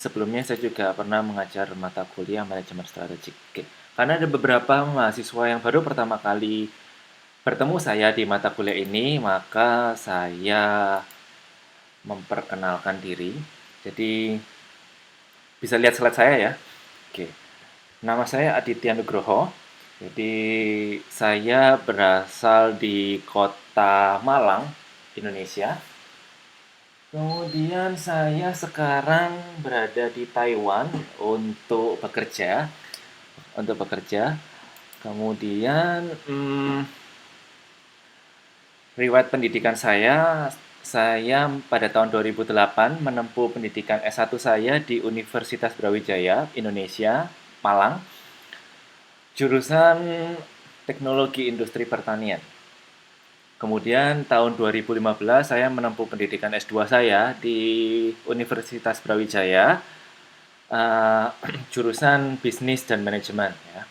sebelumnya saya juga pernah mengajar mata kuliah manajemen strategik. Oke. Karena ada beberapa mahasiswa yang baru pertama kali bertemu saya di mata kuliah ini, maka saya memperkenalkan diri. Jadi bisa lihat slide saya ya. Oke. Nama saya Aditya Nugroho. Jadi saya berasal di kota Malang, Indonesia. Kemudian saya sekarang berada di Taiwan untuk bekerja, untuk bekerja. Kemudian riwayat pendidikan saya pada tahun 2008 menempuh pendidikan S1 saya di Universitas Brawijaya, Indonesia, Malang, jurusan Teknologi Industri Pertanian. Kemudian tahun 2015 saya menempuh pendidikan S2 saya di Universitas Brawijaya, eh, jurusan Bisnis dan Manajemen ya.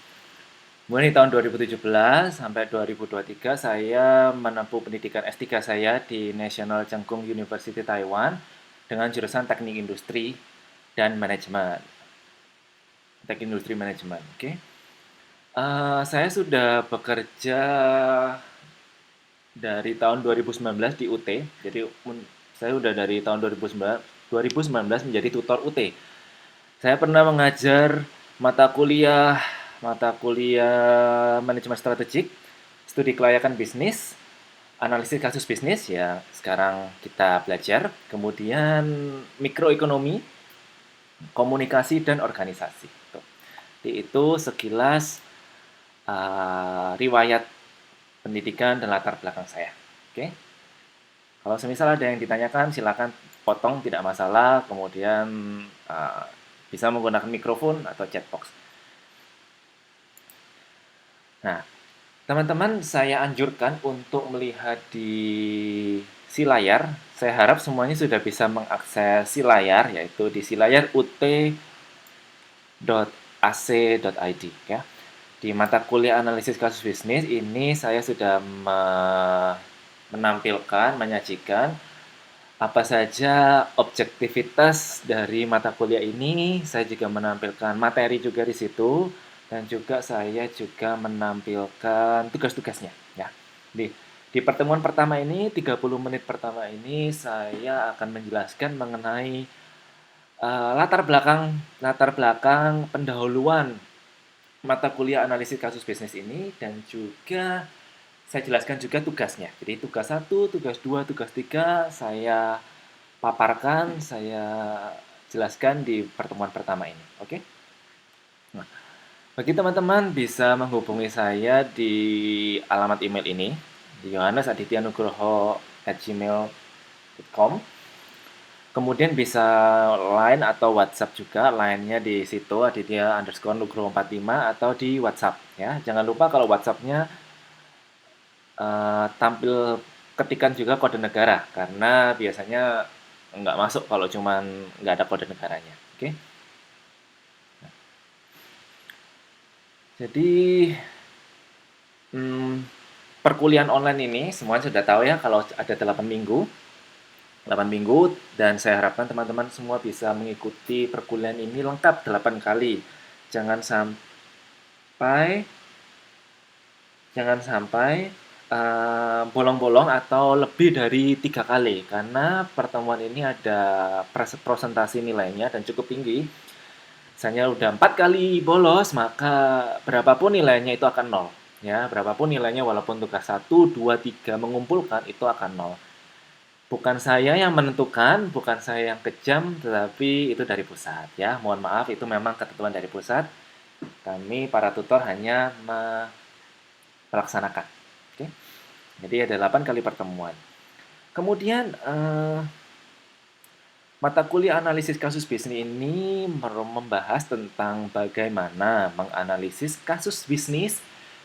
Kemudian di tahun 2017 sampai 2023 saya menempuh pendidikan S3 saya di National Cheng Kung University Taiwan dengan jurusan Teknik Industri dan Manajemen. Teknik Industri Manajemen, oke. Okay? Saya sudah bekerja dari tahun 2019 di UT. Jadi saya sudah dari tahun 2019 menjadi tutor UT. Saya pernah mengajar mata kuliah manajemen strategik, studi kelayakan bisnis, analisis kasus bisnis ya sekarang kita belajar, kemudian mikroekonomi, komunikasi dan organisasi. Jadi itu sekilas riwayat pendidikan dan latar belakang saya. Oke. Kalau semisal ada yang ditanyakan silakan potong tidak masalah, kemudian uh, bisa menggunakan mikrofon atau chat box. Nah, teman-teman, saya anjurkan untuk melihat di si layar. Saya harap semuanya sudah bisa mengakses si layar, yaitu di si layar ut.ac.id ya. Di mata kuliah analisis kasus bisnis ini saya sudah menampilkan, menyajikan apa saja objektivitas dari mata kuliah ini. Saya juga menampilkan materi juga di situ dan juga saya juga menampilkan tugas-tugasnya ya. Di pertemuan pertama ini 30 menit pertama ini saya akan menjelaskan mengenai latar belakang pendahuluan mata kuliah analisis kasus bisnis ini dan juga saya jelaskan juga tugasnya. Jadi tugas satu, tugas 2, tugas 3 saya paparkan, saya jelaskan di pertemuan pertama ini. Oke? Nah, bagi teman-teman bisa menghubungi saya di alamat email ini di yohanes@adityanugroho@gmail.com. Kemudian bisa line atau WhatsApp juga, line-nya di situ aditya_nugroho45 atau di WhatsApp ya. Jangan lupa kalau WhatsApp-nya tampil ketikan juga kode negara karena biasanya nggak masuk kalau cuman nggak ada kode negaranya. Oke? Jadi hmm, perkuliahan online ini semuanya sudah tahu ya kalau ada 8 minggu. 8 minggu dan saya harapkan teman-teman semua bisa mengikuti perkuliahan ini lengkap 8 kali. Jangan sampai jangan sampai bolong-bolong atau lebih dari 3 kali karena pertemuan ini ada presentasi nilainya dan cukup tinggi. Misalnya udah 4 kali bolos, maka berapapun nilainya itu akan nol. Ya, berapapun nilainya walaupun tugas 1, 2, 3 mengumpulkan itu akan nol. Bukan saya yang menentukan, bukan saya yang kejam, tetapi itu dari pusat ya. Mohon maaf, itu memang ketentuan dari pusat. Kami para tutor hanya melaksanakan. Oke. Jadi ada 8 kali pertemuan. Kemudian mata kuliah analisis kasus bisnis ini membahas tentang bagaimana menganalisis kasus bisnis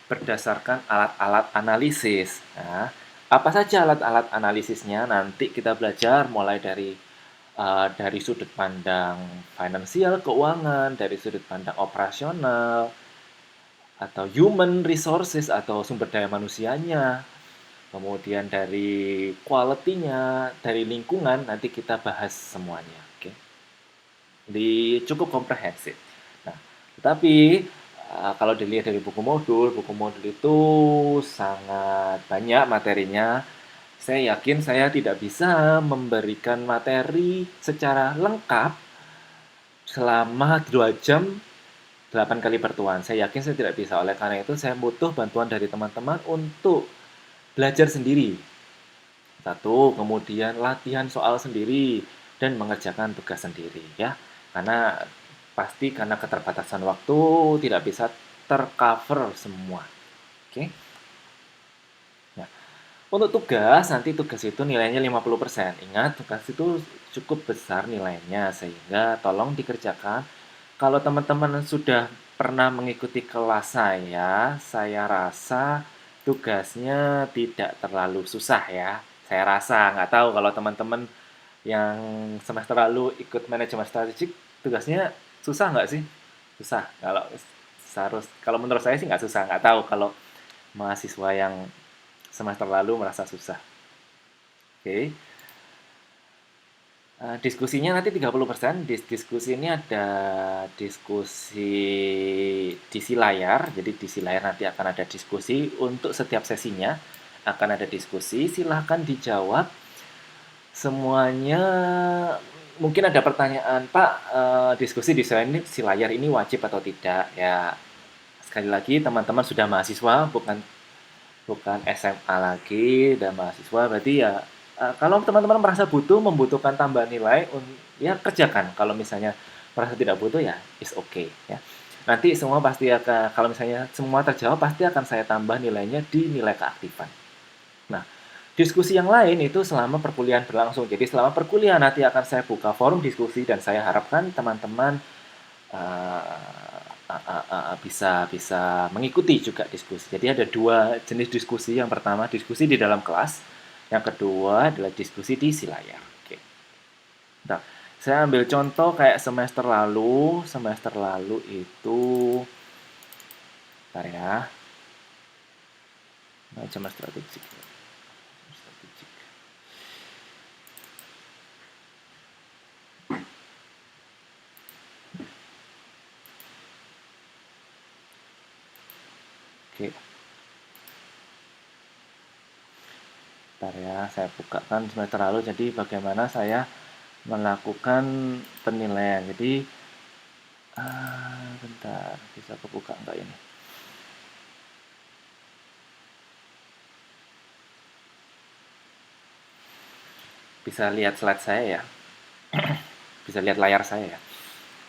berdasarkan alat-alat analisis. Nah, apa saja alat-alat analisisnya? Nanti kita belajar mulai dari sudut pandang finansial, keuangan, dari sudut pandang operasional, atau human resources atau sumber daya manusianya, kemudian dari quality-nya, dari lingkungan, nanti kita bahas semuanya. Oke. cukup komprehensif. Nah, tetapi kalau dilihat dari buku modul itu sangat banyak materinya. Saya yakin saya tidak bisa memberikan materi secara lengkap selama 2 jam 8 kali pertemuan. Saya yakin saya tidak bisa. Oleh karena itu, saya butuh bantuan dari teman-teman untuk belajar sendiri. Satu, kemudian latihan soal sendiri dan mengerjakan tugas sendiri ya. Karena pasti karena keterbatasan waktu tidak bisa tercover semua. Oke. Nah, untuk tugas, nanti tugas itu nilainya 50%. Ingat, tugas itu cukup besar nilainya sehingga tolong dikerjakan. Kalau teman-teman sudah pernah mengikuti kelas saya rasa tugasnya tidak terlalu susah ya. Saya rasa, nggak tahu kalau teman-teman yang semester lalu ikut manajemen strategik, tugasnya susah nggak sih? Susah. Kalau menurut saya sih nggak susah. Nggak tahu kalau mahasiswa yang semester lalu merasa susah. Oke. Diskusinya nanti 30%. Diskusi ini ada diskusi di si layar. Jadi di si layar nanti akan ada diskusi untuk setiap sesinya. Akan ada diskusi, silahkan dijawab semuanya. Mungkin ada pertanyaan, Pak, diskusi di si layar ini wajib atau tidak? Ya, sekali lagi teman-teman sudah mahasiswa, bukan bukan SMA lagi, dan mahasiswa berarti ya kalau teman-teman merasa membutuhkan tambahan nilai, ya kerjakan. Kalau misalnya merasa tidak butuh ya is okay ya. Nanti semua pasti akan, kalau misalnya semua terjawab pasti akan saya tambah nilainya di nilai keaktifan. Nah, diskusi yang lain itu selama perkuliahan berlangsung. Jadi selama perkuliahan nanti akan saya buka forum diskusi dan saya harapkan teman-teman bisa bisa mengikuti juga diskusi. Jadi ada dua jenis diskusi. Yang pertama diskusi di dalam kelas, yang kedua adalah diskusi di si layar. Oke. Nah, saya ambil contoh kayak semester lalu. Semester lalu itu, bentar ya, manajemen strategik. Strategik. Oke, bentar ya, saya bukakan semester lalu. Jadi bagaimana saya melakukan penilaian. Jadi, bentar, bisa kebuka enggak ini? Bisa lihat slide saya ya? Bisa lihat layar saya ya?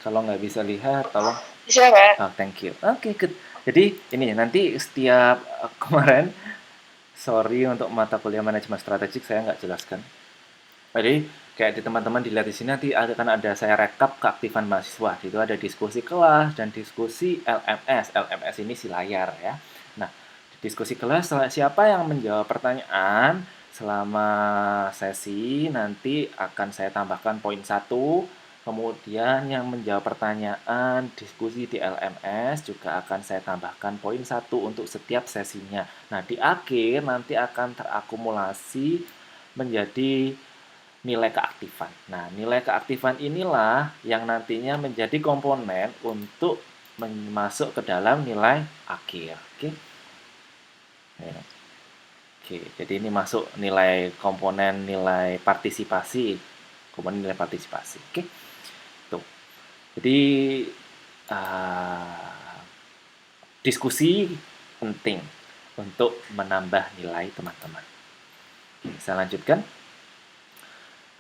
Kalau nggak bisa lihat, tolong. Bisa, Pak. Oh, thank you. Oke, good. Jadi ini nanti setiap kemarin, sorry untuk mata kuliah manajemen strategik saya nggak jelaskan. Jadi kayak di teman-teman dilihat di sini nanti akan ada saya rekap keaktifan mahasiswa. Itu ada diskusi kelas dan diskusi LMS. LMS ini si layar ya. Nah, di diskusi kelas siapa yang menjawab pertanyaan selama sesi nanti akan saya tambahkan poin 1. Kemudian yang menjawab pertanyaan diskusi di LMS juga akan saya tambahkan poin 1 untuk setiap sesinya. Nah, di akhir nanti akan terakumulasi menjadi nilai keaktifan. Nah, nilai keaktifan inilah yang nantinya menjadi komponen untuk masuk ke dalam nilai akhir. Oke. Ya. Oke, jadi ini masuk nilai komponen nilai partisipasi. Komponen nilai partisipasi. Oke. Tuh. Jadi uh, diskusi penting untuk menambah nilai teman-teman. Saya lanjutkan.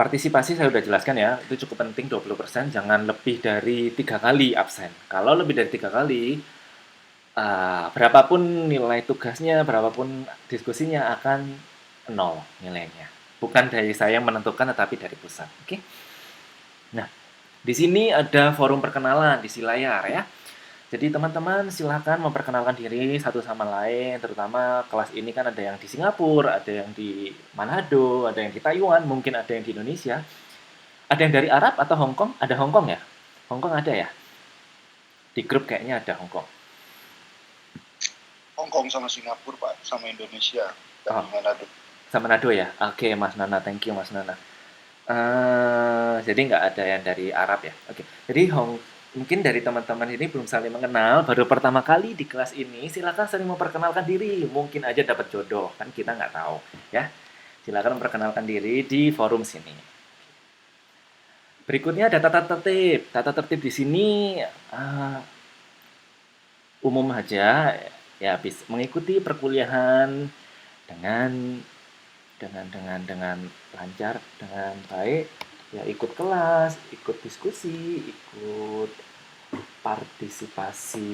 Partisipasi saya sudah jelaskan ya, itu cukup penting 20%, jangan lebih dari 3 kali absen. Kalau lebih dari 3 kali, berapapun nilai tugasnya, berapapun diskusinya akan nol nilainya. Bukan dari saya yang menentukan, tetapi dari pusat. Oke? Nah, di sini ada forum perkenalan di si layar ya. Jadi teman-teman silahkan memperkenalkan diri satu sama lain, terutama kelas ini kan ada yang di Singapura, ada yang di Manado, ada yang di Taiwan, mungkin ada yang di Indonesia. Ada yang dari Arab atau Hong Kong? Ada Hong Kong ya? Hong Kong ada ya? Di grup kayaknya ada Hong Kong. Hong Kong sama Singapura, Pak, sama Indonesia dan Oh, Manado. sama Manado ya? Oke, Mas Nana. Thank you, Mas Nana. Jadi nggak ada yang dari Arab ya? Oke. Jadi mungkin dari teman-teman ini belum saling mengenal, baru pertama kali di kelas ini, silakan saling memperkenalkan diri. Mungkin aja dapat jodoh, kan kita nggak tahu, ya. Silakan memperkenalkan diri di forum sini. Berikutnya ada tata tertib. Tata tertib di sini uh, umum aja, ya bisa mengikuti perkuliahan dengan dengan lancar, dengan baik, ya ikut kelas, ikut diskusi, ikut partisipasi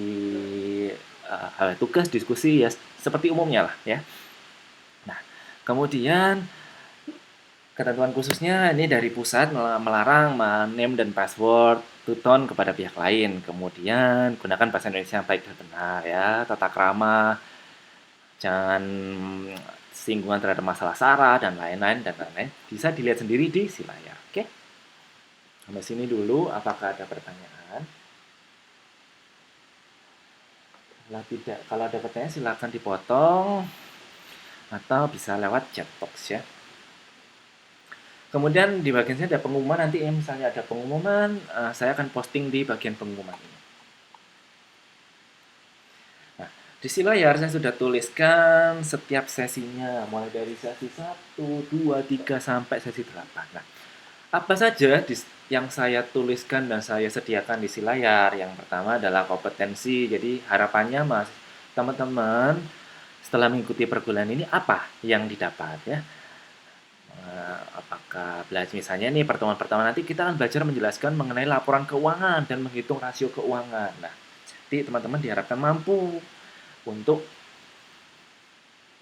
hal tugas diskusi ya seperti umumnya lah ya. Nah, kemudian ketentuan khususnya ini dari pusat melarang name dan password Tuton kepada pihak lain. Kemudian gunakan bahasa Indonesia yang baik dan benar ya, tata krama, jangan singgungan terhadap masalah sara dan lain-lain dan lain-lain. Bisa dilihat sendiri di si layar. Oke? Sampai sini dulu. Apakah ada pertanyaan? Kalau tidak, kalau ada pertanyaan silakan dipotong atau bisa lewat chat box ya. Kemudian di bagian sini ada pengumuman, nanti misalnya ada pengumuman, saya akan posting di bagian pengumuman ini. Nah, di sini layar saya sudah tuliskan setiap sesinya, mulai dari sesi 1, 2, 3, sampai sesi 8. Nah, apa saja yang saya tuliskan dan saya sediakan di si layar? Yang pertama adalah kompetensi, jadi harapannya mas teman-teman setelah mengikuti perkuliahan ini apa yang didapat ya? Apakah belajar misalnya nih pertemuan pertama nanti kita akan belajar menjelaskan mengenai laporan keuangan dan menghitung rasio keuangan. Nah, nanti teman-teman diharapkan mampu untuk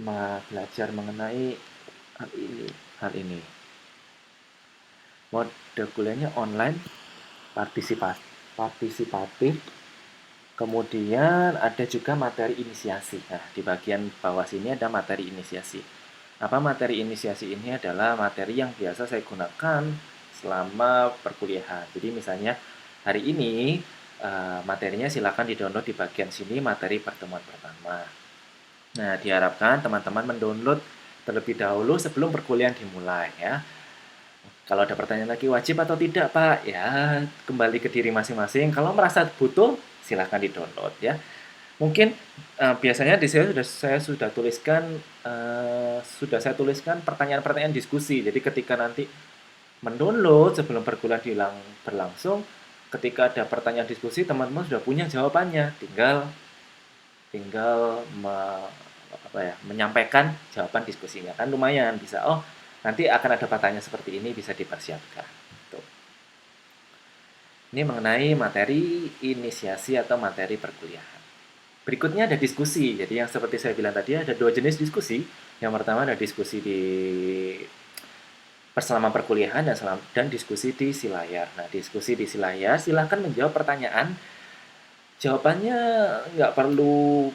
belajar mengenai hal ini. Hal ini. Mode kuliahnya online, partisipatif, kemudian ada juga materi inisiasi. Nah, di bagian bawah sini ada materi inisiasi. Apa materi inisiasi ini adalah materi yang biasa saya gunakan selama perkuliahan. Jadi misalnya hari ini materinya silakan di-download di bagian sini materi pertemuan pertama. Nah, diharapkan teman-teman mendownload terlebih dahulu sebelum perkuliahan dimulai ya. Kalau ada pertanyaan lagi wajib atau tidak Pak? Ya, kembali ke diri masing-masing. Kalau merasa butuh, silahkan di-download ya. Mungkin biasanya di sini sudah tuliskan sudah saya tuliskan pertanyaan-pertanyaan diskusi. Jadi ketika nanti mendownload sebelum perkuliahan berlangsung, ketika ada pertanyaan diskusi teman-teman sudah punya jawabannya, tinggal tinggal menyampaikan jawaban diskusinya kan lumayan bisa nanti akan ada pertanyaan seperti ini bisa dipersiapkan. Tuh. Ini mengenai materi inisiasi atau materi perkuliahan. Berikutnya ada diskusi. Jadi yang seperti saya bilang tadi ada dua jenis diskusi. Yang pertama ada diskusi di selama perkuliahan dan diskusi di si layar. Nah, diskusi di si layar silahkan menjawab pertanyaan. Jawabannya nggak perlu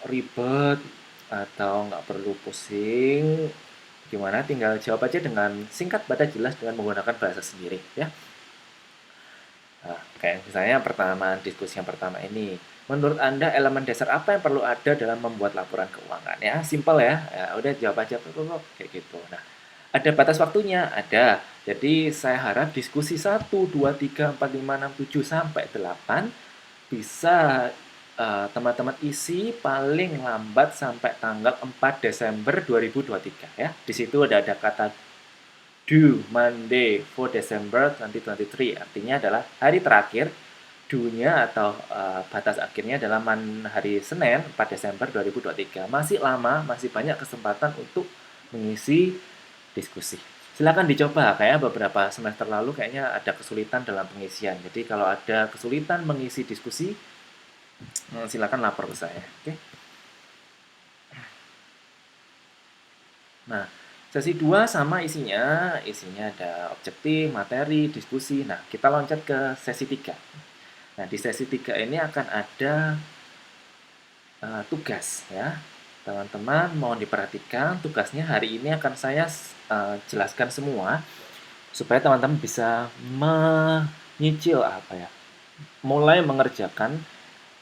ribet atau nggak perlu pusing. Gimana? Tinggal jawab aja dengan singkat, padat, jelas dengan menggunakan bahasa sendiri, ya. Nah, kayak misalnya diskusi yang pertama ini. Menurut Anda elemen dasar apa yang perlu ada dalam membuat laporan keuangan? Ya, simpel ya. Ya udah jawab aja kayak gitu. Nah, ada batas waktunya? Ada. Jadi saya harap diskusi 1, 2, 3, 4, 5, 6, 7 sampai 8 bisa teman-teman isi paling lambat sampai tanggal 4 Desember 2023 ya. Di situ ada kata due Monday 4 December 2023 artinya adalah hari terakhir due-nya atau batas akhirnya adalah hari Senin 4 Desember 2023. Masih lama, masih banyak kesempatan untuk mengisi diskusi. Silakan dicoba, kayak beberapa semester lalu kayaknya ada kesulitan dalam pengisian. Jadi kalau ada kesulitan mengisi diskusi, silakan lapor ke saya. Oke. Nah, sesi 2 sama isinya. Isinya ada objektif, materi, diskusi. Nah, kita loncat ke sesi 3. Nah, di sesi 3 ini akan ada tugas ya. Teman-teman mohon diperhatikan tugasnya hari ini akan saya jelaskan semua supaya teman-teman bisa menyicil mulai mengerjakan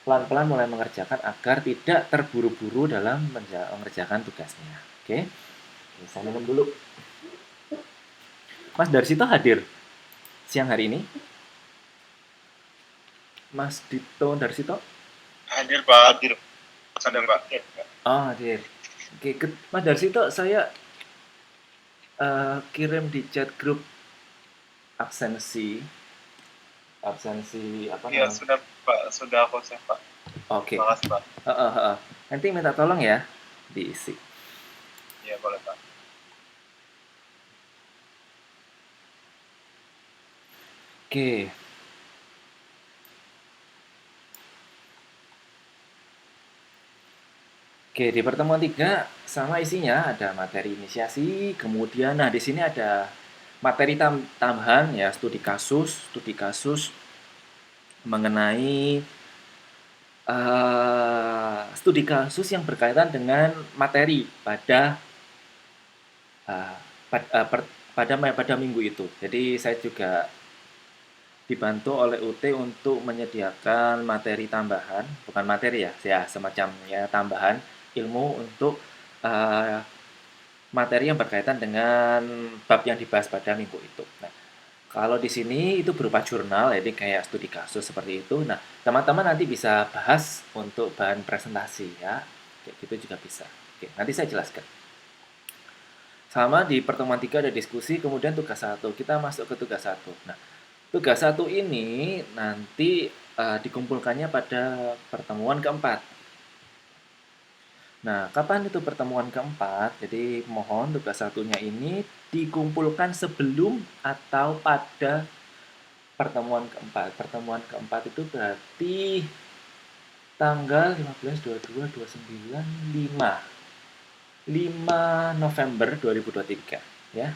pelan-pelan mulai mengerjakan agar tidak terburu-buru dalam mengerjakan tugasnya. Oke. Saya minum dulu. Mas Darsito hadir siang hari ini? Mas Dito Darsito? Hadir Pak. Hadir. Ada Pak. Oh, hadir. Oke, Mas Darsito, saya kirim di chat grup absensi, absensi apa Iya namanya? sudah Pak, sudah aku save Pak. Oke. Makasih Pak. Nanti minta tolong ya diisi. Iya boleh Pak. Oke. Oke, di pertemuan 3 sama isinya ada materi inisiasi, kemudian nah di sini ada materi tambahan ya studi kasus mengenai studi kasus yang berkaitan dengan materi pada uh, pada minggu itu. Jadi saya juga dibantu oleh UT untuk menyediakan materi tambahan, bukan materi ya semacamnya tambahan ilmu untuk uh, materi yang berkaitan dengan bab yang dibahas pada minggu itu. Nah, kalau di sini itu berupa jurnal, jadi kayak studi kasus seperti itu. Nah, teman-teman nanti bisa bahas untuk bahan presentasi ya, kayak gitu juga bisa. Oke, nanti saya jelaskan. Sama di pertemuan 3 ada diskusi, kemudian tugas 1. Kita masuk ke tugas 1. Nah, tugas 1 ini nanti dikumpulkannya pada pertemuan keempat. Nah, kapan itu pertemuan keempat? Jadi, mohon tugas satunya ini dikumpulkan sebelum atau pada pertemuan keempat. Pertemuan keempat itu berarti tanggal 15, 22, 29, 5. 5 November 2023 ya.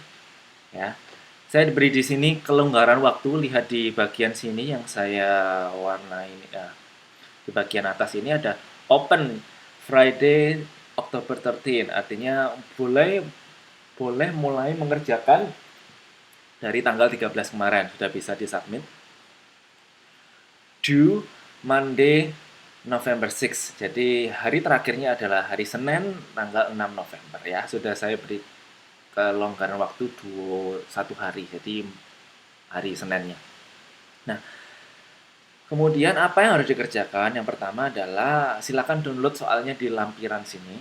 Ya. Saya diberi di sini kelonggaran waktu, lihat di bagian sini yang saya warnai di bagian atas ini ada open Friday October 13, artinya boleh boleh mulai mengerjakan dari tanggal 13 kemarin sudah bisa disubmit. Due Monday November 6. Jadi hari terakhirnya adalah hari Senin tanggal 6 November ya. Sudah saya beri kelonggaran waktu 1 hari. Jadi hari Seninnya. Nah, kemudian apa yang harus dikerjakan? Yang pertama adalah silakan download soalnya di lampiran sini.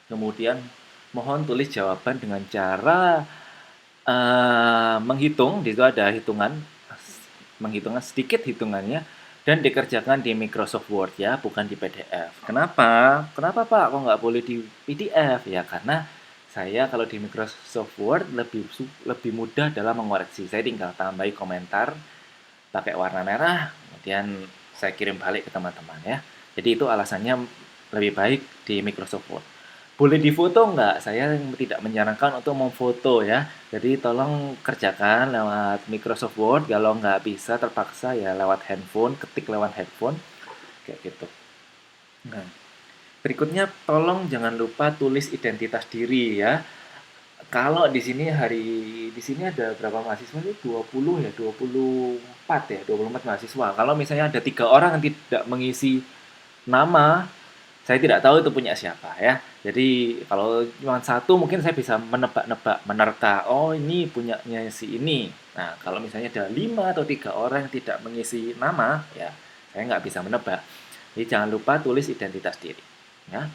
Kemudian mohon tulis jawaban dengan cara menghitung. Di situ ada menghitungkan sedikit hitungannya dan dikerjakan di Microsoft Word ya, bukan di PDF. Kenapa? Kenapa Pak? Kok nggak boleh di PDF? Ya karena saya kalau di Microsoft Word lebih mudah dalam mengoreksi. Saya tinggal tambahi komentar pakai warna merah, kemudian saya kirim balik ke teman-teman ya. Jadi itu alasannya lebih baik di Microsoft Word. Boleh difoto nggak? Saya tidak menyarankan untuk memfoto ya. Jadi tolong kerjakan lewat Microsoft Word. Kalau nggak bisa terpaksa ya lewat handphone, ketik lewat handphone kayak gitu. Nah, berikutnya tolong jangan lupa tulis identitas diri ya. Kalau di sini ada berapa mahasiswa sih? 20 ya, 24 ya, 24 mahasiswa. Kalau misalnya ada 3 orang yang tidak mengisi nama, saya tidak tahu itu punya siapa ya. Jadi kalau cuma satu mungkin saya bisa menebak-nebak, menerka, oh ini punyanya si ini. Nah, kalau misalnya ada 5 atau 3 orang yang tidak mengisi nama, ya saya nggak bisa menebak. Jadi jangan lupa tulis identitas diri. Ya.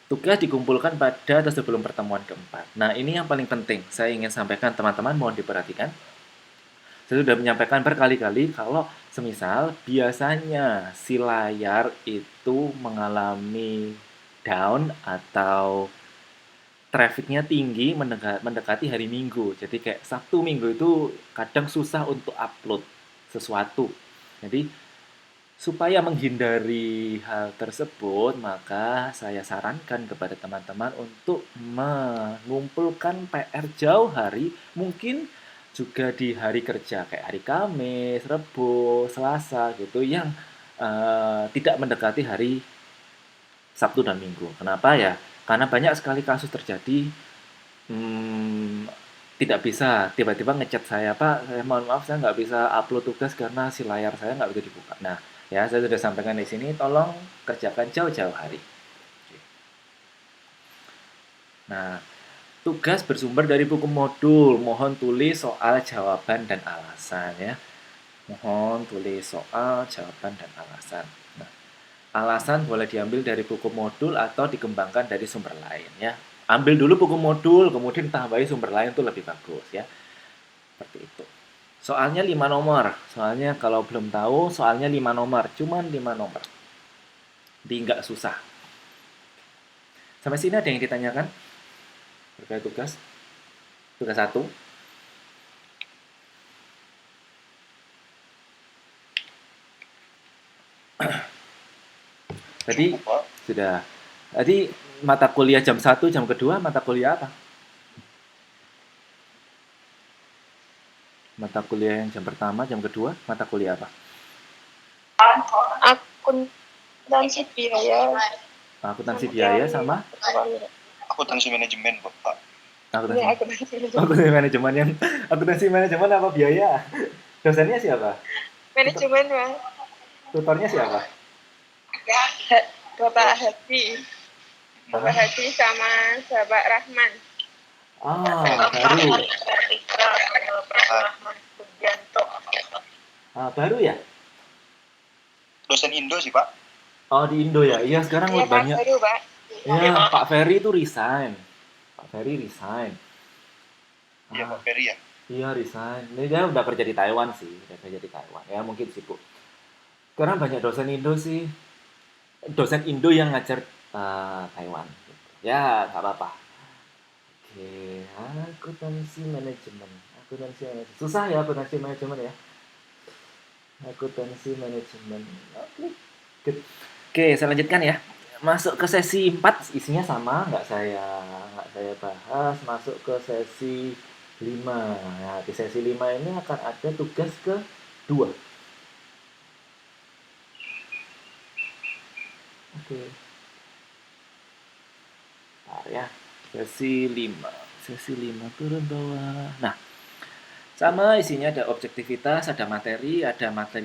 Tugas dikumpulkan pada atau sebelum pertemuan keempat. Nah, ini yang paling penting. Saya ingin sampaikan teman-teman, mohon diperhatikan. Saya sudah menyampaikan berkali-kali kalau semisal biasanya si layar itu mengalami down atau trafficnya tinggi mendekati hari Minggu. Jadi kayak Sabtu Minggu itu kadang susah untuk upload sesuatu. Jadi supaya menghindari hal tersebut, maka saya sarankan kepada teman-teman untuk mengumpulkan PR jauh hari, mungkin juga di hari kerja kayak hari Kamis, Rebo, Selasa gitu yang tidak mendekati hari Sabtu dan Minggu. Kenapa ya? Karena banyak sekali kasus terjadi hmm, tidak bisa tiba-tiba ngechat saya, Pak, saya mohon maaf saya nggak bisa upload tugas karena si layar saya nggak bisa dibuka. Nah, ya saya sudah sampaikan di sini, tolong kerjakan jauh-jauh hari. Nah, tugas bersumber dari buku modul. Mohon tulis soal, jawaban, dan alasan ya. Mohon tulis soal, jawaban, dan alasan. Nah, alasan boleh diambil dari buku modul atau dikembangkan dari sumber lain ya. Ambil dulu buku modul, kemudian tambahi sumber lain itu lebih bagus ya. Seperti itu. Soalnya 5 nomor. Soalnya kalau belum tahu, soalnya 5 nomor. Cuman 5 nomor. Jadi nggak susah. Sampai sini ada yang ditanyakan? Terkait tugas? Tugas 1. Tadi Cukup, Pak. sudah. Tadi mata kuliah jam 1, jam kedua mata kuliah apa? Mata kuliah yang jam pertama, jam kedua, mata kuliah apa? Akuntansi biaya. Akuntansi biaya sama? Akuntansi manajemen, Pak. Akuntansi, Ini akuntansi akuntansi manajemen yang akuntansi manajemen apa biaya? Dosennya siapa? manajemen, Mas. Tutornya siapa? Bapak Hadi. Bapak Ah, Hadi sama Bapak Rahman. baru. Rahman Sugianto. Baru ya? Dosen Indo sih, Pak. Oh, di Indo ya? Iya, sekarang Iya, Pak, banyak. baru, Pak. Iya, Pak Ferry itu resign. Pak Ferry resign. Iya, Ah, Pak Ferry ya. iya resign. Ini dia udah kerja di Taiwan sih, udah kerja di Taiwan. Ya mungkin sibuk. Sekarang banyak dosen Indo sih, dosen Indo yang ngajar Taiwan. Ya nggak apa-apa. Oke, akuntansi manajemen. Akuntansi manajemen. Susah ya akuntansi manajemen ya. Akuntansi manajemen. Oke, good. Oke, saya lanjutkan ya. Masuk ke sesi 4 isinya sama, nggak saya bahas. Masuk ke sesi 5. Nah, di sesi 5 ini akan ada tugas kedua. Oke. Bentar ya. Sesi 5. Sesi 5 turun bawah. Nah, sama isinya ada objektivitas, ada materi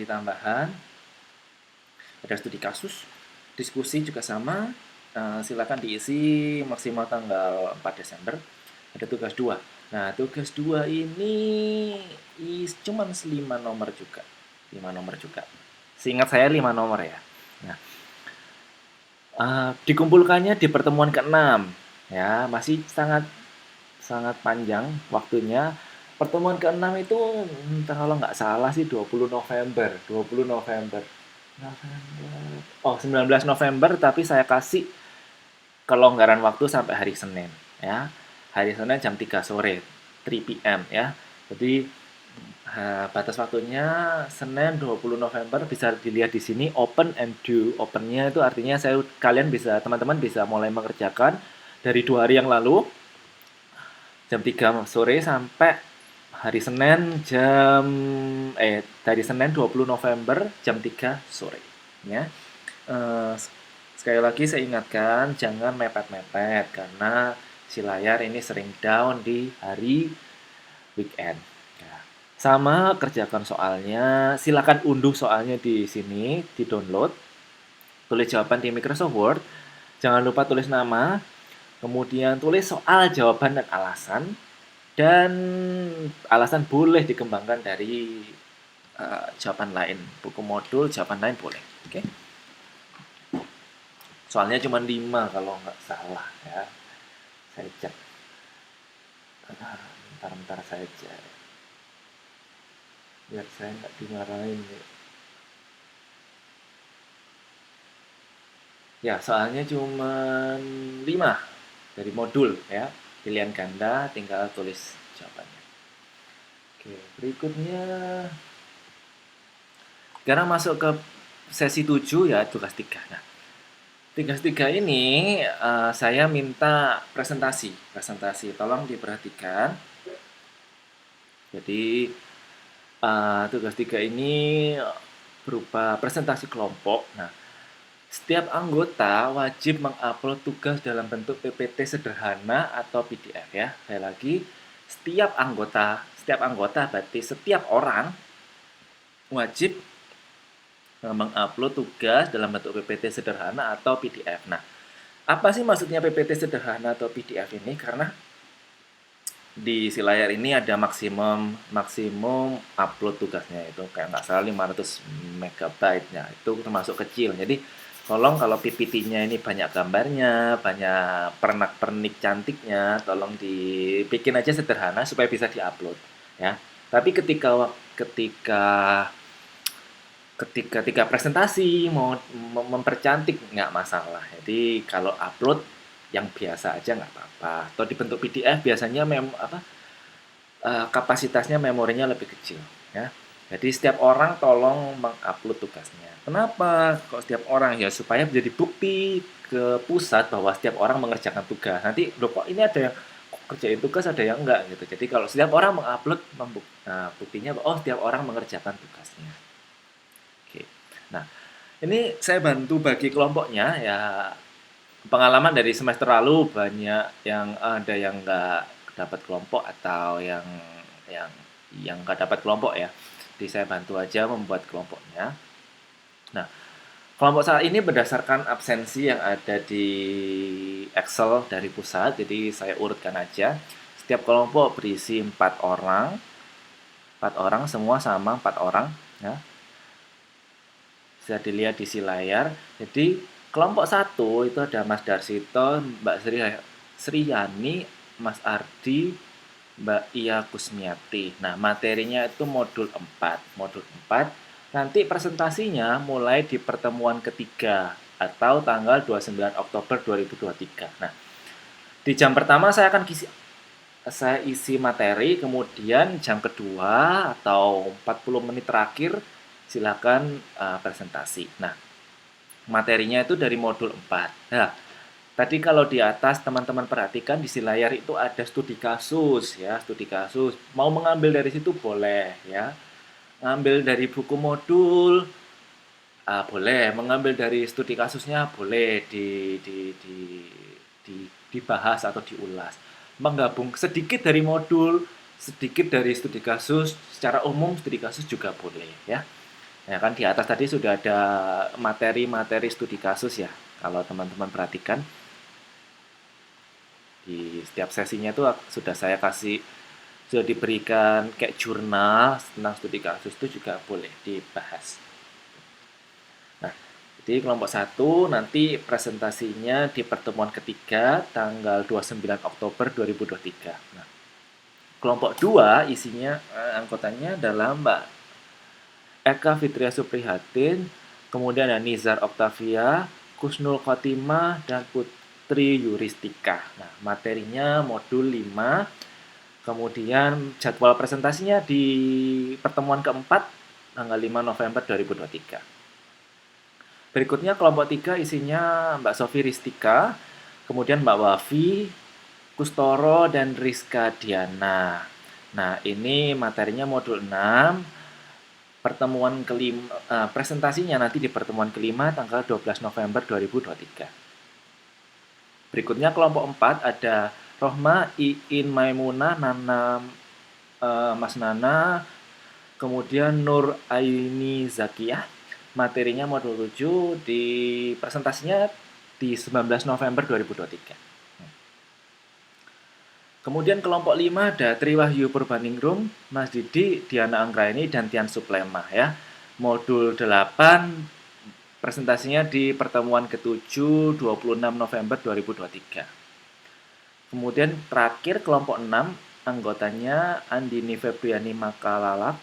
tambahan, ada studi kasus, diskusi juga sama. Silakan diisi maksimal tanggal 4 Desember. Ada tugas 2. Nah, tugas 2 ini cuman 5 nomor juga. 5 nomor juga. Seingat saya 5 nomor ya. Nah, dikumpulkannya di pertemuan ke-6 ya, masih sangat sangat panjang waktunya. Pertemuan ke-6 itu kalau nggak salah sih 20 November. 20 November. Oh, 19 November tapi saya kasih kelonggaran waktu sampai hari Senin ya. Hari Senin jam 3 sore, 3 PM ya. Jadi batas waktunya Senin 20 November bisa dilihat di sini open and due. Opennya itu artinya teman-teman bisa mulai mengerjakan dari 2 hari yang lalu jam 3 sore sampai hari Senin dari Senin 20 November jam 3 sore ya. Eh, Sekali lagi saya ingatkan jangan mepet-mepet karena si layar ini sering down di hari weekend. Ya. Sama kerjakan soalnya, silakan unduh soalnya di sini, di-download. Tulis jawaban di Microsoft Word. Jangan lupa tulis nama, kemudian tulis soal, jawaban, dan alasan. Dan alasan boleh dikembangkan dari jawaban lain. Buku modul, jawaban lain boleh. Oke? Soalnya cuma 5 kalau nggak salah ya. Saya cek. Bentar saya cek. Biar saya nggak dimarahin. Ya, soalnya cuma 5 dari modul ya. Pilihan ganda, tinggal tulis jawabannya. Oke, berikutnya. Sekarang masuk ke sesi 7 ya, tugas 3. Nah, tugas 3 ini saya minta presentasi. Presentasi, tolong diperhatikan. Jadi, tugas 3 ini berupa presentasi kelompok. Nah, setiap anggota wajib mengupload tugas dalam bentuk PPT sederhana atau PDF ya. Sekali lagi, setiap anggota berarti setiap orang wajib mengupload tugas dalam bentuk PPT sederhana atau PDF. Nah, apa sih maksudnya PPT sederhana atau PDF ini? Karena di si layar ini ada maksimum maksimum upload tugasnya itu kayak nggak salah 500 megabyte ya itu termasuk kecil. Jadi tolong kalau PPT-nya ini banyak gambarnya, banyak pernak-pernik cantiknya, tolong dibikin aja sederhana supaya bisa diupload ya. Tapi ketika ketika presentasi mau mempercantik nggak masalah. Jadi kalau upload yang biasa aja nggak apa-apa. Atau dibentuk PDF biasanya kapasitasnya memorinya lebih kecil ya. Jadi setiap orang tolong mengupload tugasnya. Kenapa kok setiap orang ya supaya menjadi bukti ke pusat bahwa setiap orang mengerjakan tugas. Nanti loh kok ini ada yang kok kerjain tugas ada yang enggak gitu. Jadi kalau setiap orang mengupload nah, buktinya oh setiap orang mengerjakan tugasnya. Oke. Nah, ini saya bantu bagi kelompoknya ya pengalaman dari semester lalu banyak yang ada yang nggak dapat kelompok atau yang yang nggak dapat kelompok ya. Jadi saya bantu aja membuat kelompoknya. Nah, kelompok saat ini berdasarkan absensi yang ada di Excel dari pusat. Jadi saya urutkan aja. Setiap kelompok berisi 4 orang. 4 orang semua sama 4 orang ya. Bisa dilihat di si layar. Jadi kelompok 1 itu ada Mas Darsito, Mbak Sriyani, Mas Ardi, Mbak Ia Kusmiati. Nah, materinya itu modul 4. Modul 4 nanti presentasinya mulai di pertemuan ketiga atau tanggal 29 Oktober 2023. Nah, di jam pertama saya isi materi, kemudian jam kedua atau 40 menit terakhir silakan presentasi. Nah, materinya itu dari modul 4. Nah, tadi kalau di atas teman-teman perhatikan di si layar itu ada studi kasus ya, studi kasus. Mau mengambil dari situ boleh ya. Ngambil dari buku modul boleh, mengambil dari studi kasusnya boleh dibahas atau diulas. Menggabung sedikit dari modul, sedikit dari studi kasus, secara umum studi kasus juga boleh ya. Ya kan di atas tadi sudah ada materi-materi studi kasus ya. Kalau teman-teman perhatikan di setiap sesinya itu sudah saya kasih sudah diberikan kayak jurnal tentang studi kasus itu juga boleh dibahas. Nah, jadi kelompok 1 nanti presentasinya di pertemuan ketiga tanggal 29 Oktober 2023. Nah, kelompok 2 isinya anggotanya adalah Mbak Eka Fitria Suprihatin, kemudian ada Nizar Oktavia, Kusnul Khotimah, dan Putri Yuristika. Nah, materinya modul 5, kemudian jadwal presentasinya di pertemuan keempat, tanggal 5 November 2023. Berikutnya kelompok 3 isinya Mbak Sofi Ristika, kemudian Mbak Wafi, Kustoro, dan Rizka Diana. Nah, ini materinya modul 6, pertemuan kelima, presentasinya nanti di pertemuan kelima tanggal 12 November 2023. Berikutnya kelompok 4 ada Rohma, Iin, Maimunah, Nana, Mas Nana, kemudian Nur Aini Zakiyah. Materinya modul 7 di presentasinya di 19 November 2023. Kemudian kelompok 5 ada Triwahyu Purbaningrum, Mas Didi, Diana Anggraini, dan Tian Suplema ya. Modul 8 presentasinya di pertemuan ke-7 26 November 2023. Kemudian terakhir kelompok 6 anggotanya Andini Febriani Makalalap,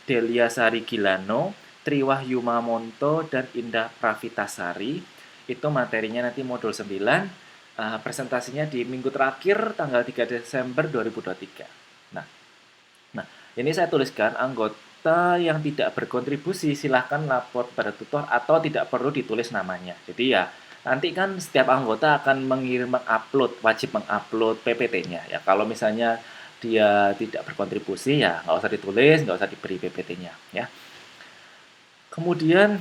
Delia Sari Gilano, Triwahyu Mamonto, dan Indah Pravitasari. Itu materinya nanti modul 9, presentasinya di minggu terakhir tanggal 3 Desember 2023. Nah, ini saya tuliskan anggota yang tidak berkontribusi silahkan lapor pada tutor atau tidak perlu ditulis namanya. Jadi ya nanti kan setiap anggota akan wajib mengupload PPT-nya. Ya kalau misalnya dia tidak berkontribusi ya nggak usah ditulis, nggak usah diberi PPT-nya ya. Kemudian,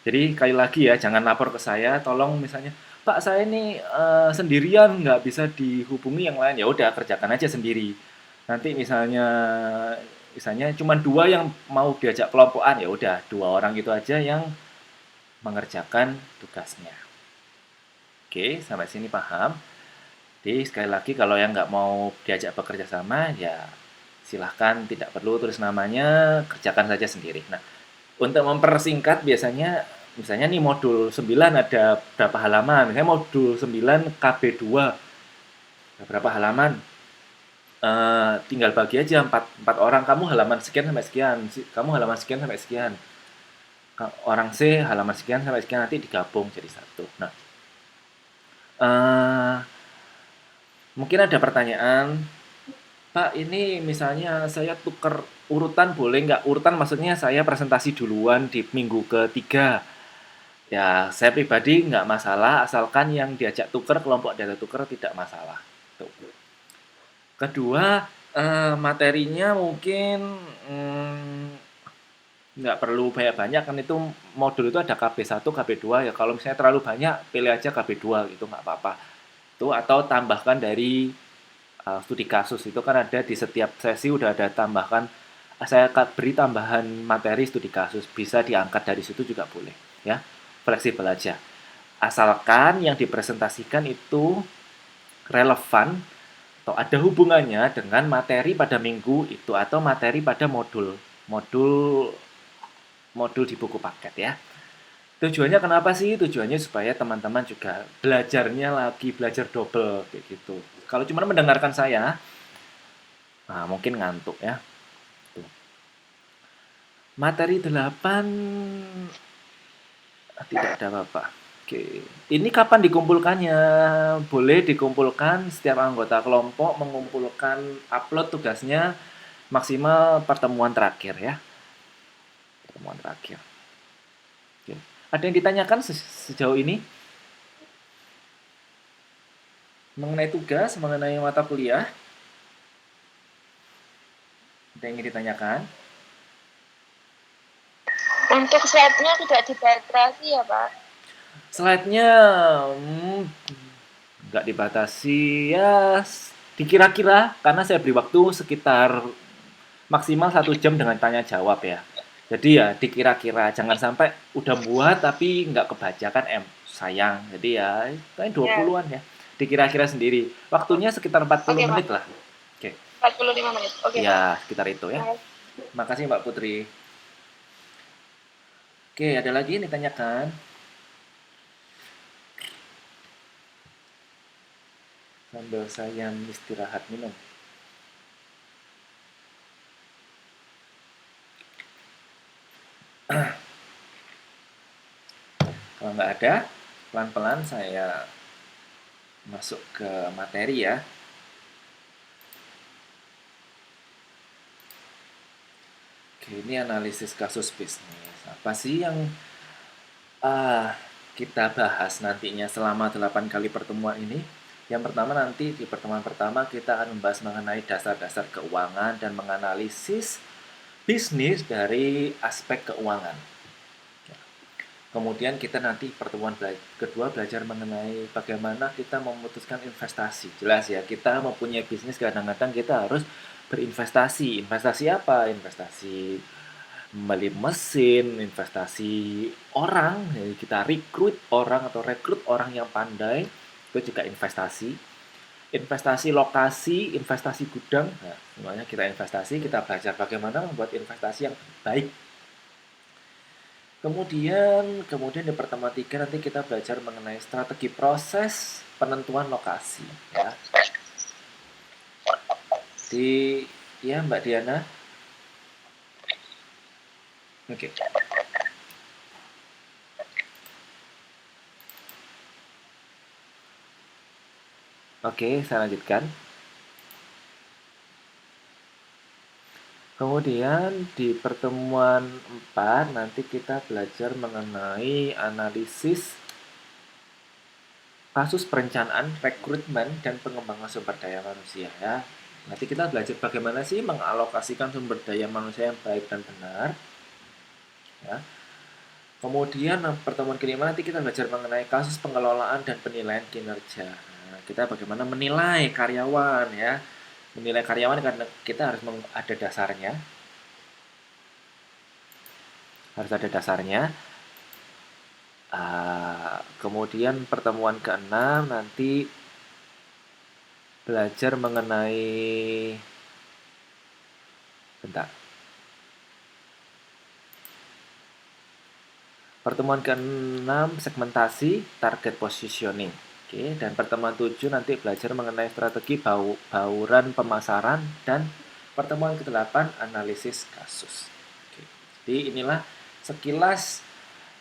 jadi kali lagi ya, jangan lapor ke saya. Tolong misalnya, Pak saya ini sendirian, nggak bisa dihubungi yang lain. Ya udah kerjakan aja sendiri. Nanti misalnya cuma 2 yang mau diajak kelompokan, ya udah 2 orang itu aja yang mengerjakan tugasnya. Oke, sampai sini paham. Jadi sekali lagi kalau yang nggak mau diajak bekerja sama ya silahkan, tidak perlu tulis namanya, kerjakan saja sendiri. Nah, untuk mempersingkat biasanya misalnya nih modul 9 ada berapa halaman, misalnya modul 9 KB2 berapa halaman, tinggal bagi aja empat orang, kamu halaman sekian sampai sekian, kamu halaman sekian sampai sekian, orang C halaman sekian sampai sekian, nanti digabung jadi satu. Nah, eh, mungkin ada pertanyaan, Pak, ini misalnya saya tuker urutan boleh nggak? Urutan maksudnya saya presentasi duluan di minggu ketiga. Ya, saya pribadi nggak masalah, asalkan yang diajak tuker, kelompok diajak tuker tidak masalah. Tuh. Kedua, materinya mungkin nggak perlu banyak-banyak, kan itu modul itu ada KB1, KB2 ya. Kalau misalnya terlalu banyak, pilih aja KB2 gitu, nggak apa-apa. Tuh, atau tambahkan dari studi kasus itu kan ada di setiap sesi udah ada tambahkan, saya beri tambahan materi studi kasus, bisa diangkat dari situ juga boleh ya, fleksibel aja asalkan yang dipresentasikan itu relevan atau ada hubungannya dengan materi pada minggu itu atau materi pada modul modul modul di buku paket ya. Tujuannya kenapa sih? Tujuannya supaya teman-teman juga belajarnya lagi belajar double kayak gitu. Kalau cuma mendengarkan saya, nah mungkin ngantuk ya. Tuh. Materi 8 tidak ada apa-apa. Oke. Ini kapan dikumpulkannya? Boleh dikumpulkan setiap anggota kelompok mengumpulkan upload tugasnya maksimal pertemuan terakhir ya. Pertemuan terakhir. Oke. Ada yang ditanyakan sejauh ini mengenai tugas, mengenai mata kuliah? Ada yang ingin ditanyakan? Untuk slide-nya tidak dibatasi ya, Pak? Slide-nya nggak dibatasi ya, dikira-kira karena saya beri waktu sekitar maksimal 1 jam dengan tanya jawab ya. Jadi ya dikira-kira, jangan sampai udah buat tapi nggak kebaca kan sayang. Jadi ya kayak 20-an ya. Dikira-kira sendiri. Waktunya sekitar 40 Oke, Pak. menit lah. Oke. 45 menit. Oke, Pak. Ya, sekitar itu ya. Makasih Mbak Putri. Oke, ada lagi yang ditanyakan? Sambil saya istirahat minum. Kalau nggak ada, pelan-pelan saya masuk ke materi ya. Oke, ini analisis kasus bisnis. Apa sih yang kita bahas nantinya selama 8 kali pertemuan ini? Yang pertama nanti di pertemuan pertama kita akan membahas mengenai dasar-dasar keuangan dan menganalisis bisnis dari aspek keuangan. Kemudian kita nanti pertemuan kedua belajar mengenai bagaimana kita memutuskan investasi. Jelas ya, kita mempunyai bisnis kadang-kadang kita harus berinvestasi. Investasi apa? Investasi membeli mesin, investasi orang, jadi kita rekrut orang atau rekrut orang yang pandai, itu juga investasi. Investasi lokasi, investasi gudang, nah, semuanya kita investasi, kita belajar bagaimana membuat investasi yang baik. Kemudian di pertemuan 3 nanti kita belajar mengenai strategi proses penentuan lokasi. Ya. Ya Mbak Diana. Oke. Oke, saya lanjutkan. Kemudian di pertemuan 4 nanti kita belajar mengenai analisis kasus perencanaan, rekrutmen, dan pengembangan sumber daya manusia ya. Nanti kita belajar bagaimana sih mengalokasikan sumber daya manusia yang baik dan benar. Ya. Kemudian pertemuan kelima nanti kita belajar mengenai kasus pengelolaan dan penilaian kinerja. Nah, kita bagaimana menilai karyawan ya. Menilai karyawan karena kita harus ada dasarnya. Harus ada dasarnya. Kemudian pertemuan ke-6 nanti belajar mengenai bentar. Pertemuan ke-6 segmentasi target positioning. Oke, dan pertemuan 7 nanti belajar mengenai strategi bauran pemasaran dan pertemuan ke-8 analisis kasus. Oke. Jadi inilah sekilas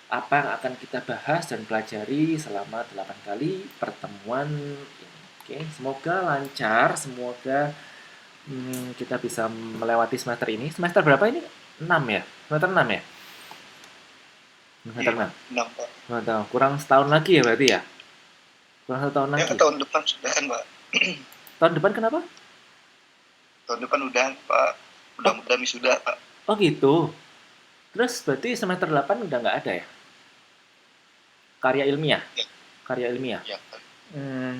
apa yang akan kita bahas dan pelajari selama 8 kali pertemuan ini. Oke, semoga lancar, semoga kita bisa melewati semester ini. Semester berapa ini? 6 ya? Semester 6 ya? Semester 6. 6 Pak. Mantap. Kurang setahun lagi ya berarti ya? Kurang 1 tahun Ya lagi. tahun depan sudah kan Pak. Tahun depan kenapa? Tahun depan udah Pak. Mudah-mudahan wisuda Pak. Oh gitu. Terus berarti semester 8 udah nggak ada ya? Karya ilmiah? Ya. Karya ilmiah? Ya.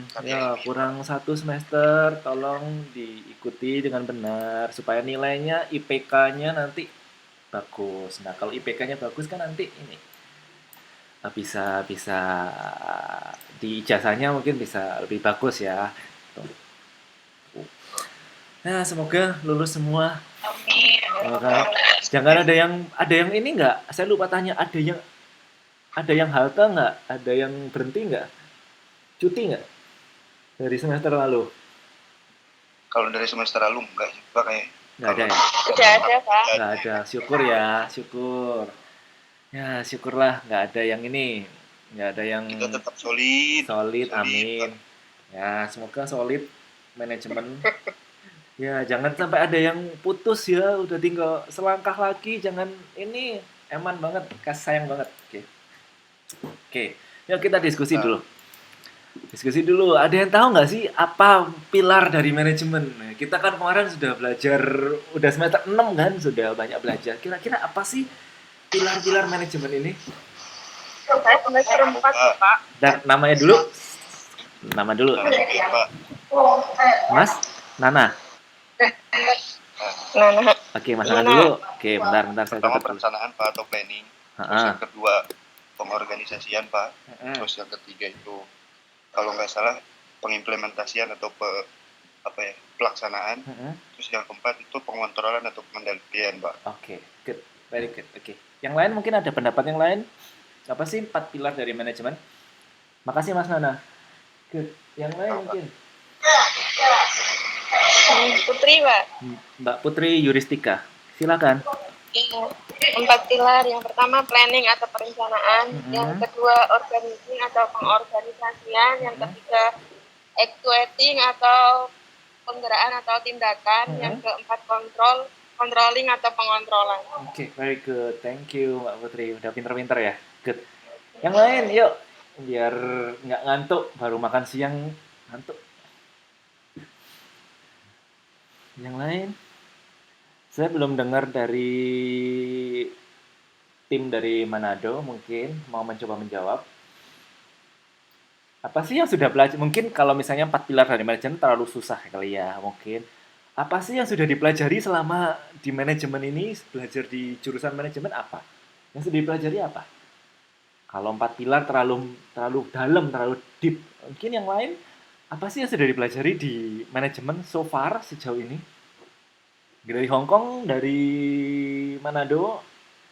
Karya Ya ilmiah. kurang 1 semester, tolong diikuti dengan benar supaya nilainya IPK-nya nanti bagus. Nah kalau IPK-nya bagus kan nanti ini bisa di ijazahnya mungkin bisa lebih bagus ya. Tuh. Nah semoga lulus semua. Oke. Jangan ada yang ini nggak? Saya lupa tanya, ada yang halte nggak? Ada yang berhenti nggak? Cuti nggak dari semester lalu? Kalau dari semester lalu enggak sih Pak kayak. Nggak ada ya? Tidak ada, Pak. Nggak ada. Syukur ya, syukur. Ya syukurlah nggak ada yang ini, nggak ada yang Kita tetap solid. solid. Amin. Pak. Ya semoga solid manajemen. Ya jangan sampai ada yang putus ya, udah tinggal selangkah lagi, jangan ini eman banget, sayang banget. Oke, yuk kita diskusi dulu. Diskusi dulu. Ada yang tahu nggak sih apa pilar dari manajemen? Nah, kita kan kemarin sudah belajar, udah semester 6 kan, sudah banyak belajar. Kira-kira apa sih pilar-pilar manajemen ini? Saya semester 4, Pak. Dan namanya dulu. Nama dulu. Pak. Mas, Nana. Nah. Oke, Mas Nana dulu. Oke, bentar saya Pertama catat dulu. perencanaan Pak atau planning. Terus yang kedua pengorganisasian Pak. Terus yang ketiga itu kalau nggak salah pengimplementasian atau pelaksanaan. Terus yang keempat itu pengontrolan atau pengendalian Pak. Oke, good, very good. Oke, yang lain mungkin ada pendapat yang lain? Apa sih 4 pilar dari manajemen? Makasih Mas Nana. Good. Yang lain mungkin? Putri, Pak. Mbak Putri Yuristika, silakan. 4 pilar. Yang pertama planning atau perencanaan, yang kedua organizing atau pengorganisasian, yang ketiga actuating atau penggerakkan atau tindakan, yang keempat controlling atau pengontrolan. Oke, very good. Thank you Mbak Putri, udah pinter-pinter ya. Good. Yang lain yuk, biar nggak ngantuk, baru makan siang ngantuk. Yang lain? Saya belum dengar dari tim dari Manado, mungkin mau mencoba menjawab. Apa sih yang sudah belajar? Mungkin kalau misalnya 4 pilar dari manajemen terlalu susah kali ya, mungkin. Apa sih yang sudah dipelajari selama di manajemen ini, belajar di jurusan manajemen apa? Yang sudah dipelajari apa? Kalau 4 pilar terlalu dalam, terlalu deep. Mungkin yang lain, apa sih yang sudah dipelajari di manajemen so far sejauh ini? Dari Hong Kong, dari Manado,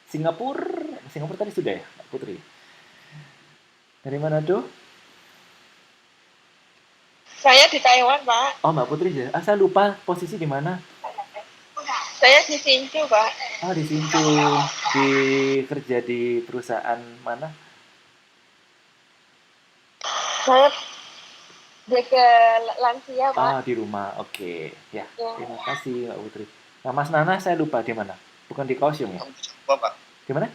Singapura tadi sudah ya, Mbak Putri? Dari Manado? Saya di Taiwan, Pak. Oh, Mbak Putri ya. Saya lupa posisi di mana. Saya di Hsinchu, Pak. Oh, di Hsinchu. Kerja di perusahaan mana? Saya jaga lansia, Pak. Ah, di rumah. Oke. Ya, terima kasih Mbak Putri. Nah, Mas Nana saya lupa di mana. Bukan di Kaohsiung ya? Di Changhua, Pak. Di mana?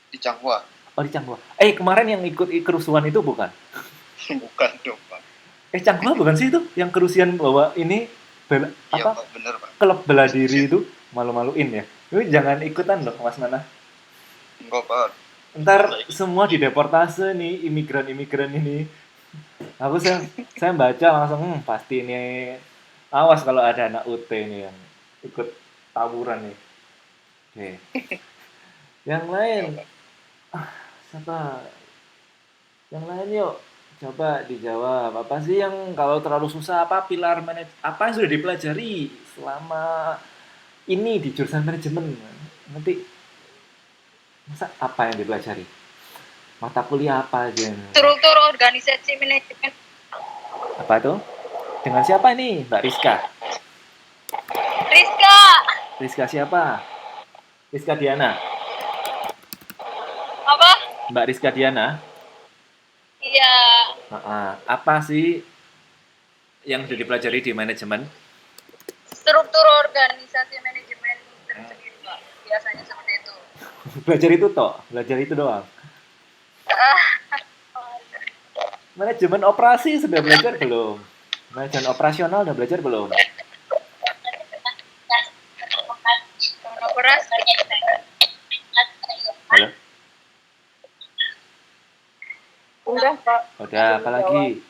Di Changhua. Oh, di Changhua. Kemarin yang ikut kerusuhan itu bukan? Bukan dong, Pak. Changhua bukan sih itu? Yang kerusuhan bahwa ini Iya, Pak, bener, Pak. Klub bela diri itu malu-maluin ya. Ini jangan ikutan loh, Mas Nana. Enggak, Pak. Ntar semua dideportase nih imigran-imigran ini. Saya baca langsung pasti ini awas kalau ada anak UT nih yang ikut tawuran nih. Oke. Yang lain siapa? Yang lain yuk Coba dijawab. Apa sih yang kalau terlalu susah, apa pilar apa yang sudah dipelajari selama ini di jurusan manajemen? Nanti masa apa yang dipelajari? Mata kuliah apa aja? Struktur organisasi manajemen. Apa tuh? Dengan siapa nih, Mbak Rizka? Rizka. Rizka siapa? Rizka Diana. Apa? Mbak Rizka Diana. Iya. Apa sih yang sudah dipelajari di manajemen? Struktur organisasi manajemen tersendiri, Pak. Biasanya seperti itu. Belajar itu toh, belajar itu doang. Manajemen operasi sudah belajar belum? Manajemen operasional udah belajar belum? Operasi. Halo? Udah, Pak. Udah, apalagi?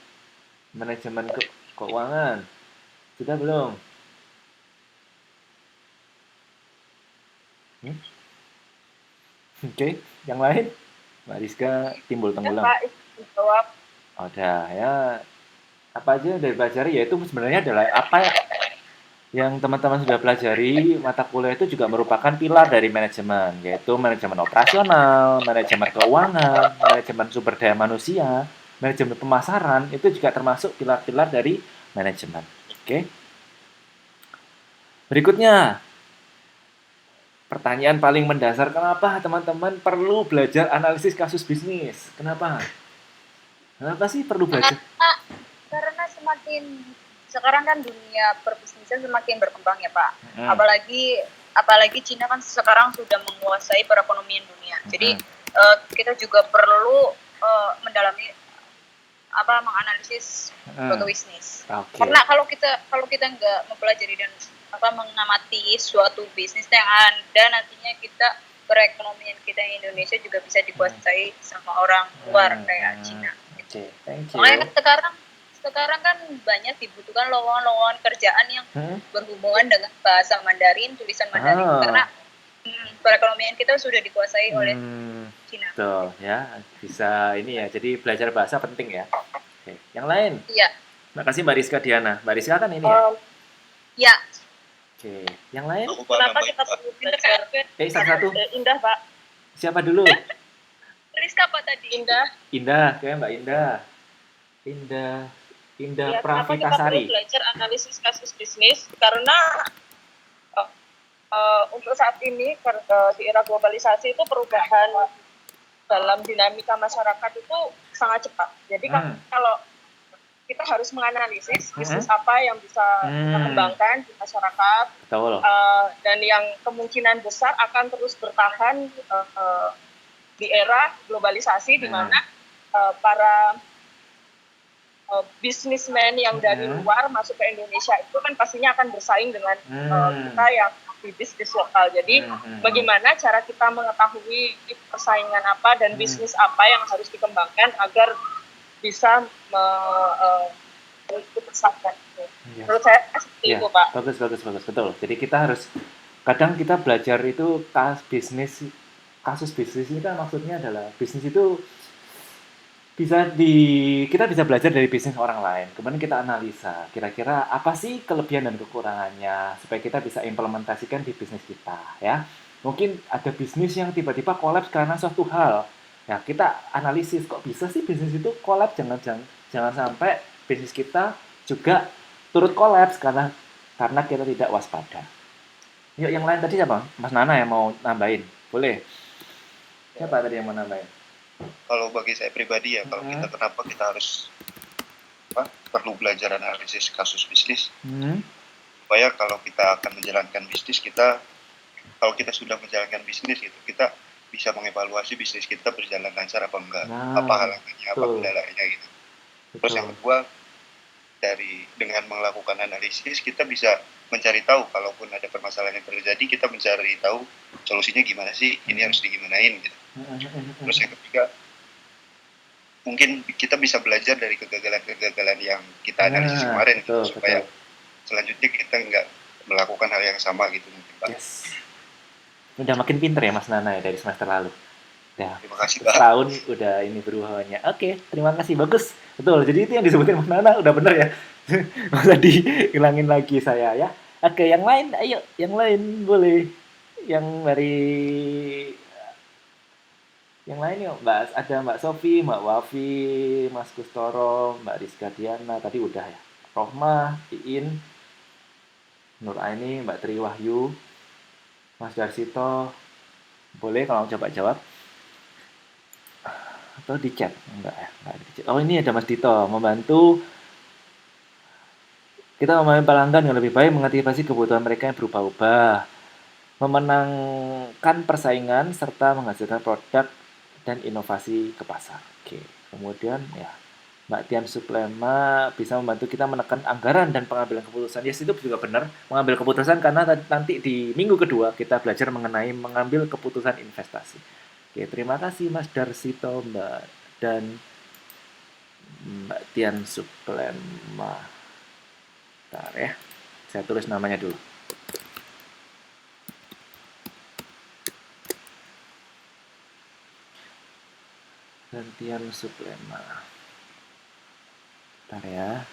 Manajemen keuangan. Sudah belum? Oke, yang lain? Mbak Rizka timbul tenggelam. Pak, jawab. Udah, ya. Apa aja yang dipelajari? Ya itu sebenarnya adalah apa yang teman-teman sudah pelajari. Mata kuliah itu juga merupakan pilar dari manajemen, yaitu manajemen operasional, manajemen keuangan, manajemen sumber daya manusia, manajemen pemasaran, itu juga termasuk pilar-pilar dari manajemen. Oke. Berikutnya, pertanyaan paling mendasar, kenapa teman-teman perlu belajar analisis kasus bisnis? Kenapa? Kenapa sih perlu belajar? Karena semakin sekarang kan dunia perbisnisan semakin berkembang ya Pak. Apalagi Cina kan sekarang sudah menguasai perekonomian dunia. Jadi kita juga perlu mendalami menganalisis suatu bisnis. Okay. Karena kalau kita nggak mempelajari dan mengamati suatu bisnis yang ada, nantinya perekonomian kita di Indonesia juga bisa dikuasai sama orang luar kayak Cina. Oke, thank you. Makanya sekarang kan banyak dibutuhkan lowongan-lowongan kerjaan yang berhubungan dengan bahasa Mandarin, tulisan Mandarin, karena perekonomian kita sudah dikuasai oleh Cina. Betul, ya. Bisa ini ya, jadi belajar bahasa penting ya. Oke. Yang lain? Iya. Terima kasih Mbak Rizka Diana. Mbak Rizka kan ini ya? Iya. Oke. Yang lain? Kenapa kita perlu belajar? Satu-satu. Indah, Pak. Siapa dulu? Rizka Pak tadi. Indah. Indah, kayak Mbak Indah. Indah Ya, kenapa kita Pravitasari. perlu belajar analisis kasus bisnis? Karena untuk saat ini di era globalisasi itu perubahan dalam dinamika masyarakat itu sangat cepat. Jadi kalau kita harus menganalisis bisnis apa yang bisa kita kembangkan di masyarakat, dan yang kemungkinan besar akan terus bertahan di era globalisasi, di mana para bisnismen yang dari luar masuk ke Indonesia itu kan pastinya akan bersaing dengan kita yang di bisnis lokal. Jadi bagaimana cara kita mengetahui persaingan apa dan bisnis apa yang harus dikembangkan agar bisa mengikuti persaingan itu. Menurut saya seperti itu, Pak. Bagus, betul. Jadi kadang kita belajar itu kasus bisnis ini kan maksudnya adalah bisnis itu kita bisa belajar dari bisnis orang lain. Kemudian kita analisa kira-kira apa sih kelebihan dan kekurangannya supaya kita bisa implementasikan di bisnis kita, ya. Mungkin ada bisnis yang tiba-tiba kolaps karena suatu hal. Ya, kita analisis kok bisa sih bisnis itu kolaps, jangan sampai bisnis kita juga turut kolaps karena kita tidak waspada. Yuk, yang lain tadi siapa? Mas Nana yang mau nambahin. Boleh. Siapa tadi yang mau nambahin? Kalau bagi saya pribadi ya, kalau kenapa kita harus perlu belajar analisis kasus bisnis, supaya kalau kita akan menjalankan bisnis kalau kita sudah menjalankan bisnis gitu, kita bisa mengevaluasi bisnis kita berjalan lancar apa enggak, apa halangannya, apa kendalanya gitu. Terus yang kedua, dengan melakukan analisis kita bisa mencari tahu kalaupun ada permasalahan yang terjadi, kita mencari tahu solusinya gimana sih, ini harus digimanain gitu. Terus yang ketiga, mungkin kita bisa belajar dari kegagalan yang kita analisis kemarin gitu, supaya selanjutnya kita nggak melakukan hal yang sama gitu mungkin, Pak. Yes. Udah makin pinter ya Mas Nana ya dari semester lalu. Terima kasih, Pak. Setahun udah ini berubahnya. Oke, terima kasih, bagus. Betul, jadi itu yang disebutin Mas Nana udah bener ya. Nggak usah dihilangin lagi saya ya. Oke, yang lain, ayo, yang lain boleh. Yang dari yang lain yuk, ada Mbak Sofi, Mbak Wafi, Mas Kustoro, Mbak Rizka Diana, tadi udah ya. Rohmah, Iin, Nur Aini, Mbak Tri Wahyu, Mas Darsito, boleh kalau coba jawab atau di chat enggak ya, enggak di chat. Oh ini ada Mas Dito membantu kita memahami pelanggan yang lebih baik, mengantisipasi kebutuhan mereka yang berubah-ubah, memenangkan persaingan serta menghasilkan produk dan inovasi ke pasar. Oke, kemudian ya Mbak Tian Suplema bisa membantu kita menekan anggaran dan pengambilan keputusan. Yes, itu juga benar, mengambil keputusan karena nanti di minggu kedua kita belajar mengenai mengambil keputusan investasi. Oke, terima kasih Mas Darsito, Mbak dan Mbak Tian Suplema. Bentar ya, saya tulis namanya dulu. Gantian Suplema. Bentar ya.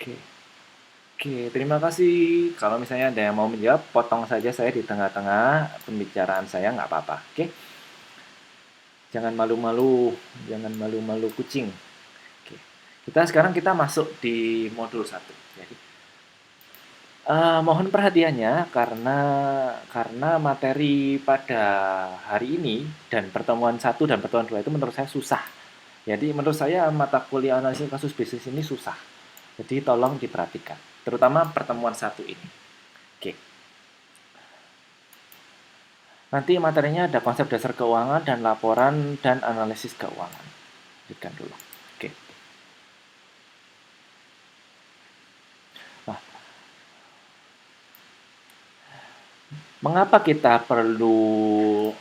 Oke. Oke, terima kasih. Kalau misalnya ada yang mau menjawab, potong saja saya di tengah-tengah pembicaraan saya, nggak apa-apa. Oke? Jangan malu-malu, jangan malu-malu kucing. Oke. Kita masuk di modul 1. Jadi, mohon perhatiannya karena materi pada hari ini dan pertemuan 1 dan pertemuan 2 itu menurut saya susah. Jadi menurut saya mata kuliah analisis kasus bisnis ini susah. Jadi tolong diperhatikan, terutama pertemuan 1 ini. Oke. Nanti materinya ada konsep dasar keuangan dan laporan dan analisis keuangan. Lanjutkan dulu. Oke. Nah, mengapa kita perlu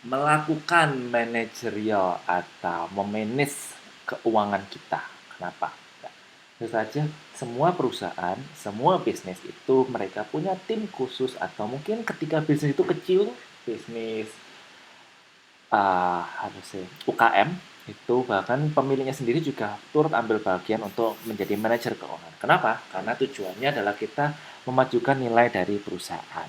melakukan manajerial atau memanage keuangan kita? Kenapa? Tentu saja semua perusahaan, semua bisnis itu mereka punya tim khusus atau mungkin ketika bisnis itu kecil, bisnis harusnya UKM itu bahkan pemiliknya sendiri juga turut ambil bagian untuk menjadi manajer keuangan. Kenapa? Karena tujuannya adalah kita memajukan nilai dari perusahaan.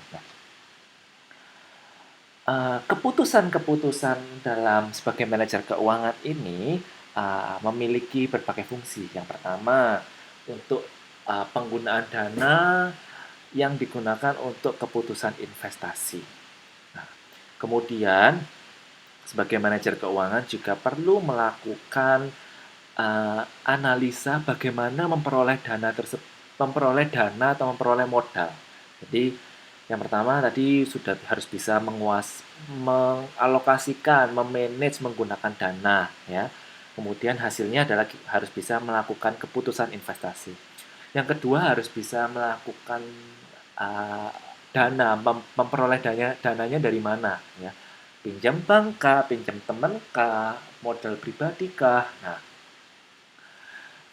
Nah, keputusan-keputusan dalam sebagai manajer keuangan ini memiliki berbagai fungsi. Yang pertama, untuk penggunaan dana yang digunakan untuk keputusan investasi. Nah, kemudian, sebagai manajer keuangan juga perlu melakukan analisa bagaimana memperoleh dana atau memperoleh modal. Jadi yang pertama tadi sudah harus bisa mengalokasikan, memanage menggunakan dana ya. Kemudian hasilnya adalah harus bisa melakukan keputusan investasi. Yang kedua harus bisa melakukan dana, memperoleh dananya dari mana ya. Pinjam bank kah, pinjam teman kah, modal pribadi kah. Nah,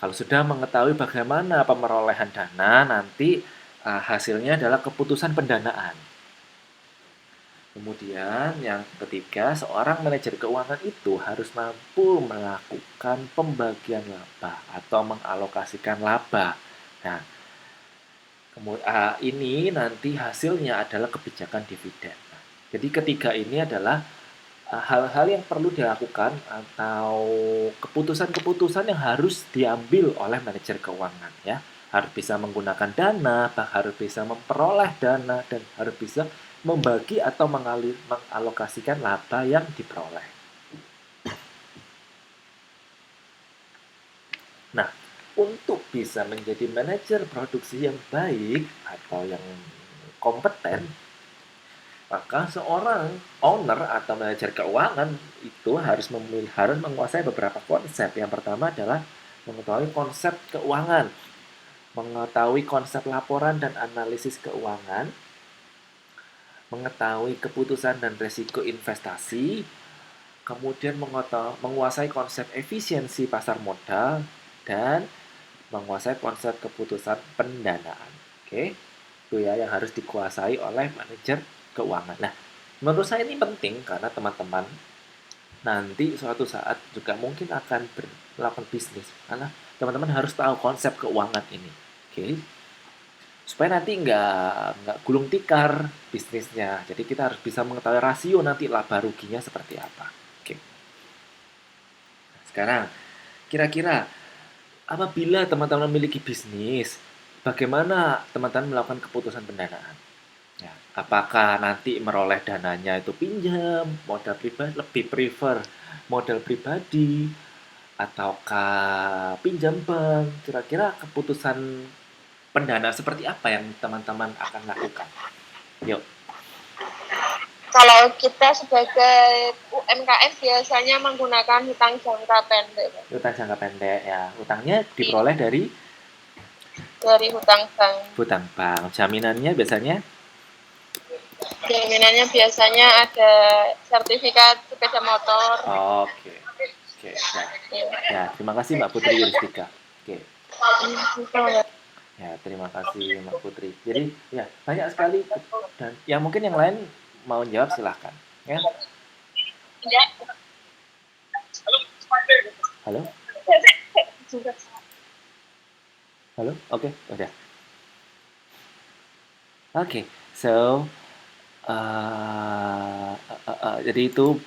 kalau sudah mengetahui bagaimana pemerolehan dana, nanti hasilnya adalah keputusan pendanaan. Kemudian yang ketiga, seorang manajer keuangan itu harus mampu melakukan pembagian laba atau mengalokasikan laba. Nah, ini nanti hasilnya adalah kebijakan dividen. Nah, jadi ketiga ini adalah hal-hal yang perlu dilakukan atau keputusan-keputusan yang harus diambil oleh manajer keuangan ya. Harus bisa menggunakan dana, harus bisa memperoleh dana, dan harus bisa membagi atau mengalokasikan laba yang diperoleh. Nah, untuk bisa menjadi manajer produksi yang baik atau yang kompeten, maka seorang owner atau manajer keuangan itu harus menguasai beberapa konsep. Yang pertama adalah mengetahui konsep keuangan, mengetahui konsep laporan dan analisis keuangan, mengetahui keputusan dan risiko investasi, kemudian menguasai konsep efisiensi pasar modal, dan menguasai konsep keputusan pendanaan. Oke, itu ya yang harus dikuasai oleh manajer keuangan. Nah, menurut saya ini penting karena teman-teman nanti suatu saat juga mungkin akan melakukan bisnis. Karena teman-teman harus tahu konsep keuangan ini. Oke, supaya nanti nggak gulung tikar bisnisnya. Jadi kita harus bisa mengetahui rasio nanti laba ruginya seperti apa. Oke. Sekarang, kira-kira apabila teman-teman memiliki bisnis, bagaimana teman-teman melakukan keputusan pendanaan? Ya, apakah nanti meroleh dananya itu pinjam, modal pribadi, lebih prefer modal pribadi, ataukah pinjam bank? Kira-kira keputusan pendanaan seperti apa yang teman-teman akan lakukan? Yuk. Kalau kita sebagai UMKM biasanya menggunakan hutang jangka pendek. Hutang jangka pendek ya. Hutangnya diperoleh dari hutang bank. Hutang bank. Jaminannya biasanya? Jaminannya biasanya ada sertifikat sepeda motor. Oke. Ya, terima kasih Mbak Putri Yuristika. Oke. Ya, terima kasih Mbak Putri. Jadi, ya, banyak sekali dan ya mungkin yang lain mau jawab silahkan. Ya. Halo? Halo? Oke, udah. Oke, so jadi itu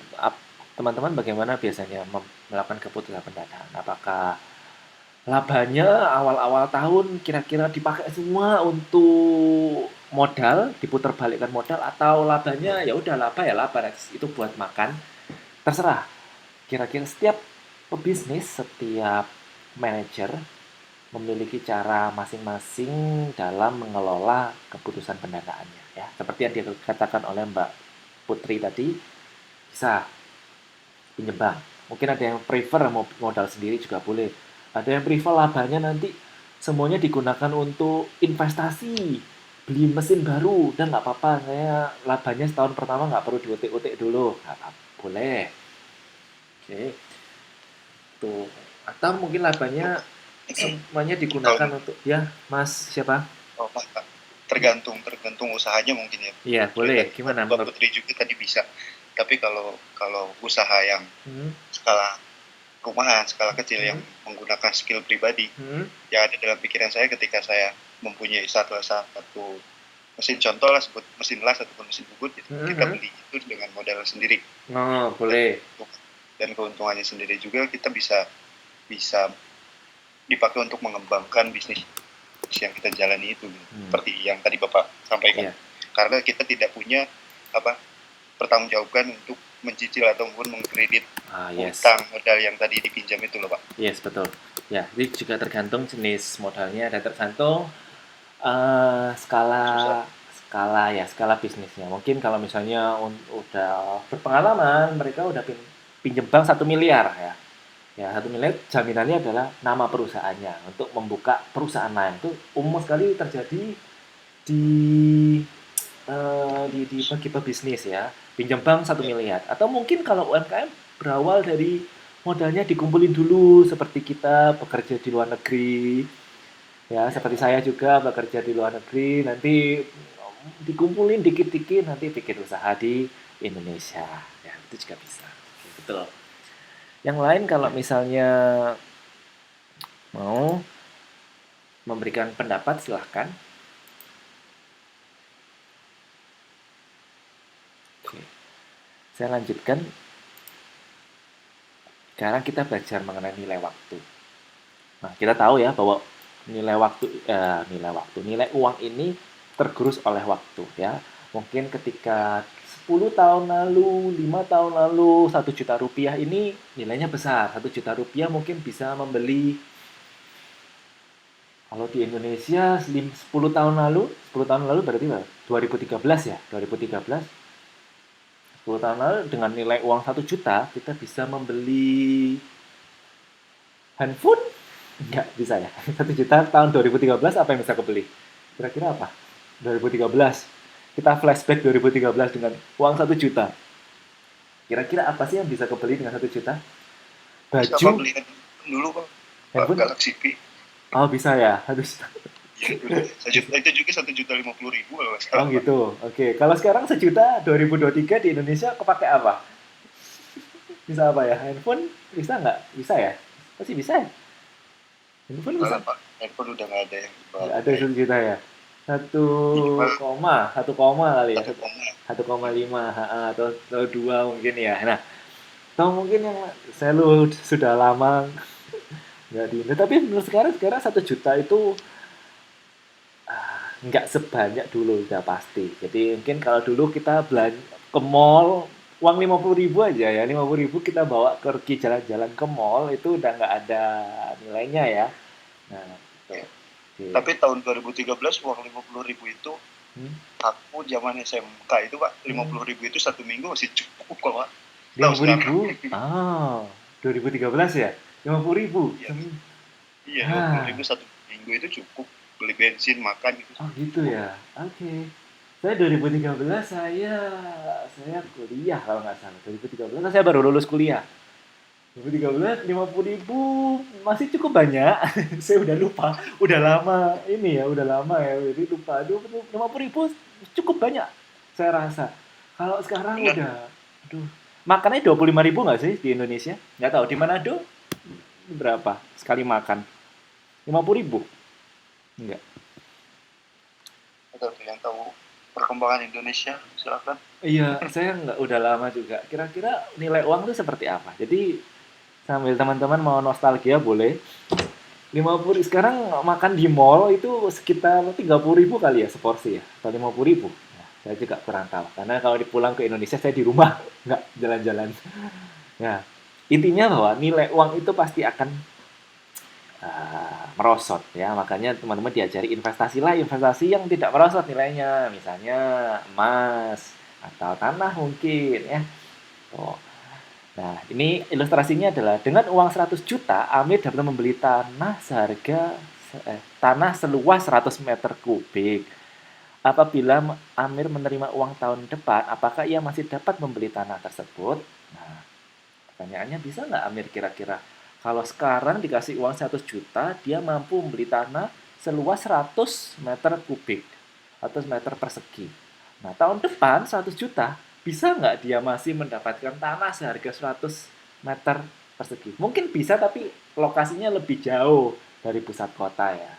teman-teman bagaimana biasanya melakukan keputusan pendanaan? Apakah labanya awal-awal tahun kira-kira dipakai semua untuk modal, diputar balikkan modal, atau labanya ya udah laba ya laba, itu buat makan, terserah. Kira-kira setiap pebisnis, setiap manajer memiliki cara masing-masing dalam mengelola keputusan pendanaannya ya. Seperti yang dikatakan oleh Mbak Putri tadi, bisa pinjam bank. Mungkin ada yang prefer modal sendiri juga boleh. Ada yang prefer labanya nanti semuanya digunakan untuk investasi, beli mesin baru, dan nggak apa-apa, saya labanya setahun pertama nggak perlu diutik-utik dulu, nggak apa-apa, boleh. Oke, tuh. Atau mungkin labanya semuanya digunakan untuk ya, Mas siapa? Oh, tergantung usahanya mungkin ya. Iya, boleh. Gimana? Mbak Putri juga tadi bisa. Tapi kalau usaha yang skala rumahan, skala kecil yang menggunakan skill pribadi, yang ada dalam pikiran saya ketika saya mempunyai satu mesin contoh lah, sebut mesin las ataupun mesin bubut, gitu. Kita beli itu dengan modal sendiri. Oh, boleh. Dan keuntungannya sendiri juga kita bisa dipakai untuk mengembangkan bisnis yang kita jalani itu, seperti yang tadi Bapak sampaikan. Karena kita tidak punya pertanggungjawaban untuk mencicil ataupun mengkredit utang modal yang tadi dipinjam itu loh Pak. Yes, betul. Ya, ini juga tergantung jenis modalnya dan tergantung skala bisnisnya. Mungkin kalau misalnya udah berpengalaman, mereka udah pinjam bank 1 miliar ya. Ya, 1 miliar jaminannya adalah nama perusahaannya untuk membuka perusahaan lain. Itu umum sekali terjadi di bagi pebisnis ya. Pinjam bank 1 miliar. Atau mungkin kalau UMKM berawal dari modalnya dikumpulin dulu, seperti kita bekerja di luar negeri. Ya, seperti saya juga bekerja di luar negeri, nanti dikumpulin dikit-dikit, nanti bikin usaha di Indonesia. Ya, itu juga bisa. Oke, betul. Yang lain kalau misalnya mau memberikan pendapat silahkan. Oke. Saya lanjutkan. Sekarang kita belajar mengenai nilai waktu. Nah, kita tahu ya bahwa nilai uang ini tergerus oleh waktu ya. Mungkin ketika 10 tahun lalu, 5 tahun lalu, 1 juta rupiah ini nilainya besar. 1 juta rupiah mungkin bisa membeli, kalau di Indonesia 10 tahun lalu berarti 2013 ya, 2013. 10 tahun lalu dengan nilai uang 1 juta, kita bisa membeli handphone? Enggak bisa ya. 1 juta tahun 2013 apa yang bisa kebeli? Kira-kira apa? 2013. Kita flashback 2013 dengan uang 1 juta. Kira-kira apa sih yang bisa kebeli dengan 1 juta? Bisa Baju? Pak beli handphone dulu Pak. Handphone? Galaxy V. Oh bisa ya, 1 juta. Ya, itu juga 1.050.000 kalau nggak Oh salah Pak. gitu, oke. Kalau sekarang 1 juta 2023 di Indonesia kepakai apa? Bisa apa ya? Handphone bisa nggak? Bisa ya? Pasti bisa ya? Handphone Enggak bisa? lah Pak, handphone udah nggak ada yang Nggak bawah ada kayak 1 juta ya? Satu minimal satu koma kali ya? 1 koma. 1,5 atau 2 mungkin ya. Nah, atau mungkin yang saya lu sudah lama nggak di Indo. Tapi menurut sekarang 1 juta itu nggak sebanyak dulu udah pasti. Jadi mungkin kalau dulu kita belanja ke mall uang 50.000 aja ya, 50.000 kita bawa pergi jalan-jalan ke mall itu udah nggak ada nilainya ya. Nah, itu. Ya. Oke. Tapi tahun 2013 uang 50.000 itu Hmm? aku zaman SMK itu Pak, 50.000 itu 1 minggu masih cukup kok Pak. Tahu 50.000? sekarang? Ah, 2013 ya? 50.000? Iya, iya, Ah, 50.000 1 minggu itu cukup beli bensin makan itu oh gitu cukup. ya. Oke. Saya 2013 saya kuliah kalau nggak salah. 2013 saya baru lulus kuliah. 2013 50.000 masih cukup banyak. Saya udah lupa, udah lama ini ya, udah lama ya. Jadi lupa. Aduh, 50.000 cukup banyak. Saya rasa. Kalau sekarang Benar. udah, aduh, makannya 25.000 nggak sih di Indonesia? Nggak tahu di Manado berapa sekali makan? 50.000? Enggak. Betul, yang tahu perkembangan Indonesia silakan. Iya, saya nggak udah lama juga. Kira-kira nilai uang itu seperti apa? Jadi sambil teman-teman mau nostalgia boleh. 50 sekarang makan di mall itu sekitar 30.000 kali ya seporsi ya, atau 50.000. Nah, saya juga kurang tahu. Karena kalau dipulang ke Indonesia saya di rumah nggak jalan-jalan. Nah, intinya bahwa nilai uang itu pasti akan merosot ya. Makanya teman-teman diajari investasi lah, investasi yang tidak merosot nilainya. Misalnya emas atau tanah mungkin ya. Tuh. Nah, ini ilustrasinya adalah dengan uang 100 juta, Amir dapat membeli tanah seluas 100 meter kubik. Apabila Amir menerima uang tahun depan, apakah ia masih dapat membeli tanah tersebut? Nah, pertanyaannya bisa nggak Amir kira-kira? Kalau sekarang dikasih uang 100 juta, dia mampu membeli tanah seluas 100 meter kubik atau meter persegi. Nah, tahun depan 100 juta, bisa nggak dia masih mendapatkan tanah seharga 100 meter persegi? Mungkin bisa, tapi lokasinya lebih jauh dari pusat kota ya.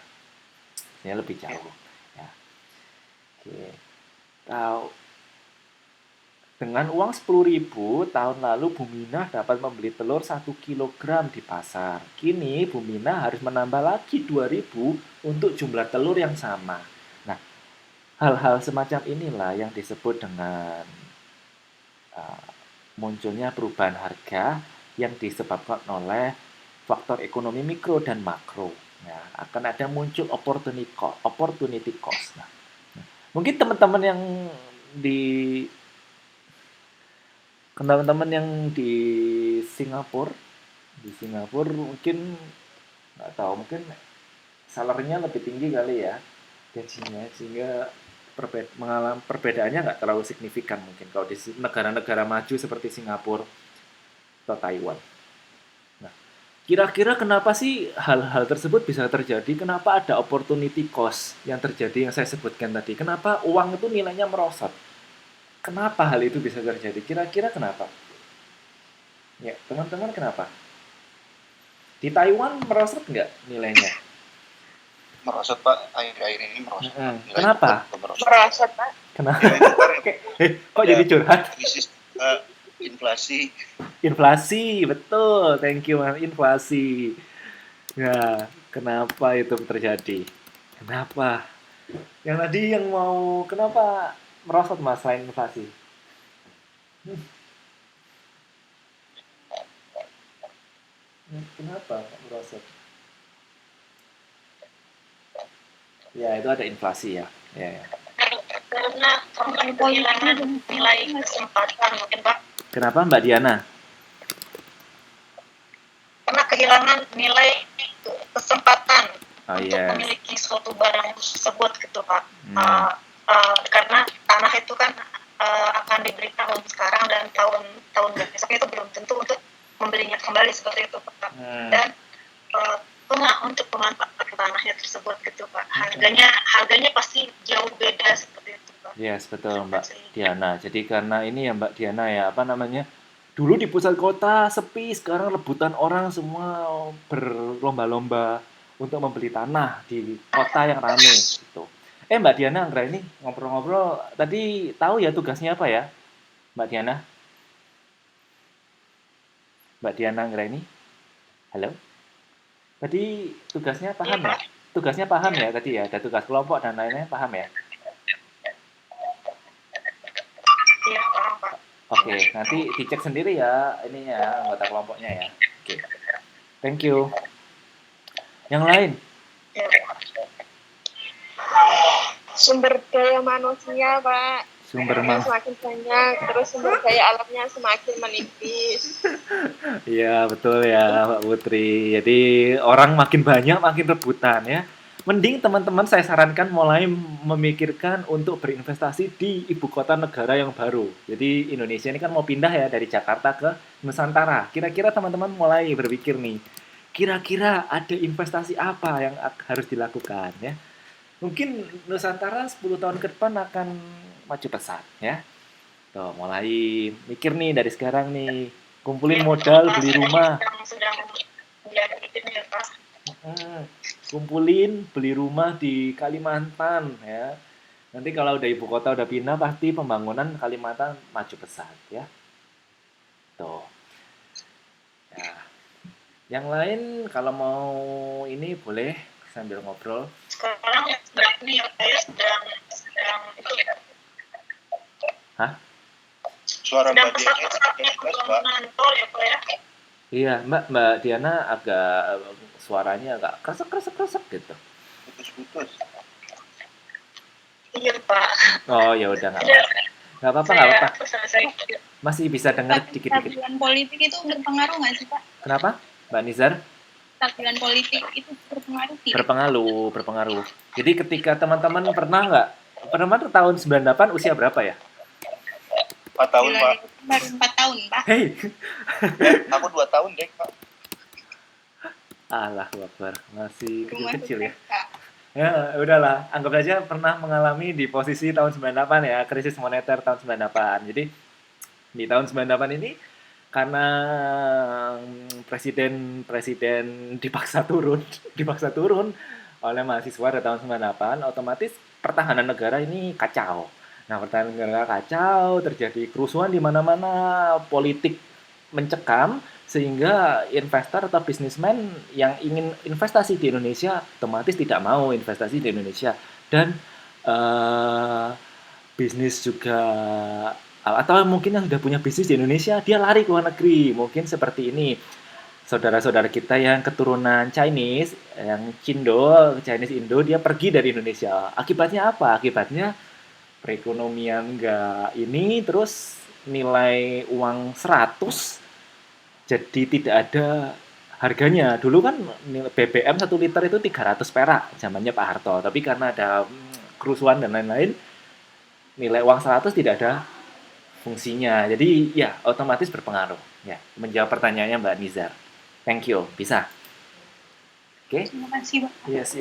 Ini lebih Ya, jauh. Ya, oke. Tahu dengan uang 10.000 tahun lalu Buminah dapat membeli telur 1 kilogram di pasar. Kini Buminah harus menambah lagi 2.000 untuk jumlah telur yang sama. Nah, hal-hal semacam inilah yang disebut dengan munculnya perubahan harga yang disebabkan oleh faktor ekonomi mikro dan makro. Nah, akan ada muncul opportunity cost. Nah, mungkin teman-teman yang di teman-teman yang Singapura, di Singapura mungkin nggak tahu, mungkin salarnya lebih tinggi kali ya gajinya, sehingga mengalami perbedaannya nggak terlalu signifikan mungkin kalau di negara-negara maju seperti Singapura atau Taiwan. Nah, kira-kira kenapa sih hal-hal tersebut bisa terjadi? Kenapa ada opportunity cost yang terjadi yang saya sebutkan tadi? Kenapa uang itu nilainya merosot? Kenapa hal itu bisa terjadi? Kira-kira kenapa? Ya, teman-teman kenapa? Di Taiwan merosot nggak nilainya? merosot Pak, akhir-akhir ini merosot Pak. Nilai tukar Kenapa? juga merosot. Merosot, Pak. Kenapa? Nilai tukar Kok ada jadi curhat? krisis inflasi. Inflasi, betul. Thank you, Mas. Inflasi. Ya, kenapa itu terjadi? Kenapa? Yang tadi yang mau, kenapa merosot Mas selain inflasi? Kenapa merosot? Ya, itu ada inflasi ya. Ya, ya. Karena kehilangan nilai kesempatan mungkin, Pak. Kenapa Mbak Diana? Karena kehilangan nilai kesempatan Oh untuk yes. memiliki suatu barang tersebut gitu, Pak. Hmm. Karena tanah itu kan akan diberi tahun sekarang dan tahun besok itu belum tentu untuk membelinya kembali seperti itu Pak. Dan pernah untuk pemanfaatan tanahnya tersebut gitu Pak. Harganya pasti jauh beda seperti itu Pak. Yes, betul Mbak Diana. Jadi karena ini ya Mbak Diana ya, apa namanya? Dulu di pusat kota sepi, sekarang rebutan orang semua berlomba-lomba untuk membeli tanah di kota yang ramai gitu. Mbak Diana Anggra ini ngobrol-ngobrol, tadi tahu ya tugasnya apa ya? Mbak Diana? Mbak Diana Anggra ini? Halo? Tadi tugasnya paham ya? Tugasnya paham ya tadi ya? Ada tugas kelompok dan lain-lain paham ya? Iya, paham Pak. Oke, nanti dicek sendiri ya ini ya anggota kelompoknya ya. Oke. Thank you. Yang lain? Sumber daya manusia, Pak. Sumber manusia semakin banyak, terus sumber daya alamnya semakin menipis. Iya, betul ya, Mbak Putri. Jadi orang makin banyak, makin rebutan ya. Mending teman-teman saya sarankan mulai memikirkan untuk berinvestasi di ibu kota negara yang baru. Jadi Indonesia ini kan mau pindah ya dari Jakarta ke Nusantara. Kira-kira teman-teman mulai berpikir nih, kira-kira ada investasi apa yang harus dilakukan ya. Mungkin Nusantara 10 tahun ke depan akan maju pesat ya. Tuh, mulai mikir nih dari sekarang nih. Kumpulin modal beli rumah. Kumpulin beli rumah di Kalimantan ya. Nanti kalau udah ibu kota udah pindah pasti pembangunan Kalimantan maju pesat ya. Tuh. Ya. Yang lain kalau mau ini boleh sambil ngobrol. Sekarang ini saya sedang itu ya. Hah? Suara sedang Mbak Diana pembangunan tol ya Pak ya. Iya, Mbak Diana agak suaranya agak kresek gitu. Putus-putus. Iya Pak. Oh ya udah nggak apa-apa. Masih bisa dengar dikit-dikit. Stabilan politik itu berpengaruh nggak sih Pak? Kenapa, Mbak Nizar? Stabilan politik itu berpengaruh tidak? Berpengaruh. Jadi ketika teman-teman pernah tahun 98 usia berapa ya? 4 tahun, Pak. Baru 4 tahun, Pak. Hei. Aku 2 tahun deh, Pak. Allahu Akbar, masih kecil-kecil ya. Ya, udahlah, anggap saja pernah mengalami di posisi tahun 98 ya, krisis moneter tahun 98. Jadi di tahun 98 ini karena presiden dipaksa turun oleh mahasiswa pada tahun 98, otomatis pertahanan negara ini kacau. Nah, pertahanan negara kacau, terjadi kerusuhan di mana-mana, politik mencekam, sehingga investor atau bisnismen yang ingin investasi di Indonesia otomatis tidak mau investasi di Indonesia. Dan bisnis juga, atau mungkin yang sudah punya bisnis di Indonesia, dia lari ke luar negeri. Mungkin seperti ini. Saudara-saudara kita yang keturunan Chinese, yang Chinese Indo, dia pergi dari Indonesia. Akibatnya apa? Akibatnya perekonomian nggak ini, terus nilai uang 100 jadi tidak ada harganya. Dulu kan BBM 1 liter itu 300 perak zamannya Pak Harto, tapi karena ada kerusuhan dan lain-lain, nilai uang 100 tidak ada fungsinya. Jadi ya otomatis berpengaruh. Ya, menjawab pertanyaannya Mbak Nizar. Thank you. Bisa. Oke? Terima kasih, Pak. Yes.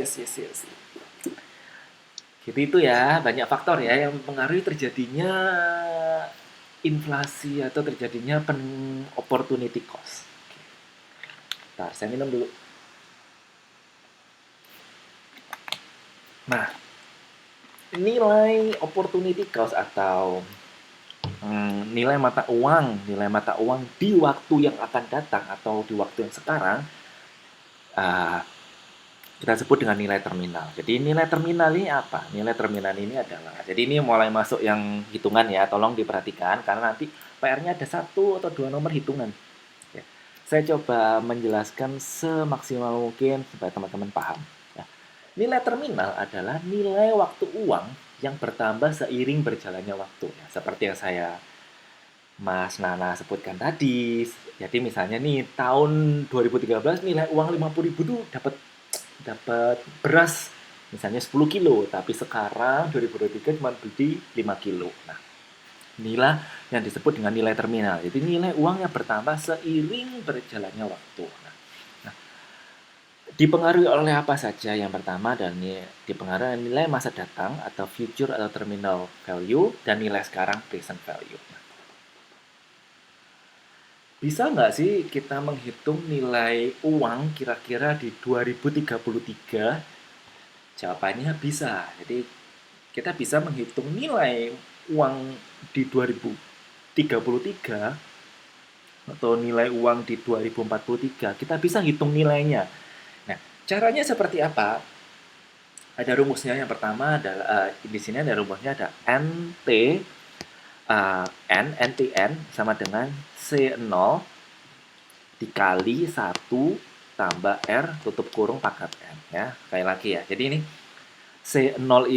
Jadi itu ya, banyak faktor ya yang mempengaruhi terjadinya inflasi atau terjadinya opportunity cost. Bentar, saya minum dulu. Nah, nilai opportunity cost atau nilai mata uang di waktu yang akan datang atau di waktu yang sekarang kita sebut dengan nilai terminal. Jadi nilai terminal ini apa? Nilai terminal ini adalah, jadi ini mulai masuk yang hitungan ya, tolong diperhatikan karena nanti PR-nya ada 1 atau 2 nomor hitungan. Ya. Saya coba menjelaskan semaksimal mungkin supaya teman-teman paham. Ya. Nilai terminal adalah nilai waktu uang yang bertambah seiring berjalannya waktu. Ya. Seperti yang saya Mas Nana sebutkan tadi. Jadi misalnya nih tahun 2013 nilai uang 50.000 tuh dapat beras misalnya 10 kilo, tapi sekarang 2023 cuma beli 5 kilo. Nah, Inilah yang disebut dengan nilai terminal. Jadi nilai uang yang bertambah seiring berjalannya waktu. Nah, dipengaruhi oleh apa saja? Yang pertama adalah dipengaruhi oleh nilai masa datang atau future atau terminal value dan nilai sekarang present value. Bisa nggak sih kita menghitung nilai uang kira-kira di 2033? Jawabannya bisa. Jadi kita bisa menghitung nilai uang di 2033 atau nilai uang di 2043, kita bisa hitung nilainya. Nah, caranya seperti apa? Ada rumusnya. Yang pertama adalah di sini ada rumusnya, ada NTN sama dengan C0 dikali 1 tambah R tutup kurung pangkat N ya. Sekali lagi ya. Jadi ini C0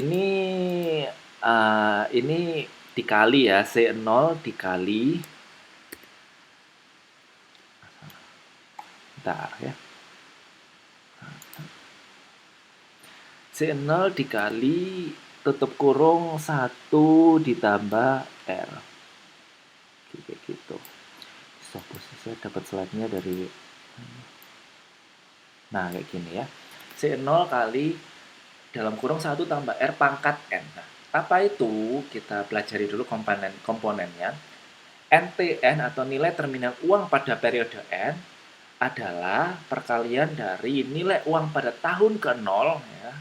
ini dikali ya, C0 dikali, bentar ya, C0 dikali tutup kurung 1 ditambah R. Kayak gitu. Saya dapat slide-nya dari, nah kayak gini ya, C0 kali dalam kurung 1 tambah R pangkat N. Nah, apa itu? Kita pelajari dulu komponennya. NTN atau nilai terminal uang pada periode N adalah perkalian dari nilai uang pada tahun ke-0 ya.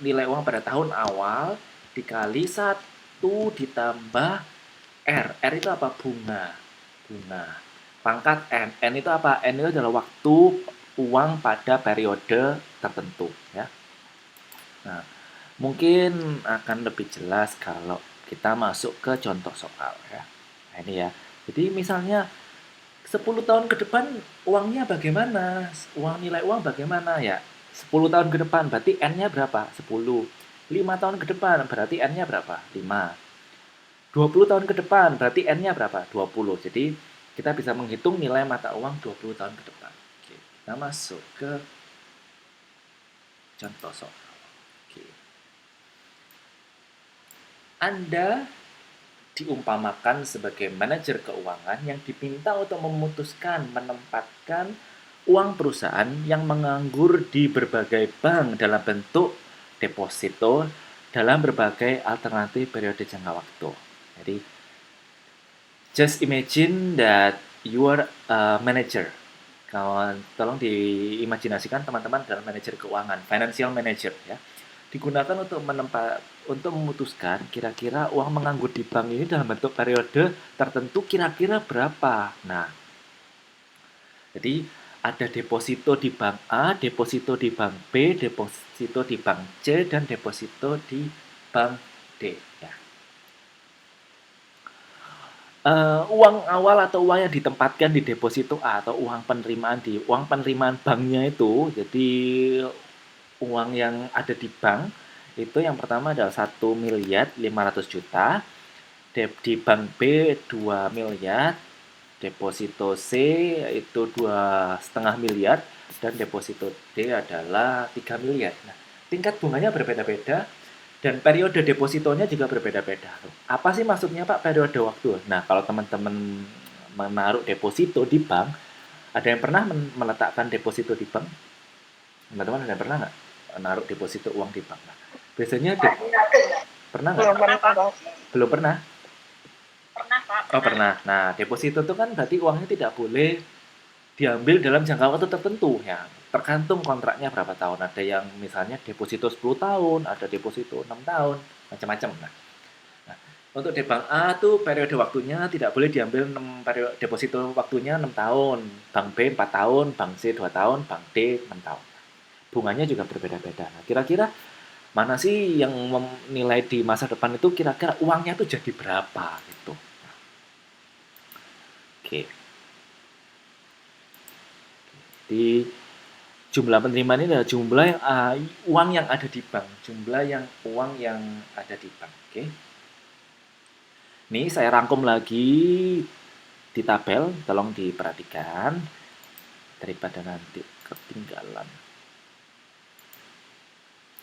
Nilai uang pada tahun awal dikali 1 ditambah R. R itu apa? Bunga. Pangkat N. N itu apa? N itu adalah waktu uang pada periode tertentu ya. Nah, mungkin akan lebih jelas kalau kita masuk ke contoh soal ya. Nah, ini ya. Jadi misalnya 10 tahun ke depan uangnya bagaimana? Nilai uang bagaimana ya? 10 tahun ke depan berarti N-nya berapa? 10. 5 tahun ke depan berarti N-nya berapa? 5. 20 tahun ke depan berarti N-nya berapa? 20. Jadi kita bisa menghitung nilai mata uang 20 tahun ke depan. Oke, kita masuk ke contoh soal. Oke. Anda diumpamakan sebagai manajer keuangan yang diminta untuk memutuskan menempatkan uang perusahaan yang menganggur di berbagai bank dalam bentuk deposito dalam berbagai alternatif periode jangka waktu. Jadi, just imagine that you are a manager. Tolong diimajinasikan teman-teman dalam manajer keuangan, financial manager ya. Digunakan untuk memutuskan kira-kira uang menganggur di bank ini dalam bentuk periode tertentu kira-kira berapa. Nah, jadi ada deposito di bank A, deposito di bank B, deposito di bank C, dan deposito di bank D. Ya. Uang awal atau uang yang ditempatkan di deposito A atau uang penerimaan banknya itu, jadi uang yang ada di bank itu yang pertama adalah 1.500.000.000, di bank B 2 miliar, deposito C itu 2,5 miliar, dan deposito D adalah 3 miliar. Nah, tingkat bunganya berbeda-beda dan periode depositonya juga berbeda-beda. Apa sih maksudnya Pak periode waktu? Nah, kalau teman-teman menaruh deposito di bank, ada yang pernah meletakkan deposito di bank? Teman-teman ada yang pernah nggak naruh deposito uang di bank? Nah, biasanya pernah nggak? Belum pernah? Pernah, Pak. Oh, pernah. Nah, deposito itu kan berarti uangnya tidak boleh diambil dalam jangka waktu tertentu ya. Tergantung kontraknya berapa tahun. Ada yang misalnya deposito 10 tahun, ada deposito 6 tahun, macam-macam. Nah, untuk di bank A tuh periode waktunya tidak boleh diambil deposito waktunya 6 tahun, bank B 4 tahun, bank C 2 tahun, bank D 6 tahun. Bunganya juga berbeda-beda. Nah, kira-kira mana sih yang menilai di masa depan itu kira-kira uangnya tuh jadi berapa gitu. Oke. Di jumlah penerimaan ini adalah jumlah uang yang ada di bank, uang yang ada di bank. Oke. Nih saya rangkum lagi di tabel, tolong diperhatikan daripada nanti ketinggalan.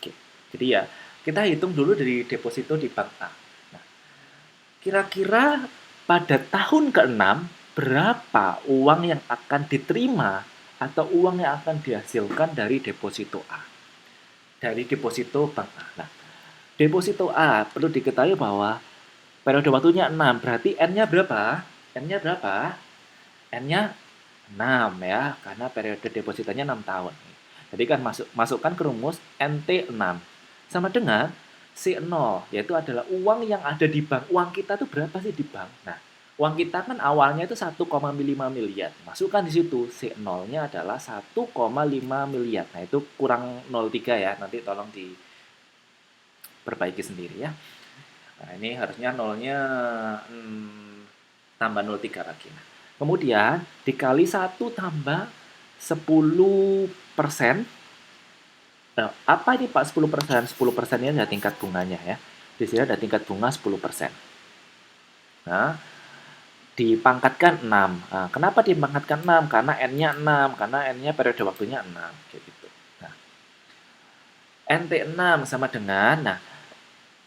Oke. Jadi ya, kita hitung dulu dari deposito di bank A. Nah, Kira-kira pada tahun ke-6 berapa uang yang akan diterima atau uang yang akan dihasilkan dari deposito A? Dari deposito bank A. Nah, deposito A perlu diketahui bahwa periode waktunya 6, berarti N-nya berapa? N-nya berapa? N-nya 6 ya, karena periode depositanya 6 tahun. Jadi kan masukkan ke rumus NT 6 sama dengan C0, yaitu adalah uang yang ada di bank. Uang kita tuh berapa sih di bank? Nah, uang kita kan awalnya itu 1,5 miliar. Masukkan di situ C0-nya adalah 1,5 miliar. Nah, itu kurang 0,3 ya. Nanti tolong diperbaiki sendiri ya. Nah, ini harusnya nolnya tambah 0,3 lagi. Nah, kemudian dikali 1 tambah 10%. Nah, apa ini Pak 10%? 10% ini ada tingkat bunganya ya. Di sini ada tingkat bunga 10%. Nah, dipangkatkan 6. Nah, kenapa dipangkatkan 6? Karena N-nya 6. Karena N-nya periode waktunya 6. Kayak gitu. Nah, NT6 sama dengan, nah,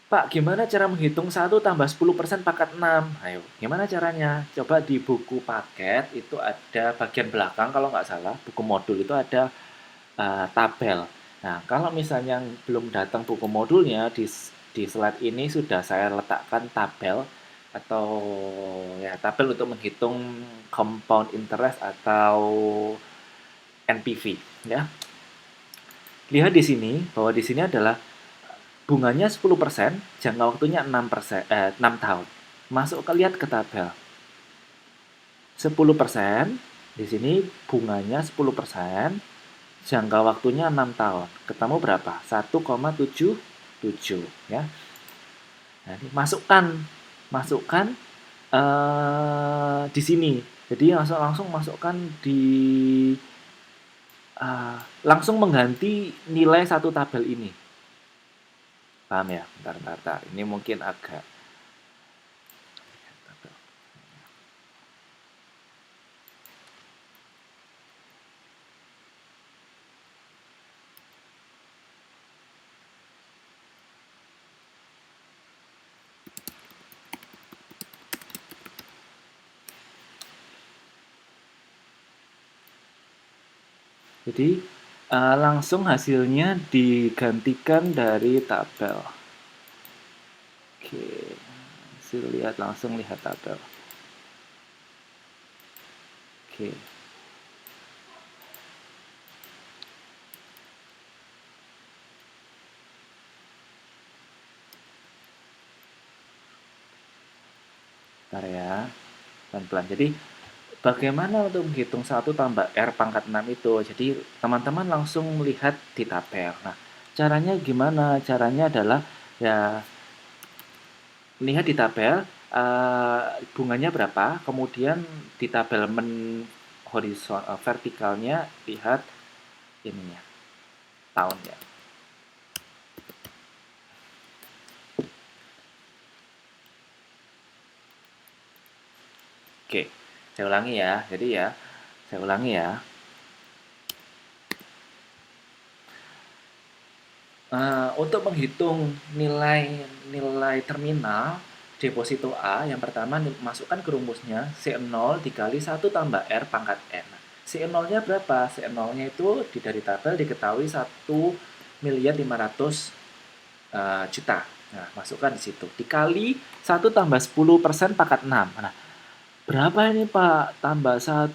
Pak, gimana cara menghitung 1 tambah 10% pangkat 6? Ayo, gimana caranya? Coba di buku paket, itu ada bagian belakang, kalau nggak salah, buku modul itu ada tabel. Nah, kalau misalnya belum datang buku modulnya, di slide ini sudah saya letakkan tabel atau ya tabel untuk menghitung compound interest atau NPV ya. Lihat di sini bahwa di sini adalah bunganya 10%, jangka waktunya 6 tahun. Masuk lihat ke tabel. 10%, di sini bunganya 10%, jangka waktunya 6 tahun. Ketemu berapa? 1,77 ya. Nah, ini masukkan di sini. Jadi langsung masukkan di langsung mengganti nilai satu tabel ini. Paham ya? Bentar. Ini mungkin agak jadi langsung hasilnya digantikan dari tabel. Oke, langsung lihat tabel. Oke. Bentar ya, pelan-pelan. Jadi bagaimana untuk menghitung 1 tambah R pangkat 6 itu? Jadi teman-teman langsung melihat di tabel. Nah, caranya gimana? Caranya adalah ya lihat di tabel bunganya berapa, kemudian di tabel vertikalnya lihat ininya, tahunnya. Oke, saya ulangi ya. Jadi ya, saya ulangi ya. Untuk menghitung nilai terminal deposito A, yang pertama masukkan ke rumusnya C0 dikali 1 tambah R pangkat N. C0-nya berapa? C0-nya itu dari tabel diketahui 1.500.000 juta. Nah, masukkan di situ. Dikali 1 tambah 10% pangkat 6. Nah, berapa ini Pak? Tambah 1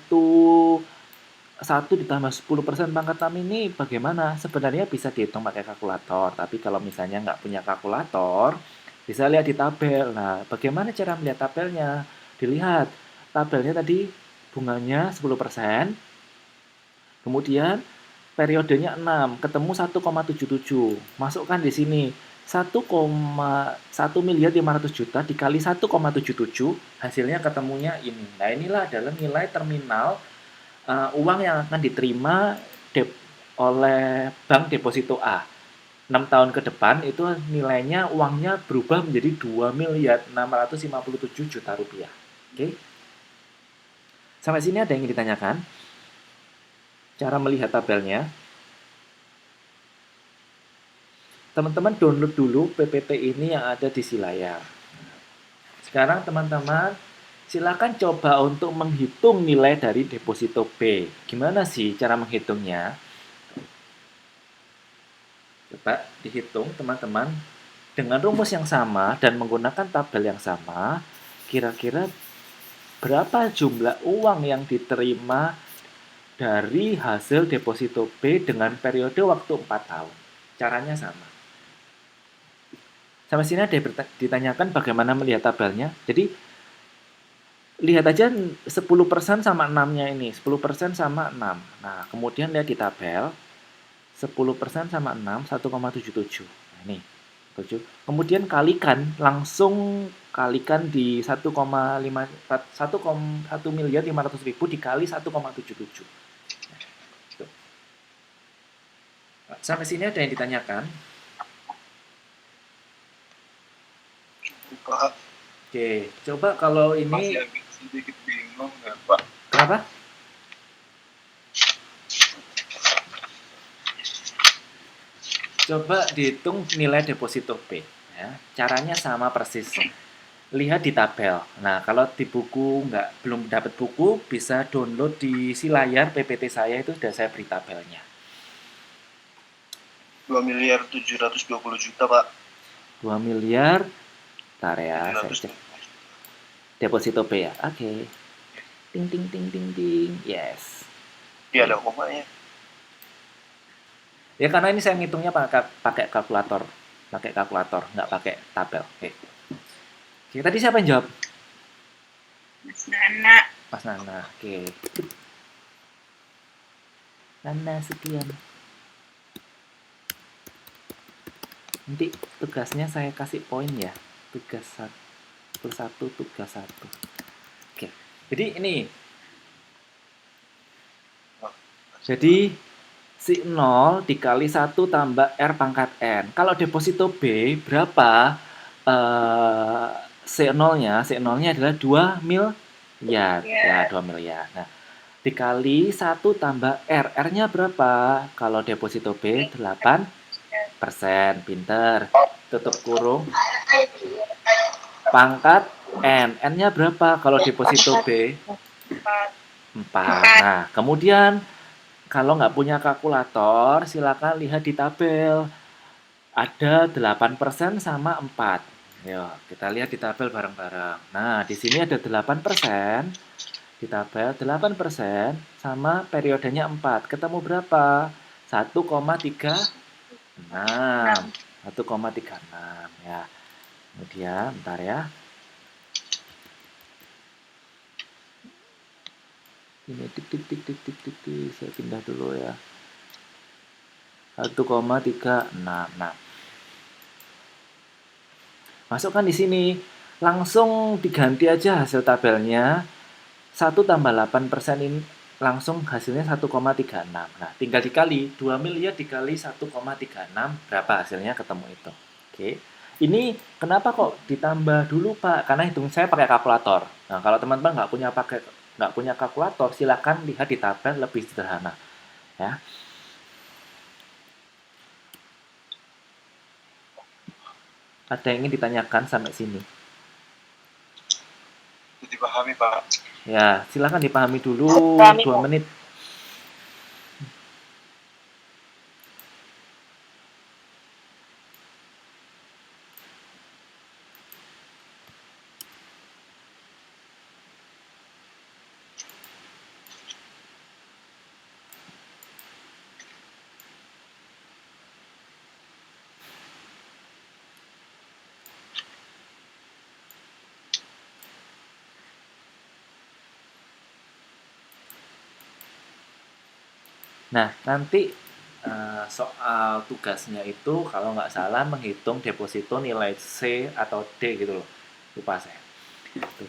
ditambah 10% pangkat 6 ini bagaimana? Sebenarnya bisa dihitung pakai kalkulator. Tapi kalau misalnya nggak punya kalkulator, bisa lihat di tabel. Nah, bagaimana cara melihat tabelnya? Dilihat. Tabelnya tadi bunganya 10%. Kemudian periodenya 6, ketemu 1,77. Masukkan di sini 1,1.500.000.000 dikali 1,77, hasilnya ketemunya ini. Nah, inilah adalah nilai terminal uang yang akan diterima oleh bank deposito A. 6 tahun ke depan itu nilainya uangnya berubah menjadi 2.657.000.000 rupiah. Oke. Sampai sini ada yang ingin ditanyakan? Cara melihat tabelnya. Teman-teman download dulu PPT ini yang ada di si layar. Sekarang teman-teman silakan coba untuk menghitung nilai dari deposito B. Gimana sih cara menghitungnya? Coba dihitung teman-teman dengan rumus yang sama dan menggunakan tabel yang sama. Kira-kira berapa jumlah uang yang diterima dari hasil deposito B dengan periode waktu 4 tahun? Caranya sama. Sampai sini ada ditanyakan bagaimana melihat tabelnya. Jadi lihat aja 10% sama 6-nya ini. 10% sama 6. Nah, kemudian lihat di tabel. 10% sama 6, 1,77. Nah, ini. 7. Kemudian kalikan, langsung kalikan di 1,500.000 dikali 1,77. Sampai sini ada yang ditanyakan? Oke, coba kalau ini masih agak sedikit bingung ya Pak. Kenapa? Coba dihitung nilai deposito B. Ya. Caranya sama persis. Lihat di tabel. Nah, kalau di buku belum dapat buku, bisa download di si layar PPT saya, itu sudah saya beri tabelnya. 2.720 juta Pak. 2 miliar. Bentar ya, saya cek. Deposito B ya. Oke. Ting ting ting ting ting. Yes. Iya, ada komanya. Ya karena ini saya ngitungnya pakai kalkulator, nggak pakai tabel. Oke. Oke, tadi siapa yang jawab? Mas Nana. Mas Nana. Oke. Nana sekian. Nanti tugasnya saya kasih poin ya. Tugas 1, tugas 1. Oke. Jadi ini. Jadi si 0 dikali 1 tambah R pangkat N. Kalau deposito B berapa? C0-nya adalah 2 miliar. Ya, 2 miliar. Nah, dikali 1 tambah R. R-nya berapa? Kalau deposito B 8%. Pinter. Tutup kurung. Pangkat N. N-nya berapa? Kalau deposito B 4. Nah, kemudian kalau nggak punya kalkulator, silakan lihat di tabel. Ada 8% sama 4. Yuk, kita lihat di tabel bareng-bareng. Nah, di sini ada 8%. Di tabel 8% sama periodenya 4. Ketemu berapa? 1,36. 1,36 ya. Kemudian, bentar ya. Ini tik. Saya pindah dulu ya. 1,36. Nah, masukkan di sini. Langsung diganti aja hasil tabelnya. 1 tambah 8% ini langsung hasilnya 1,36. Nah, tinggal dikali. 2 miliar dikali 1,36. Berapa hasilnya? Ketemu itu. Oke. Ini kenapa kok ditambah dulu, Pak? Karena hitung saya pakai kalkulator. Nah, kalau teman-teman nggak punya kalkulator, silakan lihat di tabel, lebih sederhana. Ya. Ada yang ingin ditanyakan sampai sini? Dipahami Pak. Ya, silakan dipahami dulu 2 menit. Nah, nanti soal tugasnya itu kalau nggak salah menghitung deposito nilai C atau D gitu loh. Lupa saya.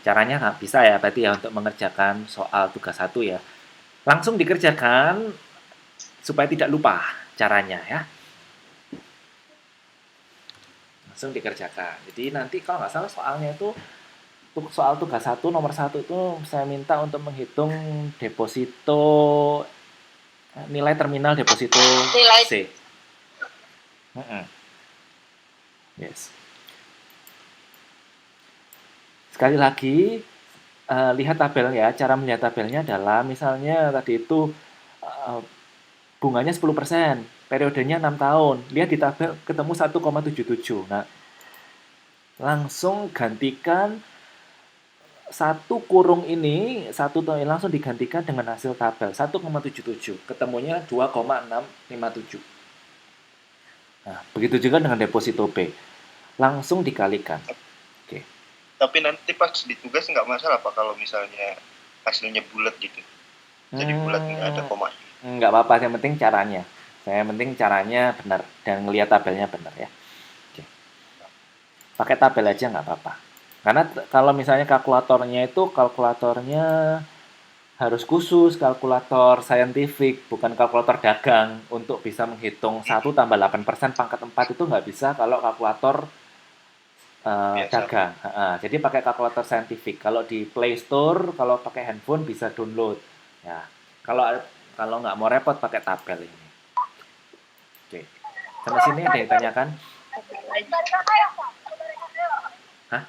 Caranya nggak bisa ya berarti ya untuk mengerjakan soal tugas 1 ya. Langsung dikerjakan supaya tidak lupa caranya ya. Langsung dikerjakan. Jadi nanti kalau nggak salah soalnya itu soal tugas 1 nomor 1 itu saya minta untuk menghitung deposito nilai terminal deposito C. Yes. Sekali lagi, lihat tabel ya. Cara melihat tabelnya adalah misalnya tadi itu bunganya 10%, periodenya 6 tahun. Lihat di tabel ketemu 1,77. Nah, langsung gantikan satu kurung ini, langsung digantikan dengan hasil tabel 1,77. Ketemunya 2,657. Nah, begitu juga dengan deposito B. Langsung dikalikan. Oke. Tapi nanti pas di tugas nggak masalah Pak kalau misalnya hasilnya bulat gitu. Jadi bulat nggak ada koma. Nggak apa-apa, yang penting caranya. Yang penting caranya benar dan ngelihat tabelnya benar ya. Oke. Pakai tabel aja nggak apa-apa. Karena kalau misalnya kalkulatornya harus khusus, kalkulator saintifik, bukan kalkulator dagang untuk bisa menghitung 1 tambah 8% pangkat 4 itu nggak bisa kalau kalkulator dagang. Jadi pakai kalkulator saintifik. Kalau di Play Store, kalau pakai handphone bisa download. Ya, kalau nggak mau repot pakai tabel ini. Oke. Sampai sini ada yang ditanyakan? Hah?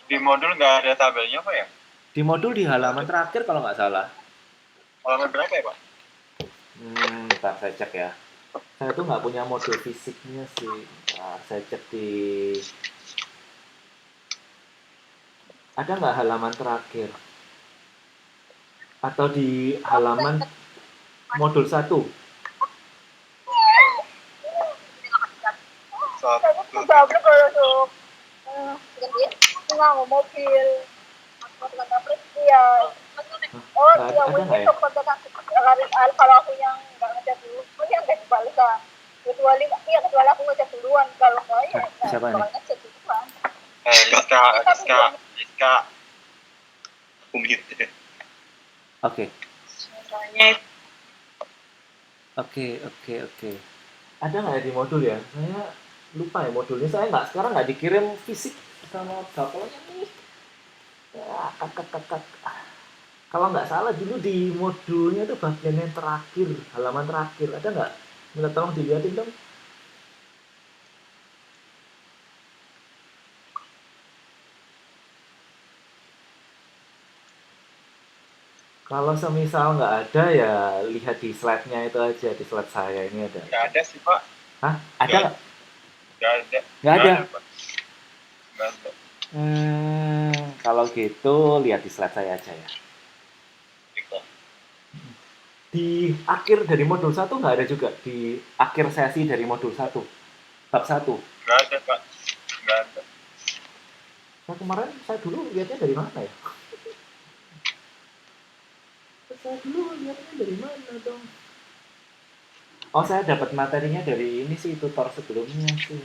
Di modul nggak ada tabelnya Pak ya? Di modul di halaman terakhir kalau nggak salah. Halaman berapa ya Pak? Bentar saya cek ya. Saya tuh nggak punya modul fisiknya sih. Nah, saya cek di... Ada nggak halaman terakhir? Atau di halaman modul 1? mobil. Oh, ada nggak ya? Kalau aku yang nggak ngajak dulu, yang nggak dibalikkan. Kecuali aku ngajak duluan. Kalau nggak ya, Siapa ini? ngajak duluan. Rizka. Kumit. Oke. Oke. Ada nggak ya di modul ya? Saya lupa ya modulnya. Saya sekarang nggak dikirim fisik sama bapaknya nih. Ya, kalau nggak salah dulu di modulnya itu bagian yang terakhir, halaman terakhir. Ada nggak? Minta tolong dilihatin dong. Kalau semisal nggak ada ya lihat di slide-nya itu aja, di slide saya ini ada. Nggak ada sih Pak. Hah? Ada nggak? Nggak ada. Nggak ada? Nggak ada. Kalau gitu lihat di slide saya aja ya. Di akhir dari modul 1 nggak ada juga? Di akhir sesi dari modul 1? Bab 1? Nggak ada Pak. Nggak ada. Saya dulu lihatnya dari mana ya? Saya dulu lihatnya dari mana dong? Oh, saya dapat materinya dari ini sih, tutor sebelumnya sih.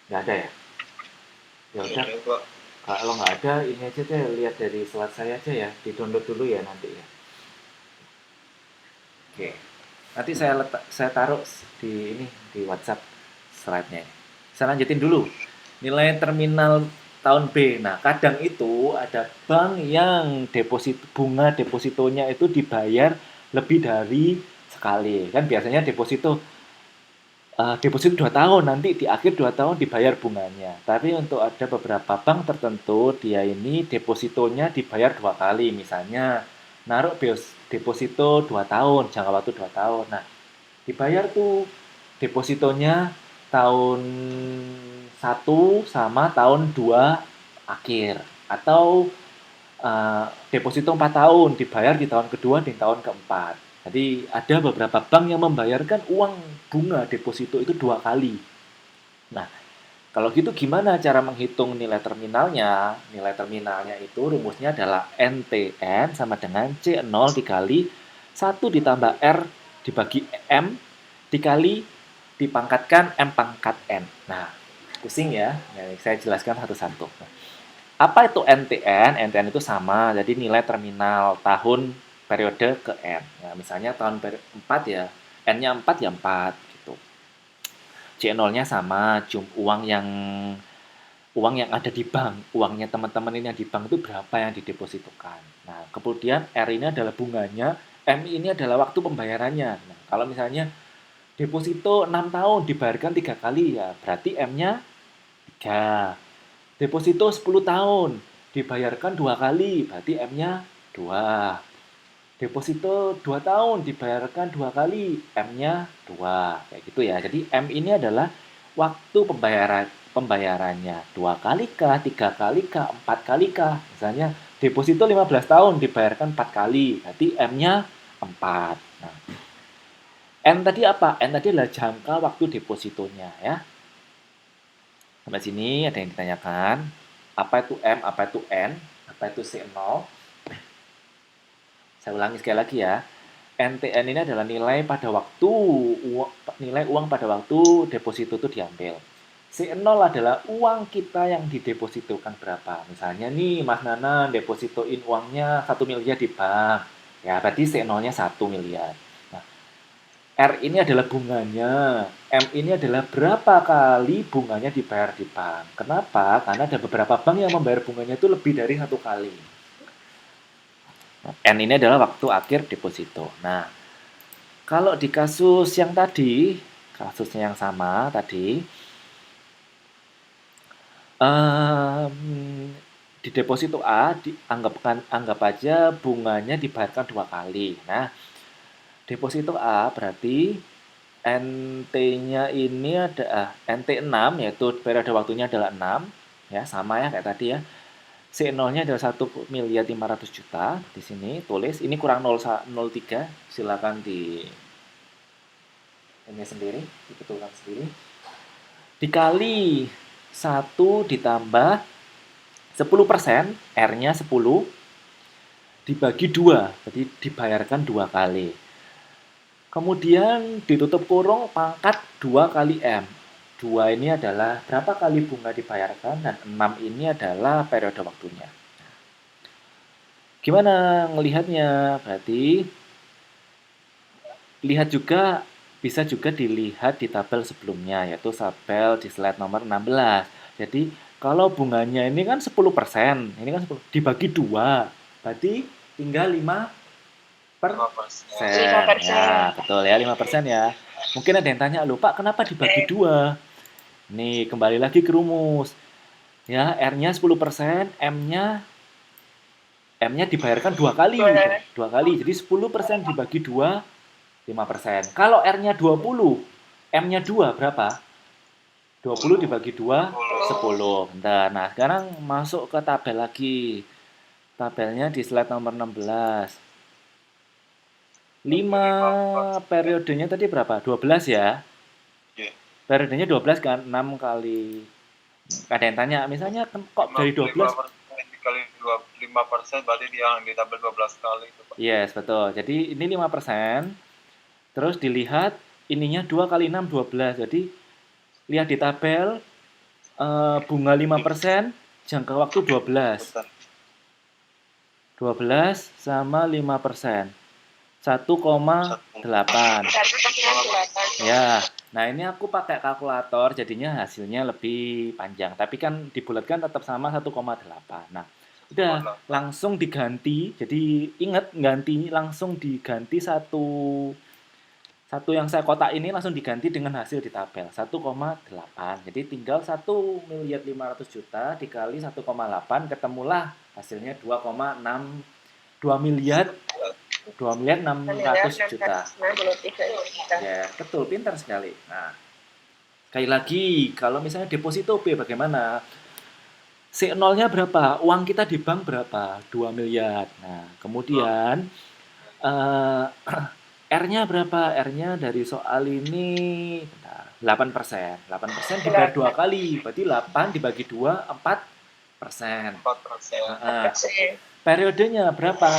Nggak ada ya? Ya udah. Kalau nggak ada, ini aja deh, lihat dari slide saya aja ya. Di-download dulu ya nanti ya. Oke. Nanti saya taruh di WhatsApp slide-nya. Saya lanjutin dulu. Nilai terminal tahun B. Nah, kadang itu ada bank yang bunga depositonya itu dibayar lebih dari sekali. Kan biasanya deposito 2 tahun, nanti di akhir 2 tahun dibayar bunganya. Tapi untuk ada beberapa bank tertentu, dia ini depositonya dibayar 2 kali. Misalnya, naruh deposito 2 tahun, jangka waktu 2 tahun. Nah, dibayar tuh depositonya tahun 1 sama tahun 2 akhir. Atau deposito 4 tahun, dibayar di tahun kedua, di tahun keempat. Jadi ada beberapa bank yang membayarkan uang bunga deposito itu 2 kali. Nah, kalau gitu gimana cara menghitung nilai terminalnya? Nilai terminalnya itu rumusnya adalah NTN sama dengan C0 dikali 1 ditambah R dibagi M dikali dipangkatkan M pangkat N. Nah, pusing ya. Saya jelaskan satu-satu. Apa itu NTN? NTN itu sama, jadi nilai terminal tahun periode ke N. Nah, misalnya tahun 4 ya, N-nya 4 ya 4 gitu. C0-nya sama, uang yang ada di bank, uangnya teman-teman ini yang di bank itu berapa yang didepositokan. Nah, kemudian R ini adalah bunganya, M ini adalah waktu pembayarannya. Nah, kalau misalnya Deposito 6 tahun dibayarkan 3 kali ya, berarti M-nya 3. Deposito 10 tahun dibayarkan 2 kali, berarti M-nya 2. Deposito 2 tahun dibayarkan 2 kali, M-nya 2. Kayak gitu ya. Jadi M ini adalah waktu pembayarannya. 2 kali kah, 3 kali kah, 4 kali kah. Misalnya deposito 15 tahun dibayarkan 4 kali, berarti M-nya 4. Nah, N tadi apa? N tadi adalah jangka waktu depositonya ya. Sampai sini ada yang ditanyakan. Apa itu M, apa itu N, apa itu C0? Saya ulangi sekali lagi ya. NTN ini adalah nilai uang pada waktu deposito itu diambil. C0 adalah uang kita yang didepositokan berapa. Misalnya nih Mas Nana depositoin uangnya 1 miliar di bank. Ya, berarti C0-nya 1 miliar. Nah, R ini adalah bunganya. M ini adalah berapa kali bunganya dibayar di bank. Kenapa? Karena ada beberapa bank yang membayar bunganya itu lebih dari 1 kali. N ini adalah waktu akhir deposito. Nah, kalau di kasus yang tadi, kasusnya yang sama tadi, di deposito A, anggap aja bunganya dibayarkan 2 kali. Nah, deposito A berarti NT-nya ini ada NT6, yaitu periode waktunya adalah 6, ya sama ya kayak tadi ya. C0-nya adalah 1.500.000.000 di sini tulis ini kurang 0,03 silakan di ini sendiri dibetulkan sendiri dikali 1 ditambah 10%, R-nya 10 dibagi 2, berarti dibayarkan 2 kali. Kemudian ditutup kurung pangkat 2 kali M. 2 ini adalah berapa kali bunga dibayarkan dan 6 ini adalah periode waktunya. Gimana ngelihatnya? Berarti lihat juga bisa juga dilihat di tabel sebelumnya yaitu tabel di slide nomor 16. Jadi kalau bunganya ini kan 10%, ini kan 10 dibagi 2. Berarti tinggal 5%. Ya, betul ya, 5% ya. Mungkin ada yang tanya, "Loh, Pak, kenapa dibagi 2?" Nih, kembali lagi ke rumus. Ya, R-nya 10%, M-nya dibayarkan 2 kali. 2 kali. Jadi 10% dibagi 2, 5%. Kalau R-nya 20, M-nya 2 berapa? 20 dibagi 2, 10. Bentar. Nah, sekarang masuk ke tabel lagi. Tabelnya di slide nomor 16. 5 periodenya tadi berapa? 12 ya? Periodenya 12 kan? 6 kali. Ada yang tanya, misalnya kok dari 12? Dikali 5% berarti yang di tabel 12 kali itu, Pak. Yes, betul. Jadi ini 5%. Terus dilihat ininya 2 kali 6, 12. Jadi lihat di tabel bunga 5%, jangka waktu 12. 12 sama 5%. 1,8. Ya, nah ini aku pakai kalkulator, jadinya hasilnya lebih panjang. Tapi kan dibulatkan tetap sama 1,8. Nah, udah langsung diganti. Jadi ingat ganti langsung diganti satu yang saya kotak ini langsung diganti dengan hasil di tabel 1,8. Jadi tinggal 1.500.000.000 dikali 1,8 ketemulah hasilnya 2.600.000.000. Ya, betul, pintar sekali. Nah, sekali lagi, kalau misalnya deposito B bagaimana? C0-nya berapa? Uang kita di bank berapa? 2 miliar. Nah, kemudian R-nya berapa? R-nya dari soal ini 8%. 8% dibayar 2 kali. Berarti 8 dibagi 2, 4%. 4%. Periodenya berapa?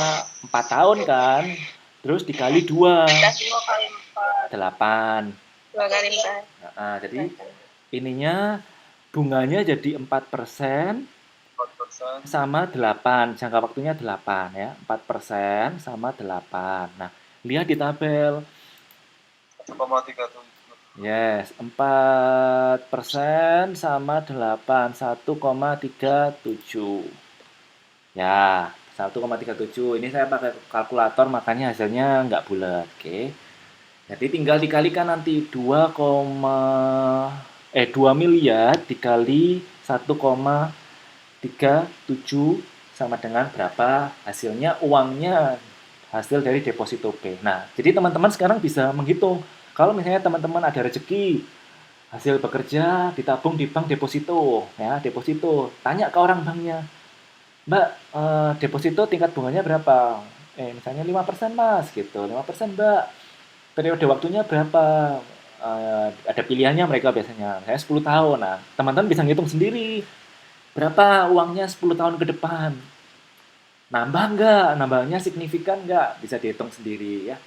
4 tahun kan? Terus dikali 2. 8. 2 kali 4. Nah, jadi ininya bunganya jadi 4% sama 8. Jangka waktunya 8 ya. 4% sama 8. Nah, lihat di tabel. 1,37. Yes, 4% sama 8. 1,37. Ya, 1,37. Ini saya pakai kalkulator makanya hasilnya nggak bulat. Oke. Jadi tinggal dikalikan nanti 2 miliar dikali 1,37 sama dengan berapa hasilnya uangnya hasil dari deposito B. Nah, jadi teman-teman sekarang bisa menghitung. Kalau misalnya teman-teman ada rezeki hasil bekerja ditabung di bank deposito, ya deposito. Tanya ke orang banknya, Mbak, deposito tingkat bunganya berapa? Misalnya 5% Mas, gitu. 5% Mbak. Periode waktunya berapa? Ada pilihannya mereka biasanya. Saya 10 tahun. Nah, teman-teman bisa ngitung sendiri. Berapa uangnya 10 tahun ke depan? Nambah nggak? Nambahnya signifikan nggak? Bisa dihitung sendiri ya.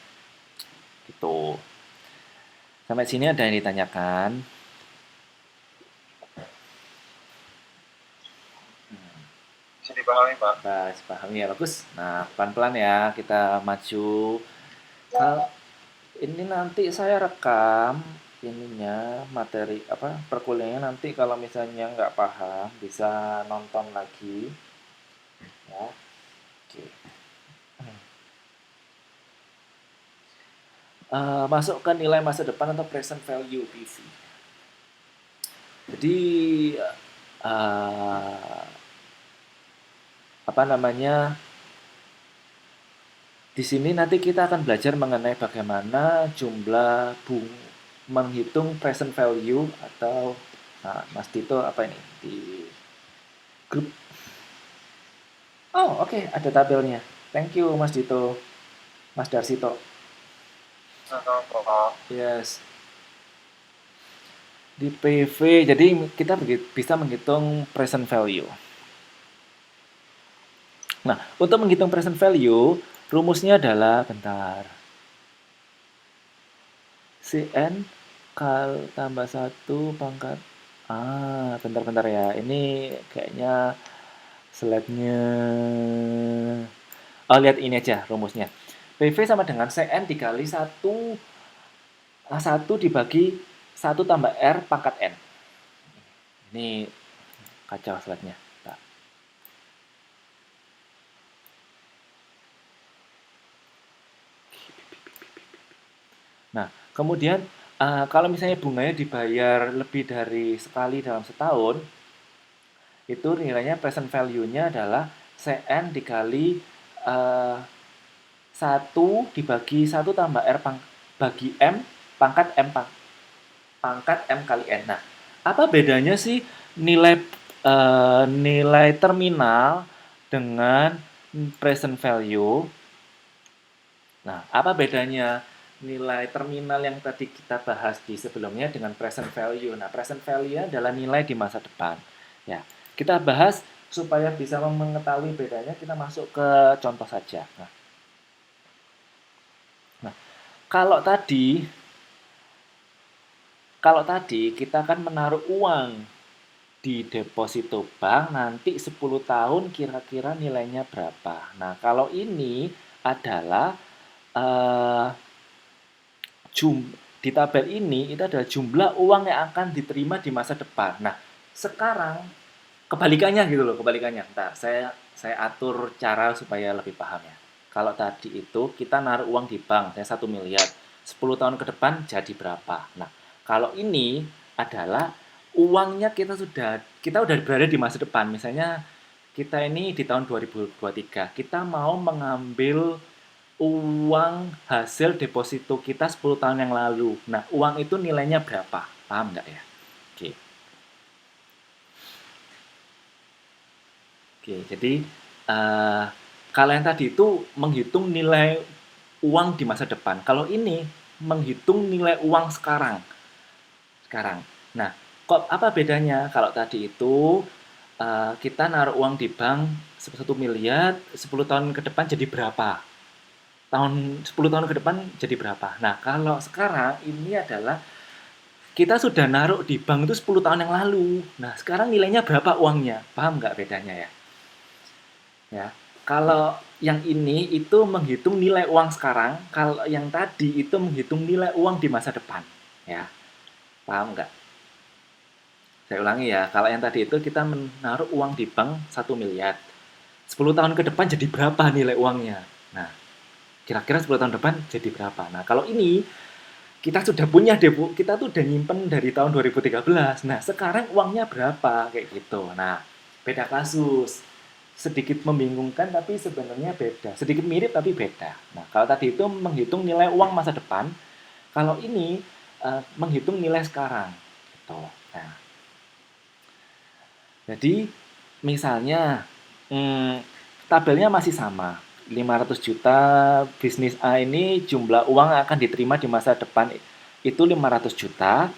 Gitu. Sampai sini ada yang ditanyakan? Bisa dipahami, Pak. Pas paham ya, bagus. Nah, pelan-pelan ya kita maju. Ini nanti saya rekam ininya materi apa perkuliahannya nanti kalau misalnya nggak paham bisa nonton lagi ya. Oke. Masuk ke nilai masa depan atau present value PV. Jadi apa namanya? Di sini nanti kita akan belajar mengenai bagaimana jumlah menghitung present value atau Mas Dito apa ini di grup. Oh, oke, ada tabelnya. Thank you Mas Dito. Mas Darsito. Yes. Di PV, jadi kita bisa menghitung present value. Nah, untuk menghitung present value, rumusnya adalah, bentar. Cn tambah 1 pangkat. Bentar ya. Ini kayaknya slide-nya. Oh, lihat ini aja rumusnya. PV sama dengan Cn dikali 1 dibagi 1 tambah R pangkat N. Ini kacau slide-nya. Nah, kemudian kalau misalnya bunganya dibayar lebih dari sekali dalam setahun, itu nilainya present value-nya adalah Cn dikali 1 dibagi 1 tambah R bagi M pangkat M kali N. Nah, apa bedanya sih nilai terminal dengan present value? Nah, apa bedanya nilai terminal yang tadi kita bahas di sebelumnya dengan present value? Nah, present value adalah nilai di masa depan. Ya, kita bahas supaya bisa mengetahui bedanya, kita masuk ke contoh saja. Nah, kalau tadi kita akan menaruh uang di deposito bank, nanti 10 tahun kira-kira nilainya berapa. Nah, kalau ini adalah di tabel ini itu adalah jumlah uang yang akan diterima di masa depan. Nah, sekarang kebalikannya gitu loh, kebalikannya. Ntar saya atur cara supaya lebih paham ya. Kalau tadi itu kita naruh uang di bank, saya 1 miliar. 10 tahun ke depan jadi berapa? Nah, kalau ini adalah uangnya kita udah berada di masa depan. Misalnya kita ini di tahun 2023, kita mau mengambil uang hasil deposito kita 10 tahun yang lalu. Nah, uang itu nilainya berapa? Paham nggak ya? Oke, jadi kalau yang tadi itu menghitung nilai uang di masa depan. Kalau ini menghitung nilai uang sekarang. Nah, kok apa bedanya? Kalau tadi itu kita naruh uang di bank 1 miliar, 10 tahun ke depan jadi berapa? 10 tahun ke depan jadi berapa? Nah, kalau sekarang ini adalah kita sudah naruh di bank itu 10 tahun yang lalu. Nah, sekarang nilainya berapa uangnya? Paham nggak bedanya ya? Ya. Kalau yang ini itu menghitung nilai uang sekarang, kalau yang tadi itu menghitung nilai uang di masa depan. Ya. Paham nggak? Saya ulangi ya, kalau yang tadi itu kita menaruh uang di bank 1 miliar. 10 tahun ke depan jadi berapa nilai uangnya? Nah, kira-kira 10 tahun depan jadi berapa? Nah, kalau ini kita sudah punya deh Bu, kita tuh udah nyimpen dari tahun 2013. Nah, sekarang uangnya berapa? Kayak gitu. Nah, beda kasus. Sedikit membingungkan tapi sebenarnya beda. Sedikit mirip tapi beda. Nah, kalau tadi itu menghitung nilai uang masa depan, kalau ini menghitung nilai sekarang. Gitu. Nah, jadi misalnya tabelnya masih sama. 500 juta bisnis A ini jumlah uang yang akan diterima di masa depan itu 500 juta.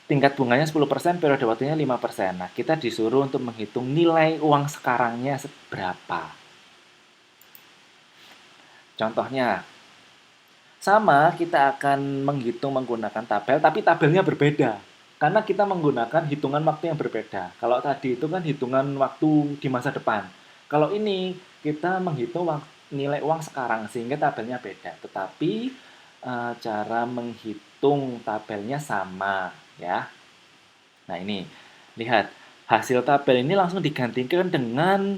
Tingkat bunganya 10%, periode waktunya 5%. Nah, kita disuruh untuk menghitung nilai uang sekarangnya seberapa. Contohnya, sama kita akan menghitung menggunakan tabel, tapi tabelnya berbeda. Karena kita menggunakan hitungan waktu yang berbeda. Kalau tadi itu kan hitungan waktu di masa depan. Kalau ini kita menghitung nilai uang sekarang sehingga tabelnya beda. Tetapi cara menghitung tabelnya sama ya. Nah ini lihat hasil tabel ini langsung digantikan dengan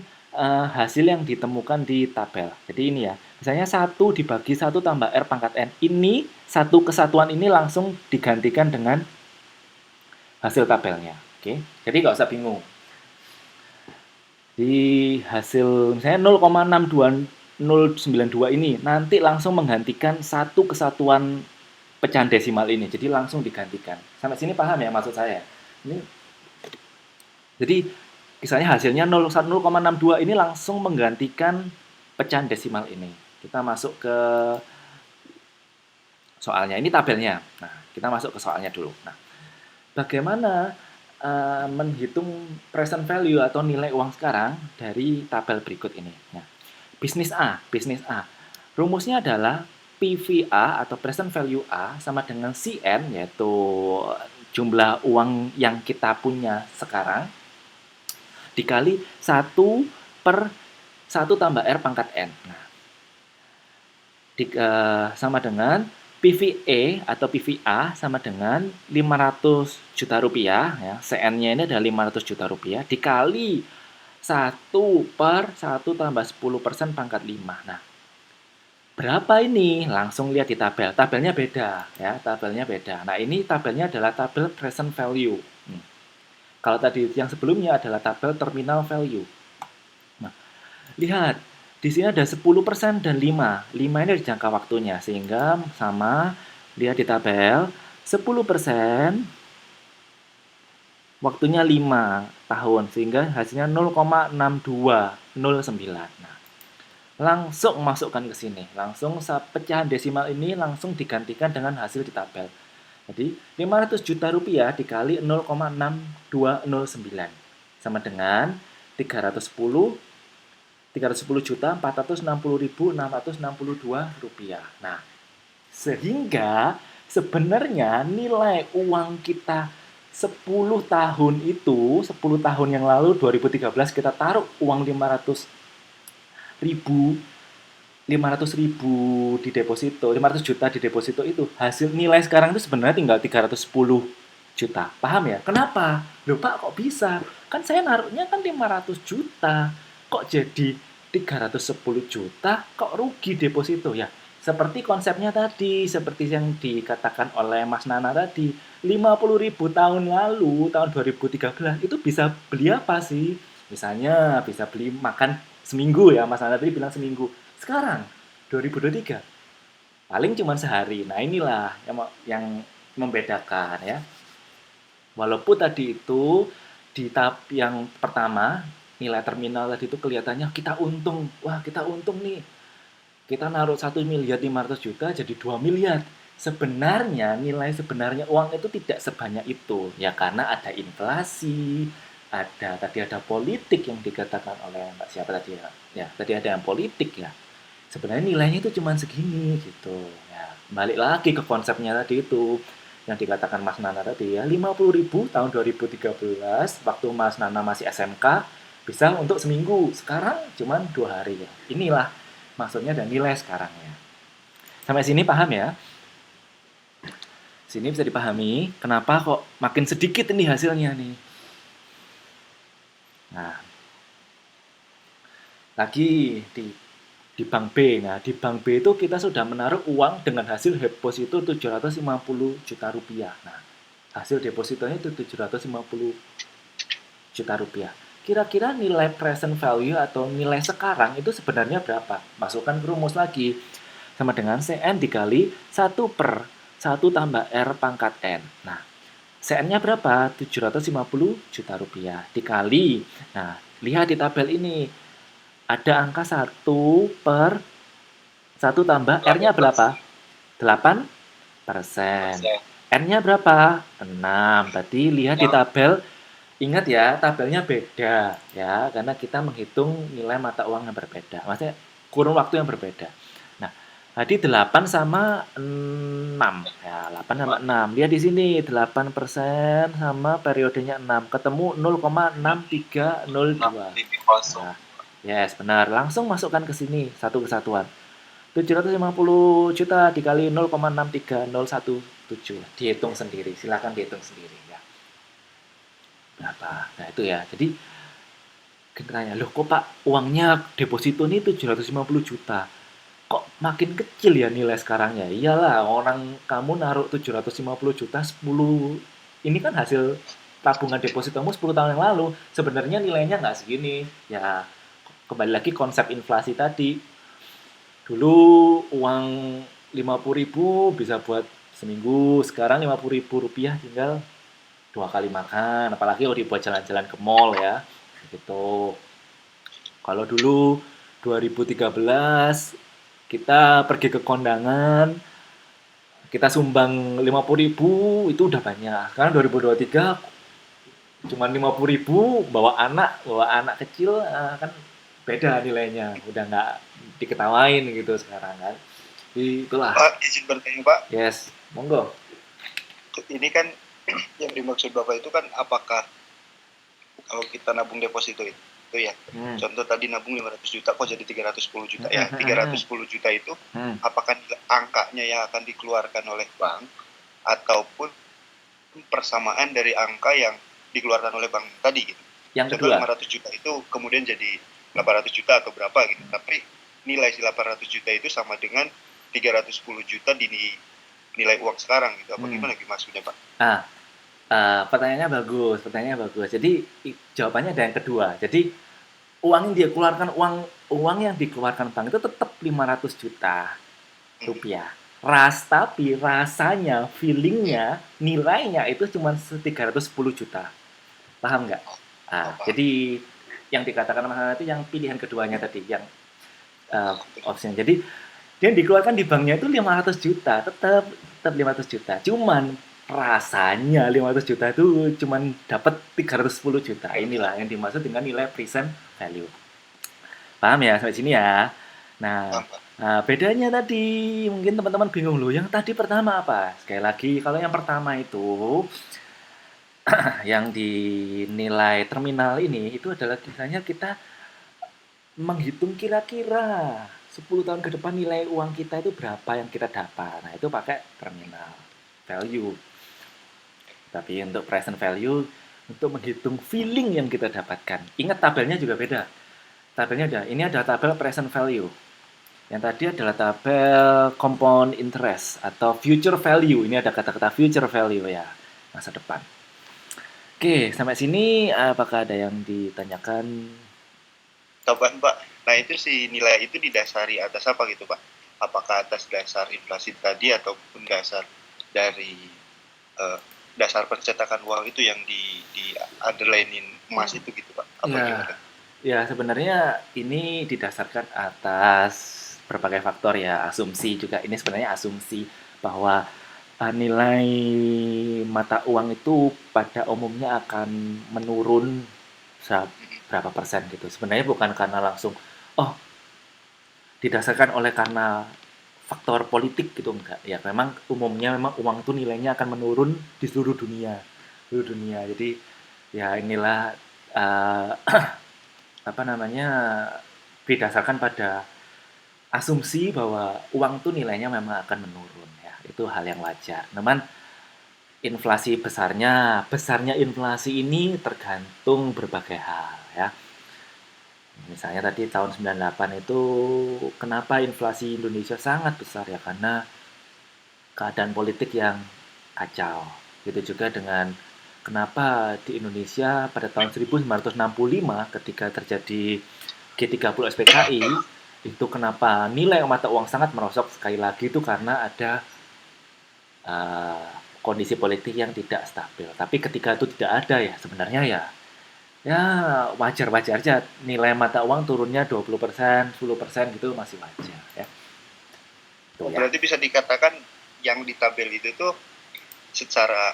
hasil yang ditemukan di tabel. Jadi ini ya, misalnya 1 dibagi 1 tambah R pangkat N. Ini satu kesatuan ini langsung digantikan dengan hasil tabelnya. Oke, jadi nggak usah bingung. Di hasil misalnya 0,62092 ini nanti langsung menggantikan satu kesatuan pecahan desimal ini. Jadi langsung digantikan. Sampai sini paham ya maksud saya? Ini jadi misalnya hasilnya 0,62 ini langsung menggantikan pecahan desimal ini. Kita masuk ke soalnya. Ini tabelnya. Nah, kita masuk ke soalnya dulu. Nah, bagaimana menghitung present value atau nilai uang sekarang dari tabel berikut ini. Nah, bisnis A. Rumusnya adalah PVA atau present value A sama dengan CN, yaitu jumlah uang yang kita punya sekarang, dikali 1 per 1 tambah R pangkat N. Nah, sama dengan PVE atau PVA sama dengan 500 juta rupiah ya. CN-nya ini adalah 500 juta rupiah dikali 1 per 1 tambah 10% pangkat 5. Nah, berapa ini? Langsung lihat di tabel. Tabelnya beda ya, tabelnya beda. Nah, ini tabelnya adalah tabel present value. Kalau tadi yang sebelumnya adalah tabel terminal value. Nah, lihat di sini ada 10% dan 5. 5 ini ada jangka waktunya, sehingga sama, lihat di tabel, 10% waktunya 5 tahun, sehingga hasilnya 0,6209. Nah, langsung masukkan ke sini. Langsung pecahan desimal ini langsung digantikan dengan hasil di tabel. Jadi, 500 juta rupiah dikali 0,6209 sama dengan 310 juta 460.662 rupiah. Nah, sehingga sebenarnya nilai uang kita 10 tahun itu, 10 tahun yang lalu 2013 kita taruh uang 500 ribu di deposito, 500 juta di deposito itu, hasil nilai sekarang itu sebenarnya tinggal 310 juta. Paham ya? Kenapa? Loh Pak, kok bisa? Kan saya naruhnya kan 500 juta. Kok jadi 310 juta? Kok rugi deposito? Ya, seperti konsepnya tadi, seperti yang dikatakan oleh Mas Nana tadi, 50.000 tahun lalu, tahun 2013, itu bisa beli apa sih? Misalnya bisa beli makan seminggu ya, Mas Nana tadi bilang seminggu. Sekarang 2023 paling cuma sehari. Nah, inilah yang membedakan ya. Walaupun tadi itu di tahap yang pertama nilai terminal tadi itu kelihatannya kita untung. Wah, kita untung nih. Kita naruh 1.500.000.000 jadi 2 miliar. Sebenarnya nilai sebenarnya uang itu tidak sebanyak itu. Ya karena ada inflasi, tadi ada politik yang dikatakan oleh Mbak siapa tadi ya? Ya, tadi ada yang politik ya. Sebenarnya nilainya itu cuma segini gitu. Ya, balik lagi ke konsepnya tadi itu yang dikatakan Mas Nana tadi ya, 50.000 tahun 2013 waktu Mas Nana masih SMK bisa untuk seminggu. Sekarang cuma 2 hari ya. Inilah maksudnya dan nilai sekarang ya. Sampai sini paham ya? Sini bisa dipahami kenapa kok makin sedikit ini hasilnya nih. Nah, lagi di bank B. Nah, di bank B itu kita sudah menaruh uang dengan hasil deposito 750 juta rupiah. Nah, hasil depositonya itu 750 juta rupiah. Kira-kira nilai present value atau nilai sekarang itu sebenarnya berapa? Masukkan ke rumus lagi. Sama dengan CN dikali 1 per 1 tambah R pangkat N. Nah, CN-nya berapa? 750 juta rupiah. Dikali. Nah, lihat di tabel ini. Ada angka 1 per 1 tambah R-nya berapa? 8%. N-nya berapa? 6. Berarti lihat di tabel. Ingat ya, tabelnya beda ya, karena kita menghitung nilai mata uang yang berbeda. Maksudnya kurun waktu yang berbeda. Nah, tadi 8 sama 6. Ya, 8 sama 6. Lihat di sini, 8% sama periodenya 6. Ketemu 0,6302. Nah, yes, benar. Langsung masukkan ke sini, satu kesatuan. 750 juta dikali 0,63017. Dihitung sendiri, silakan dihitung sendiri ya. Berapa? Nah itu ya. Jadi kita tanya, loh kok Pak uangnya deposito ini 750 juta? Kok makin kecil ya nilai sekarangnya? Iyalah, orang kamu naruh 750 juta 10. Ini kan hasil tabungan depositomu 10 tahun yang lalu. Sebenarnya nilainya nggak segini. Ya, kembali lagi konsep inflasi tadi. Dulu uang 50.000 bisa buat seminggu, sekarang 50.000 rupiah tinggal 2 kali makan, apalagi kalau dibuat jalan-jalan ke mall ya, gitu. Kalau dulu 2013 kita pergi ke kondangan, kita sumbang 50.000 itu udah banyak. Sekarang 2023 cuma 50.000 bawa anak kecil kan beda nilainya, udah nggak diketawain gitu sekarang kan. Itulah. Pak, izin bertanya Pak. Yes, monggo. Ini kan yang dimaksud Bapak itu kan apakah kalau kita nabung deposito itu ya, contoh tadi nabung 500 juta kok jadi 310 juta ya, 310 juta itu apakah angkanya yang akan dikeluarkan oleh bank ataupun persamaan dari angka yang dikeluarkan oleh bank tadi gitu. Yang contoh kedua, 500 juta itu kemudian jadi 800 juta atau berapa gitu, tapi nilai si 800 juta itu sama dengan 310 juta di nilai uang sekarang gitu, apa gimana maksudnya Pak? Pertanyaannya bagus. Jadi jawabannya ada yang kedua. Jadi uang yang dia keluarkan, uang yang dikeluarkan bank itu tetap 500 juta rupiah. Tapi rasanya, feelingnya, nilainya itu cuma 310 juta. Paham nggak? Jadi yang dikatakan Mas itu yang pilihan keduanya tadi, yang opsinya. Jadi dia dikeluarkan di banknya itu 500 juta, tetap 500 juta. Cuman rasanya 500 juta itu cuman dapat 310 juta. Inilah yang dimaksud dengan nilai present value. Paham ya sampai sini ya? Nah, bedanya tadi mungkin teman-teman bingung loh. Yang tadi pertama apa? Sekali lagi, kalau yang pertama itu yang dinilai terminal ini itu adalah misalnya kita menghitung kira-kira 10 tahun ke depan nilai uang kita itu berapa yang kita dapat. Nah, itu pakai terminal value. Tapi untuk present value, untuk menghitung feeling yang kita dapatkan. Ingat tabelnya juga beda. Tabelnya ada, ini ada tabel present value. Yang tadi adalah tabel compound interest atau future value. Ini ada kata-kata future value ya, masa depan. Oke, sampai sini apakah ada yang ditanyakan? Tambahan Pak, nah itu si nilai itu didasari atas apa gitu Pak? Apakah atas dasar inflasi tadi ataupun dasar dari dasar pencetakan uang itu yang di underline-in emas itu gitu Pak? Ya, sebenarnya ini didasarkan atas berbagai faktor ya, asumsi juga. Ini sebenarnya asumsi bahwa nilai mata uang itu pada umumnya akan menurun berapa persen gitu. Sebenarnya bukan karena langsung, didasarkan oleh karena faktor politik gitu, enggak. Ya memang umumnya uang itu nilainya akan menurun di seluruh dunia. Jadi ya inilah didasarkan pada asumsi bahwa uang itu nilainya memang akan menurun ya. Itu hal yang wajar. Namun inflasi besarnya inflasi ini tergantung berbagai hal ya. Misalnya tadi tahun 98 itu kenapa inflasi Indonesia sangat besar ya karena keadaan politik yang kacau. Gitu juga dengan kenapa di Indonesia pada tahun 1965 ketika terjadi G30 SPKI itu kenapa nilai mata uang sangat merosot sekali lagi itu karena ada uh, kondisi politik yang tidak stabil. Tapi ketika itu tidak ada ya sebenarnya ya wajar-wajar aja nilai mata uang turunnya 20%, 10% gitu masih wajar ya. Tuh, ya. Berarti bisa dikatakan yang di tabel itu tuh secara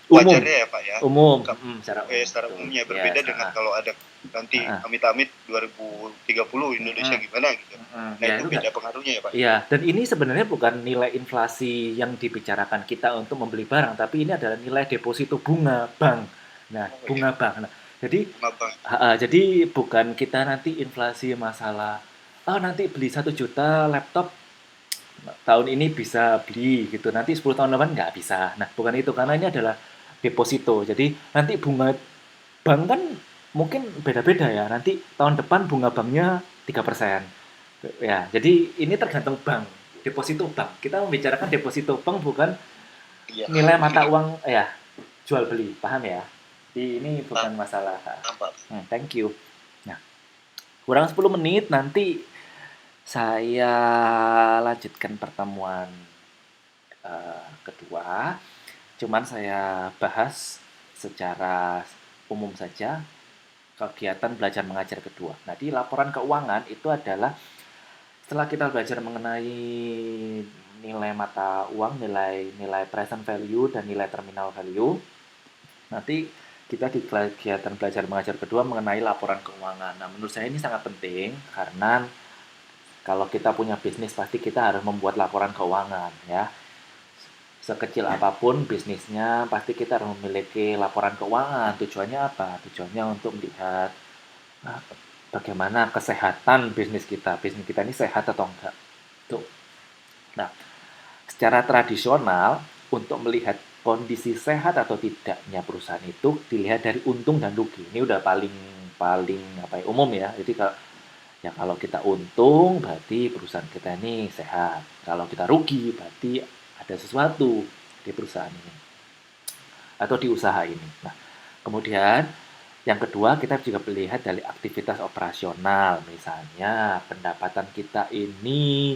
umum wajarnya ya Pak ya. Umum, secara umumnya berbeda dengan kalau ada nanti amit-amit 2030 Indonesia gimana gitu. Nah ya, itu beda pengaruhnya ya Pak. Iya, dan ini sebenarnya bukan nilai inflasi yang dibicarakan kita untuk membeli barang, tapi ini adalah nilai deposito bunga bank. Nah, bunga bank. Nah, jadi bukan kita nanti inflasi masalah nanti beli 1 juta laptop tahun ini bisa beli gitu, nanti 10 tahun depan nggak bisa. Nah, bukan itu, karena ini adalah deposito. Jadi nanti bunga bank kan mungkin beda-beda ya. Nanti tahun depan bunga banknya 3%. Ya, jadi ini tergantung bank, deposito bank. Kita membicarakan deposito bank bukan nilai mata uang ya, jual beli, paham ya? Jadi ini bukan masalah. Thank you. Nah, kurang 10 menit nanti saya lanjutkan pertemuan kedua. Cuman saya bahas secara umum saja kegiatan belajar mengajar kedua. Nah, di laporan keuangan itu adalah setelah kita belajar mengenai nilai mata uang, nilai present value dan nilai terminal value, nanti kita di kegiatan belajar mengajar kedua mengenai laporan keuangan. Nah, menurut saya ini sangat penting karena kalau kita punya bisnis pasti kita harus membuat laporan keuangan ya. Sekecil apapun bisnisnya, pasti kita harus memiliki laporan keuangan. Tujuannya apa? Tujuannya untuk melihat bagaimana kesehatan bisnis kita. Bisnis kita ini sehat atau enggak. Tuh. Nah, secara tradisional, untuk melihat kondisi sehat atau tidaknya perusahaan itu dilihat dari untung dan rugi. Ini udah paling umum ya. Jadi kalau kita untung berarti perusahaan kita ini sehat. Kalau kita rugi berarti ada sesuatu di perusahaan ini atau di usaha ini. Nah, kemudian yang kedua kita juga melihat dari aktivitas operasional, misalnya pendapatan kita ini,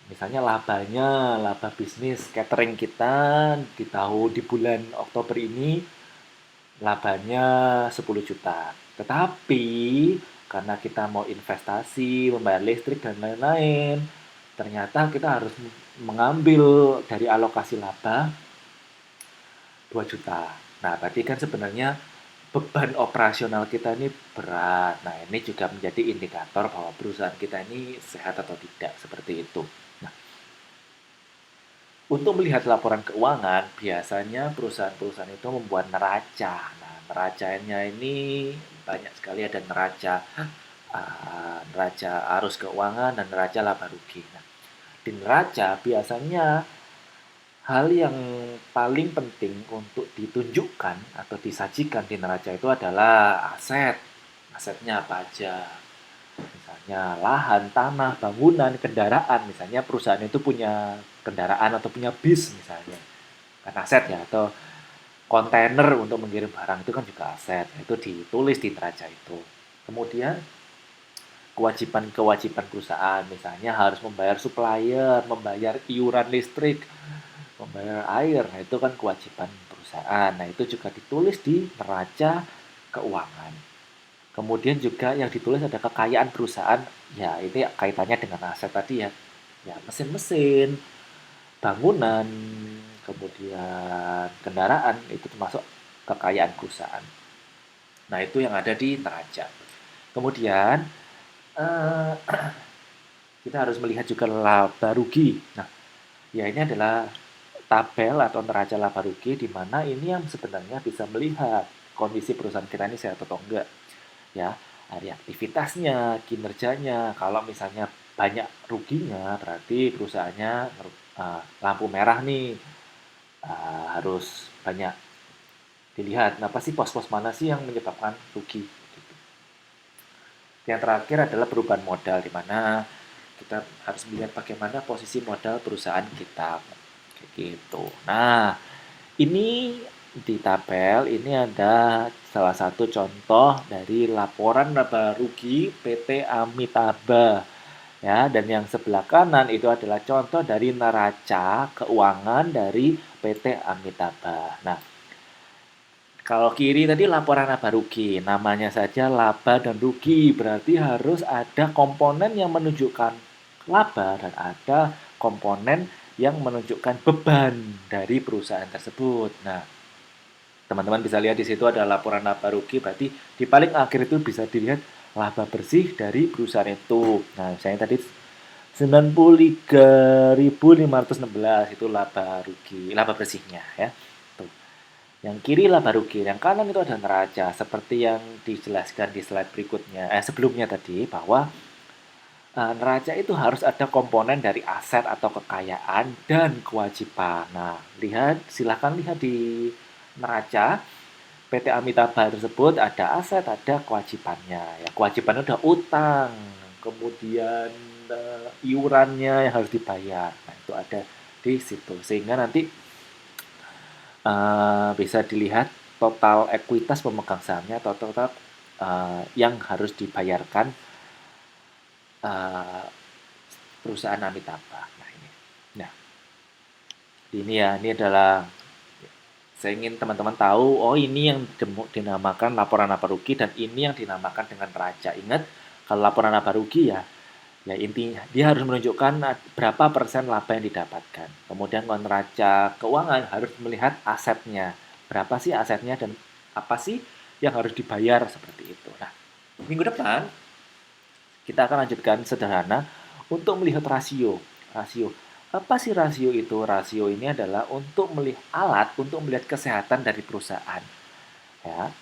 misalnya laba bisnis catering kita di bulan Oktober ini labanya 10 juta. Tetapi karena kita mau investasi, membayar listrik dan lain-lain, ternyata kita harus mengambil dari alokasi laba 2 juta. Nah, berarti kan sebenarnya beban operasional kita ini berat. Nah, ini juga menjadi indikator bahwa perusahaan kita ini sehat atau tidak, seperti itu. Nah, untuk melihat laporan keuangan, biasanya perusahaan-perusahaan itu membuat neraca. Nah, neracanya ini banyak sekali, ada neraca arus keuangan dan neraca laba rugi. Nah, di neraca biasanya hal yang paling penting untuk ditunjukkan atau disajikan di neraca itu adalah aset. Asetnya apa aja? Misalnya lahan, tanah, bangunan, kendaraan. Misalnya perusahaan itu punya kendaraan atau punya bis misalnya. Kan aset ya, atau kontainer untuk mengirim barang itu kan juga aset. Itu ditulis di neraca itu. Kemudian kewajiban-kewajiban perusahaan, misalnya harus membayar supplier, membayar iuran listrik, membayar air. Nah, itu kan kewajiban perusahaan. Nah, itu juga ditulis di neraca keuangan. Kemudian juga yang ditulis ada kekayaan perusahaan. Ya, ini kaitannya dengan aset tadi ya. Ya, mesin-mesin, bangunan, kemudian kendaraan, itu termasuk kekayaan perusahaan. Nah, itu yang ada di neraca. Kemudian kita harus melihat juga laba rugi. Nah, ya ini adalah tabel atau neraca laba rugi di mana ini yang sebenarnya bisa melihat kondisi perusahaan kita ini sehat atau enggak. Ya, dari aktivitasnya, kinerjanya. Kalau misalnya banyak ruginya, berarti perusahaannya lampu merah nih, harus banyak dilihat. Nah, pasti pos-pos mana sih yang menyebabkan rugi? Gitu. Yang terakhir adalah perubahan modal, di mana kita harus melihat bagaimana posisi modal perusahaan kita. Kayak gitu. Nah, ini di tabel ini ada salah satu contoh dari laporan laba rugi PT Amitabha. Ya, dan yang sebelah kanan itu adalah contoh dari neraca keuangan dari PT Amitabha. Nah, kalau kiri tadi laporan laba rugi, namanya saja laba dan rugi, berarti harus ada komponen yang menunjukkan laba dan ada komponen yang menunjukkan beban dari perusahaan tersebut. Nah, teman-teman bisa lihat di situ ada laporan laba rugi, berarti di paling akhir itu bisa dilihat laba bersih dari perusahaan itu. Nah, misalnya tadi 93.516 itu laba rugi, laba bersihnya ya. Tuh. Yang kiri laba rugi, yang kanan itu ada neraca seperti yang dijelaskan di slide berikutnya. Sebelumnya tadi bahwa neraca itu harus ada komponen dari aset atau kekayaan dan kewajiban. Nah, silahkan lihat di neraca PT Amitabha tersebut ada aset, ada kewajibannya. Ya, kewajibannya udah utang, kemudian iurannya yang harus dibayar. Nah, itu ada di situ. Sehingga nanti bisa dilihat total ekuitas pemegang sahamnya atau total yang harus dibayarkan perusahaan Amitabha. Nah, ini adalah saya ingin teman-teman tahu, oh ini yang dinamakan laporan laba rugi dan ini yang dinamakan dengan neraca. Ingat, kalau laporan laba rugi ya intinya dia harus menunjukkan berapa persen laba yang didapatkan. Kemudian kalau neraca keuangan harus melihat asetnya, berapa sih asetnya dan apa sih yang harus dibayar seperti itu. Nah, minggu depan kita akan lanjutkan sederhana untuk melihat rasio. Apa sih rasio itu? Rasio ini adalah untuk melihat alat untuk melihat kesehatan dari perusahaan. Ya.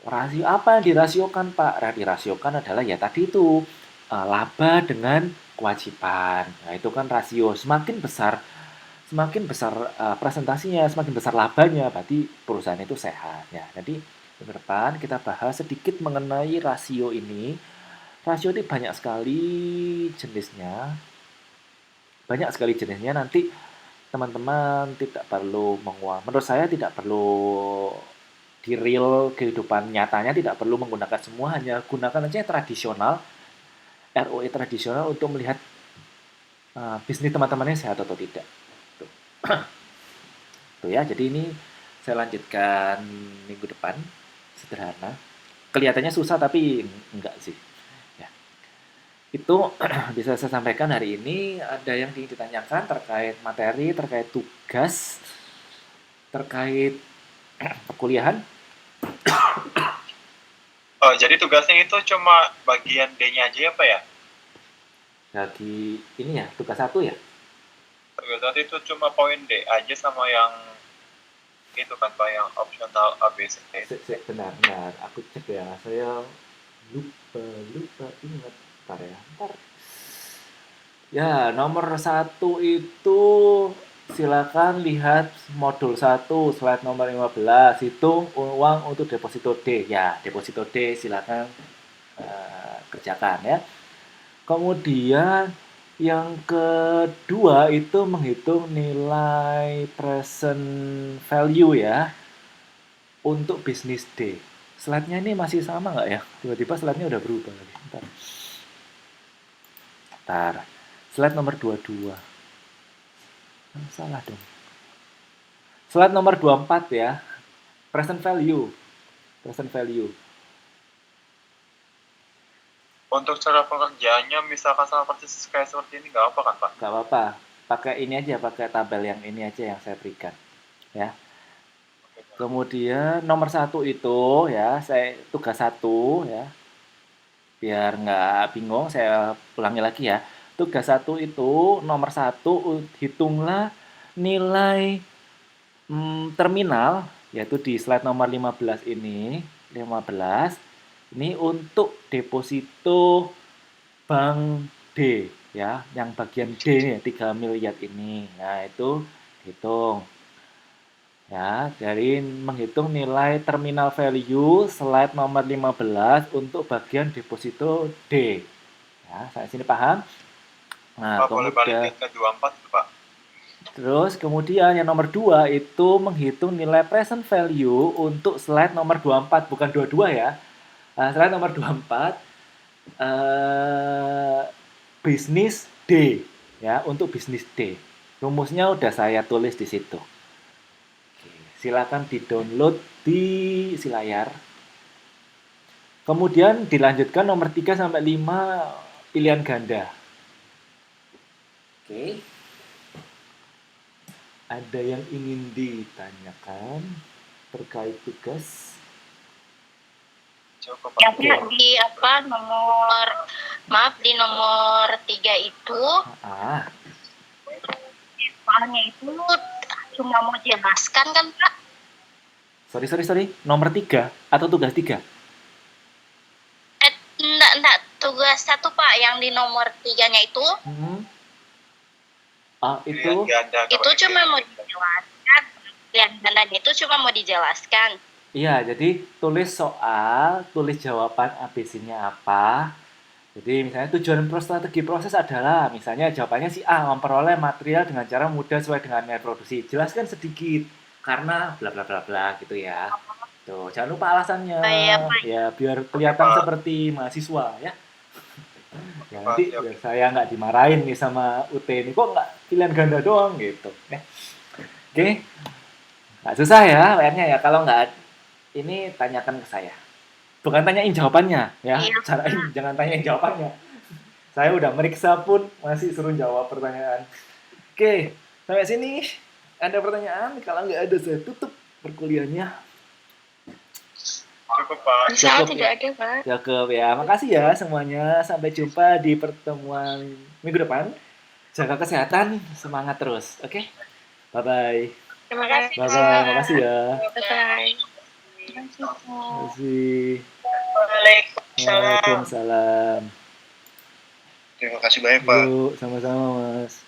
Rasio apa yang dirasiokan, Pak? Yang dirasiokan adalah ya tadi itu laba dengan kewajiban. Nah, itu kan rasio. Semakin besar presentasinya, semakin besar labanya, berarti perusahaan itu sehat. Ya, jadi ke depan kita bahas sedikit mengenai rasio ini. Rasio ini banyak sekali jenisnya. Banyak sekali jenisnya. Nanti teman-teman tidak perlu menguang. Menurut saya tidak perlu di real kehidupan nyatanya tidak perlu menggunakan semua, hanya gunakan aja yang tradisional, ROE tradisional untuk melihat bisnis teman-temannya sehat atau tidak. Tuh. Tuh ya, jadi ini saya lanjutkan minggu depan, sederhana. Kelihatannya susah tapi enggak sih. Ya. Itu bisa saya sampaikan hari ini. Ada yang ingin ditanyakan terkait materi, terkait tugas, terkait perkuliahan? Oh, jadi tugasnya itu cuma bagian D-nya aja ya, Pak ya? Lagi ini ya, tugas 1 ya? Tugas 1 itu cuma poin D aja sama yang itu kan, Pak, yang optional ABC. Benar, aku cek ya. Saya lupa ingat. Ntar. Ya, nomor 1 itu silakan lihat modul 1 slide nomor 15 itu uang untuk deposito D. Ya, deposito D silakan kerjakan ya. Kemudian yang kedua itu menghitung nilai present value ya untuk bisnis D. Slide-nya ini masih sama nggak ya? Tiba-tiba slide-nya udah berubah lagi. Ntar. Slide nomor 22. Salah dong. Slide nomor 24 ya. Present value. Present value. Untuk cara pengerjaannya misalkan sama persis kayak seperti ini nggak apa kan, Pak? Nggak apa-apa. Pakai ini aja, pakai tabel yang ini aja yang saya berikan. Ya. Kemudian nomor 1 itu ya, saya tugas 1 ya. Biar nggak bingung, saya ulangi lagi ya. Tugas 1 itu nomor 1 hitunglah nilai terminal, yaitu di slide nomor 15 ini. 15 ini untuk deposito bank D ya, yang bagian D nih 3 miliar ini. Nah, itu hitung. Ya, dari menghitung nilai terminal value slide nomor 15 untuk bagian deposito D. Ya, sampai sini paham? Nah, Pak, boleh balikin ke 24 tuh, Pak. terus kemudian yang nomor 2 itu menghitung nilai present value untuk slide nomor 24, bukan 22 ya. Nah, slide nomor 24 bisnis D ya, untuk bisnis D. Rumusnya udah saya tulis di situ. Oke, silakan di-download di si layar. Kemudian dilanjutkan nomor 3 sampai 5 pilihan ganda. Oke. Ada yang ingin ditanyakan terkait tugas? Cukup, Ya, Pak. Pak, di apa nomor maaf di nomor 3 itu Ah, soalnya itu cuma mau jelaskan kan Pak? sorry. Nomor 3 atau tugas 3? Enggak, tugas 1 Pak, yang di nomor 3-nya itu Itu Ganda, itu cuma mau dijelaskan. Yang gandanya itu cuma mau dijelaskan. iya, jadi tulis soal, tulis jawaban ABC-nya apa. Jadi misalnya tujuan strategi proses adalah, misalnya jawabannya si A, memperoleh material dengan cara mudah sesuai dengan nilai produksi. Jelaskan sedikit, karena bla bla bla bla gitu ya. Tuh, jangan lupa alasannya. Pak. Ya, biar kelihatan Pak. seperti mahasiswa ya. Ya, Pak, nanti siap. biar saya nggak dimarahin nih sama UT ini, kok nggak pilihan ganda doang gitu. Ya. Oke, nggak susah ya PR-nya ya. Kalau nggak ini tanyakan ke saya. Bukan tanyain jawabannya ya, Iya. jangan tanyain jawabannya. Saya udah meriksa pun masih suruh jawab pertanyaan. Oke, sampai sini ada pertanyaan? Kalau nggak ada saya tutup perkuliahannya. Cukup, Pak. Insya Allah Cukup tidak ya. ada, Pak. Cukup ya. Makasih ya semuanya. Sampai jumpa di pertemuan minggu depan. Jaga kesehatan, semangat terus. Oke? Bye-bye. Terima kasih, Bye-bye. Pak. Makasih ya. Bye-bye. Makasih. Waalaikumsalam. Waalaikumsalam. Terima kasih banyak Pak. Yuk, sama-sama Mas.